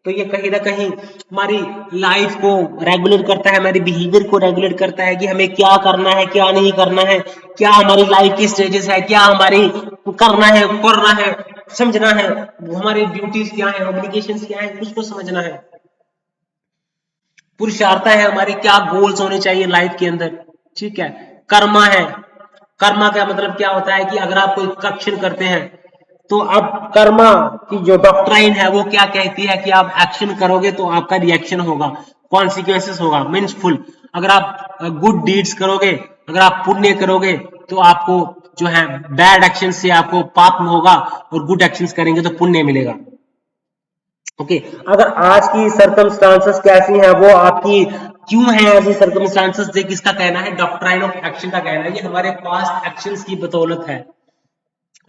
तो ये कहीं ना कहीं हमारी लाइफ को रेगुलेट करता है, हमारी बिहेवियर को रेगुलेट करता है कि हमें क्या करना है, क्या नहीं करना है, क्या हमारी लाइफ की स्टेजेस है, क्या हमारी करना है, समझना है, हमारी ड्यूटीज क्या है, ऑब्लिगेशंस क्या है, कुछ को समझना है। पुरुषार्थ है हमारी, क्या गोल्स होने चाहिए लाइफ के अंदर। ठीक है, कर्मा है। कर्मा का मतलब क्या होता है कि अगर आप कोई एक्शन करते हैं तो अब कर्मा की जो डॉक्ट्राइन है वो क्या कहती है कि आप एक्शन करोगे तो आपका रिएक्शन होगा, कॉन्सिक्वेंसेस होगा, मीन्सफुल। अगर आप गुड डीड्स करोगे, अगर आप पुण्य करोगे तो आपको जो है बैड एक्शन से आपको पाप होगा, और गुड एक्शंस करेंगे तो पुण्य मिलेगा। ओके, अगर आज की सर्कमस्टांसेस कैसी हैं, वो आपकी क्यों है ऐसी सर्कमस्टांसेस, देख किसका कहना है, डॉक्ट्राइन ऑफ एक्शन का कहना है, ये हमारे पास्ट एक्शंस की बदौलत है,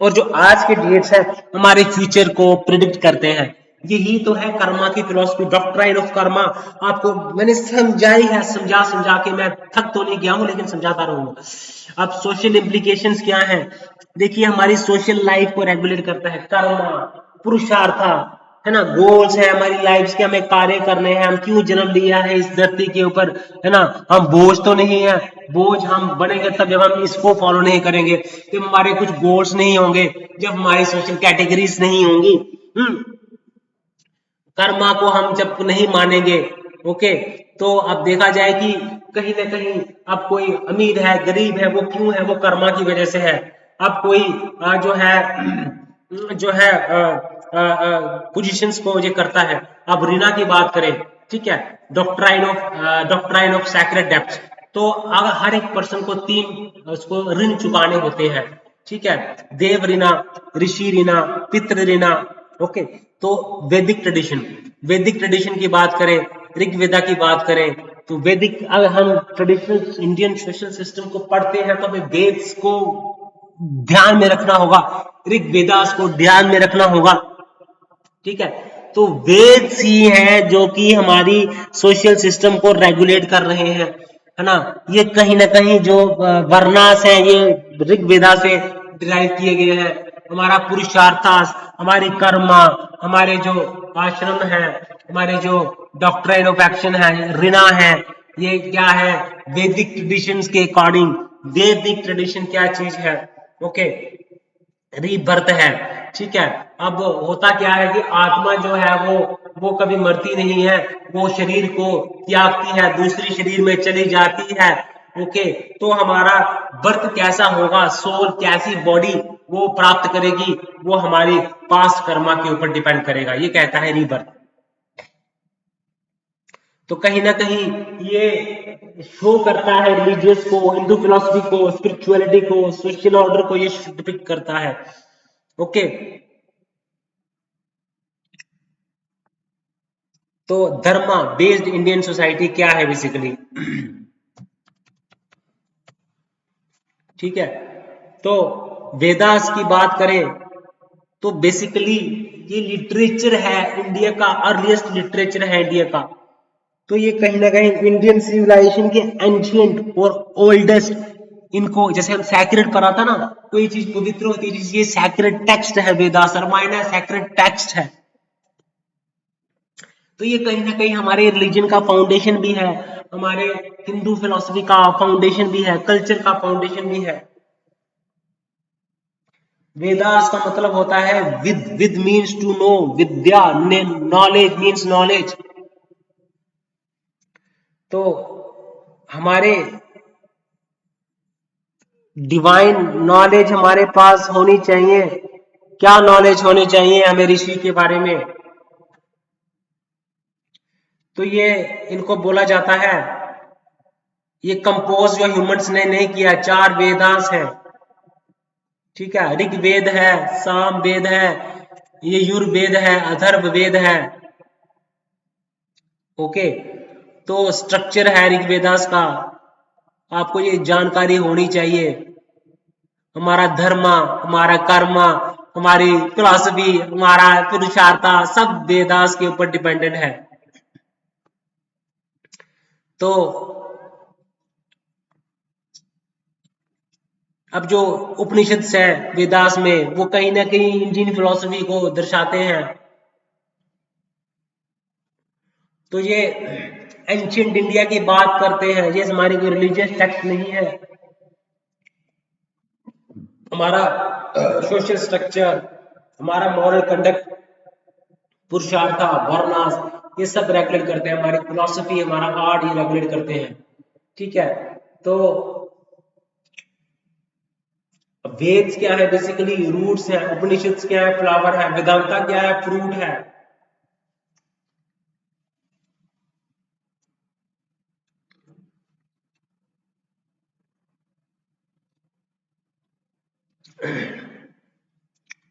और जो आज के डेट्स है हमारे फ्यूचर को प्रिडिक्ट करते हैं। यही तो है कर्मा की फिलॉसफी, डॉक्ट्राइन ऑफ कर्मा। आपको मैंने समझाई है, समझा समझा के मैं थक तो नहीं गया हूं, लेकिन समझाता रहूंगा। अब सोशल इम्प्लीकेशंस क्या है, देखिए हमारी सोशल लाइफ को रेगुलेट करता है कर्मा, पुरुषार्थ है ना, गोल्स है हमारी लाइफ के, हमें कार्य करने हैं, हम क्यों जन्म लिया है इस धरती के ऊपर, है ना, हम बोझ तो नहीं है, बोझ हम बनेंगे तब जब हम इसको फॉलो नहीं करेंगे, जब हमारे कुछ गोल्स नहीं होंगे, जब हमारी सोशल कैटेगरीज नहीं होंगी, कर्मा को हम जब नहीं मानेंगे। ओके, तो अब देखा जाए कि कहीं ना कहीं अब कोई अमीर है, गरीब है, वो क्यों है, वो कर्मा की वजह से है। अब कोई जो है पोजीशंस को ये करता है। अब रीना की बात करें, ठीक है, डॉक्ट्राइन ऑफ सैक्रेड डेप्थ, तो अगर हर एक पर्सन को 3 उसको ऋण चुकाने होते हैं, ठीक है, देव ऋणा, ऋषि ऋणा, पितृ ऋणा। ओके, तो वैदिक ट्रेडिशन की बात करें, ऋग्वेदा की बात करें, तो वैदिक, अगर हम ट्रेडिशनल इंडियन सोशल सिस्टम को पढ़ते हैं तो हमें वेद्स को ध्यान में रखना होगा, ऋग्वेदास को ध्यान में रखना होगा। ठीक है, तो वेद ही हैं जो कि हमारी सोशल सिस्टम को रेगुलेट कर रहे हैं, है ना। ये कहीं ना कहीं जो वर्णास है ये ऋग्वेदा से डिराइव किए गए हैं। हमारा पुरुषार्थास, हमारी कर्मा, हमारे जो आश्रम है, हमारे जो डॉक्ट्राइन ऑफ एक्शन है, ऋणा है, ये क्या है, वैदिक ट्रेडिशंस के अकॉर्डिंग। वैदिक ट्रेडिशन क्या चीज है, ओके, रीबर्थ है। ठीक है, अब होता क्या है कि आत्मा जो है वो कभी मरती नहीं है, वो शरीर को त्यागती है, दूसरी शरीर में चली जाती है। ओके, तो हमारा बर्थ कैसा होगा, सोल कैसी बॉडी वो प्राप्त करेगी, वो हमारी पास्ट कर्मा के ऊपर डिपेंड करेगा, ये कहता है रीबर्थ। तो कहीं ना कहीं ये शो करता है रिलीजियस को, हिंदू फिलोसफी को, स्पिरिचुअलिटी को, सोशल ऑर्डर को, ये डिपिक्ट करता है। ओके, तो धर्मा बेस्ड इंडियन सोसाइटी क्या है बेसिकली। ठीक है, तो वेदास की बात करें तो बेसिकली ये लिटरेचर है इंडिया का, अर्लीस्ट लिटरेचर है इंडिया का। तो ये कहीं ना कहीं इंडियन सिविलाइजेशन के एंशिएंट और ओल्डेस्ट, इनको जैसे हम सैक्रेड पढ़ा था ना, कोई चीज पवित्र होती है, ये सैक्रेड टेक्स्ट है, वेदास रामायण है, सैक्रेड टेक्स्ट है। तो ये कहीं ना कहीं हमारे रिलीजन का फाउंडेशन भी है, हमारे हिंदू फिलोसफी का फाउंडेशन भी है, कल्चर का फाउंडेशन भी है। वेदास का मतलब होता है विद मीन्स टू नो, विद्या, नॉलेज मीन्स नॉलेज। तो हमारे डिवाइन नॉलेज हमारे पास होनी चाहिए। क्या नॉलेज होनी चाहिए हमें ऋषि के बारे में, तो ये इनको बोला जाता है, ये कंपोज जो ह्यूमंस ने नहीं किया, 4 वेदांस हैं। ठीक है, ऋग्वेद है, साम वेद है, ये युर्वेद है, अथर्व वेद है। ओके, तो स्ट्रक्चर है ऋग्वेदास का, आपको ये जानकारी होनी चाहिए। हमारा धर्म, हमारा कर्म, हमारी फिलॉसफी, हमारा पुरुषार्थ सब वेदास के ऊपर डिपेंडेंट है। तो अब जो उपनिषद है वेदास में, वो कहीं ना कहीं इंडियन फिलोसफी को दर्शाते हैं। तो ये एंशियंट इंडिया की बात करते हैं, ये हमारी कोई रिलीजियस टेक्स्ट नहीं है। हमारा सोशल स्ट्रक्चर, हमारा मॉरल कंडक्ट, पुरुषार्थ, वर्नास, ये सब रेगुलेट करते हैं। हमारी फिलोसफी, हमारा आर्ट, ये रेगुलेट करते हैं। ठीक है, तो वेद क्या है? बेसिकली रूट्स है। उपनिषद क्या है? फ्लावर है। वेदांता क्या है? फ्रूट है।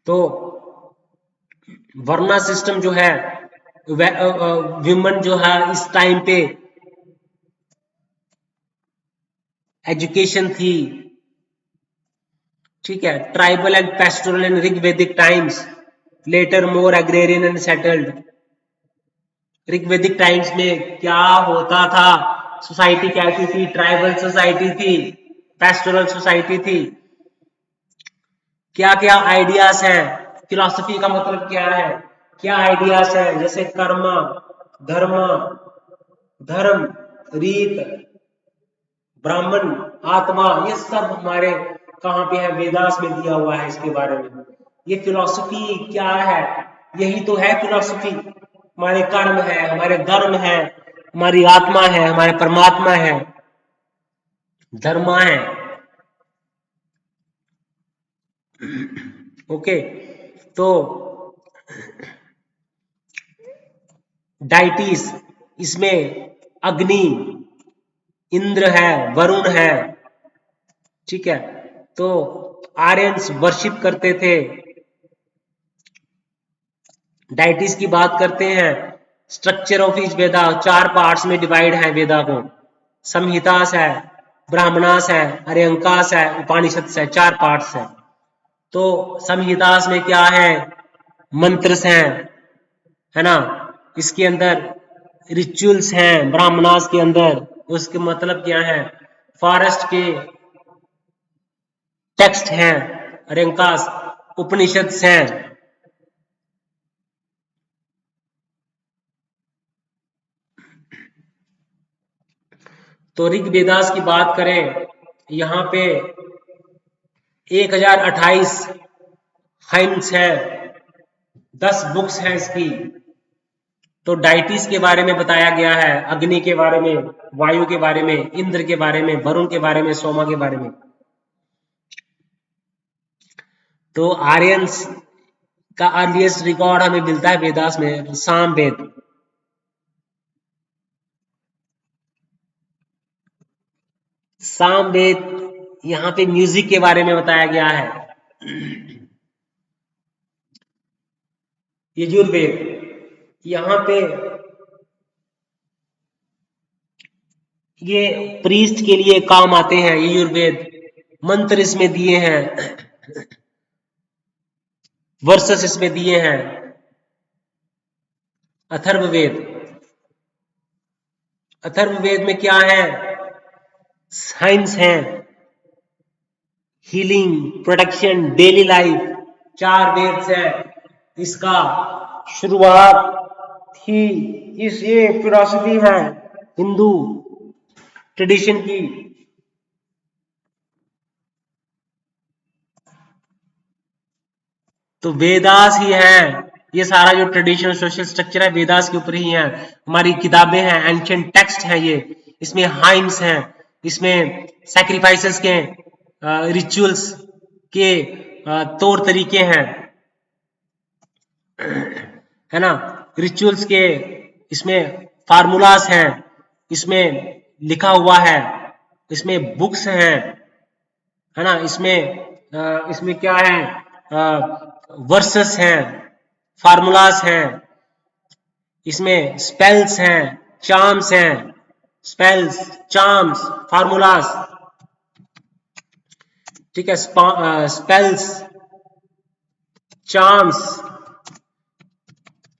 तो वर्ना सिस्टम जो है, विमन जो है इस टाइम पे एजुकेशन थी। ठीक है, tribal and pastoral in Rigvedic times, later more agrarian and settled. Rigvedic times में क्या होता था? सोसाइटी कैसी थी? ट्राइबल सोसाइटी थी, पेस्टोरल सोसाइटी थी। क्या क्या आइडियाज हैं? फिलॉसफी का मतलब क्या है? क्या आइडियाज है? जैसे कर्म, धर्म, धर्म, रीत, ब्राह्मण, आत्मा, ये सब हमारे कहाँ पे है? वेदास में दिया हुआ है इसके बारे में। ये फिलॉसफी क्या है? यही तो है फिलॉसफी। हमारे कर्म है, हमारे धर्म है, हमारी आत्मा है, हमारे परमात्मा है, धर्मा है। ओके, तो डाइटिस, इसमें अग्नि, इंद्र है, वरुण है। ठीक है, तो आर्यंस वर्शिप करते थे। डाइटिस की बात करते हैं। Structure of each Veda, 4 parts में डिवाइड है वेदा को। संहितास है, ब्राह्मणास है, अर्यंकास है, उपनिषद है, 4 पार्ट्स है। तो संहितास में क्या है? मंत्र हैं, है ना। इसके अंदर रिचुअल्स हैं। ब्राह्मणास के अंदर उसके मतलब क्या है? फॉरेस्ट के टेक्स्ट हैं। अर्यंकास उपनिषद हैं। तो ऋग वेदास की बात करें, यहाँ पे 1028 हाइम्स है, 10 बुक्स हैं इसकी। तो डाइटिस के बारे में बताया गया है, अग्नि के बारे में, वायु के बारे में, इंद्र के बारे में, वरुण के बारे में, सोमा के बारे में। तो आर्यंस का अर्लीस्ट रिकॉर्ड हमें मिलता है वेदास में, साम वेद। साम वेद, यहाँ पे म्यूजिक के बारे में बताया गया है। यजुर्वेद, यहाँ पे ये प्रीस्ट के लिए काम आते हैं। यजुर्वेद मंत्र इसमें दिए हैं, वर्सेस इसमें दिए हैं। अथर्ववेद, अथर्ववेद में क्या है? साइंस है, हीलिंग, प्रोटेक्शन, डेली लाइफ, 4 वेद है। इसका शुरुआत थी, इस ये फिलॉसफी है हिंदू ट्रेडिशन की। तो वेदास ही है, ये सारा जो ट्रेडिशनल सोशल स्ट्रक्चर है वेदास के ऊपर ही है। हमारी किताबें हैं, एंशिएंट टेक्स्ट है ये। इसमें हाइम्स हैं, इसमें सैक्रिफाइसेस के रिचुअल्स के तौर तरीके हैं, है ना। रिचुअल्स के इसमें फार्मूलास हैं, इसमें लिखा हुआ है, इसमें बुक्स हैं, है ना। इसमें क्या है? वर्सेस हैं, फार्मूलास हैं, इसमें स्पेल्स हैं, चार्म्स हैं। Spells, charms, formulas. ठीक है, स्पेल्स, चार्म्स,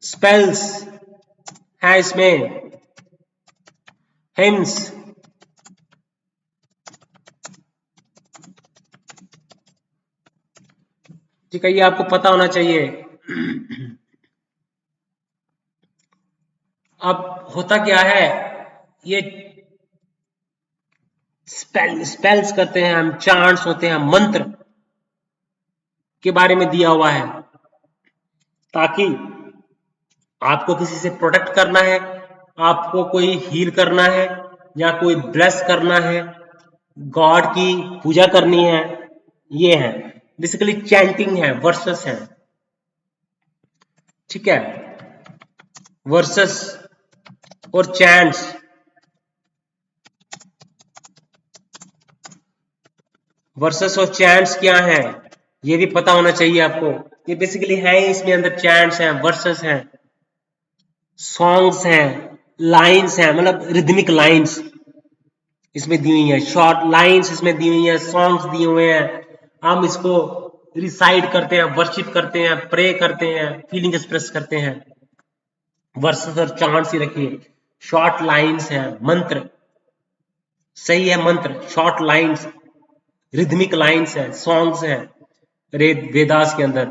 स्पेल्स है इसमें, हिम्स। ठीक है, ये आपको पता होना चाहिए। अब होता क्या है, ये स्पेल्स करते हैं हम, चांट्स होते हैं, मंत्र के बारे में दिया हुआ है, ताकि आपको किसी से प्रोटेक्ट करना है, आपको कोई हील करना है या कोई ब्लेस करना है, गॉड की पूजा करनी है, ये है बेसिकली चैंटिंग है, वर्सेस है, ठीक है। वर्सेस और चैंट्स, वर्सेस और चैंट्स क्या है ये भी पता होना चाहिए आपको। ये बेसिकली है, इसमें अंदर चैंट्स हैं, वर्सेस हैं, सॉन्ग्स हैं, लाइंस हैं, मतलब रिदमिक लाइंस इसमें दी हुई है, शॉर्ट लाइंस इसमें दी हुई है, सॉन्ग्स दिए हुए हैं, हम इसको रिसाइड करते हैं, वर्शिप करते हैं, प्रे करते हैं, फीलिंग एक्सप्रेस करते हैं। वर्सेस और चांट्स ही रखिए, शॉर्ट लाइंस हैं, मंत्र सही है, मंत्र शॉर्ट लाइंस, रिदमिक लाइंस है, सॉन्ग्स हैं वेदास के अंदर,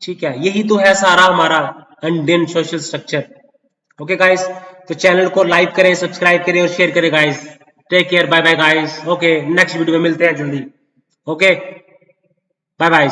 ठीक है। यही तो है सारा हमारा Indian social structure. Okay guys, तो चैनल को लाइक करें, सब्सक्राइब करें और शेयर करें guys. Take care, bye bye guys. Okay, next video में मिलते हैं जल्दी। Okay, bye bye.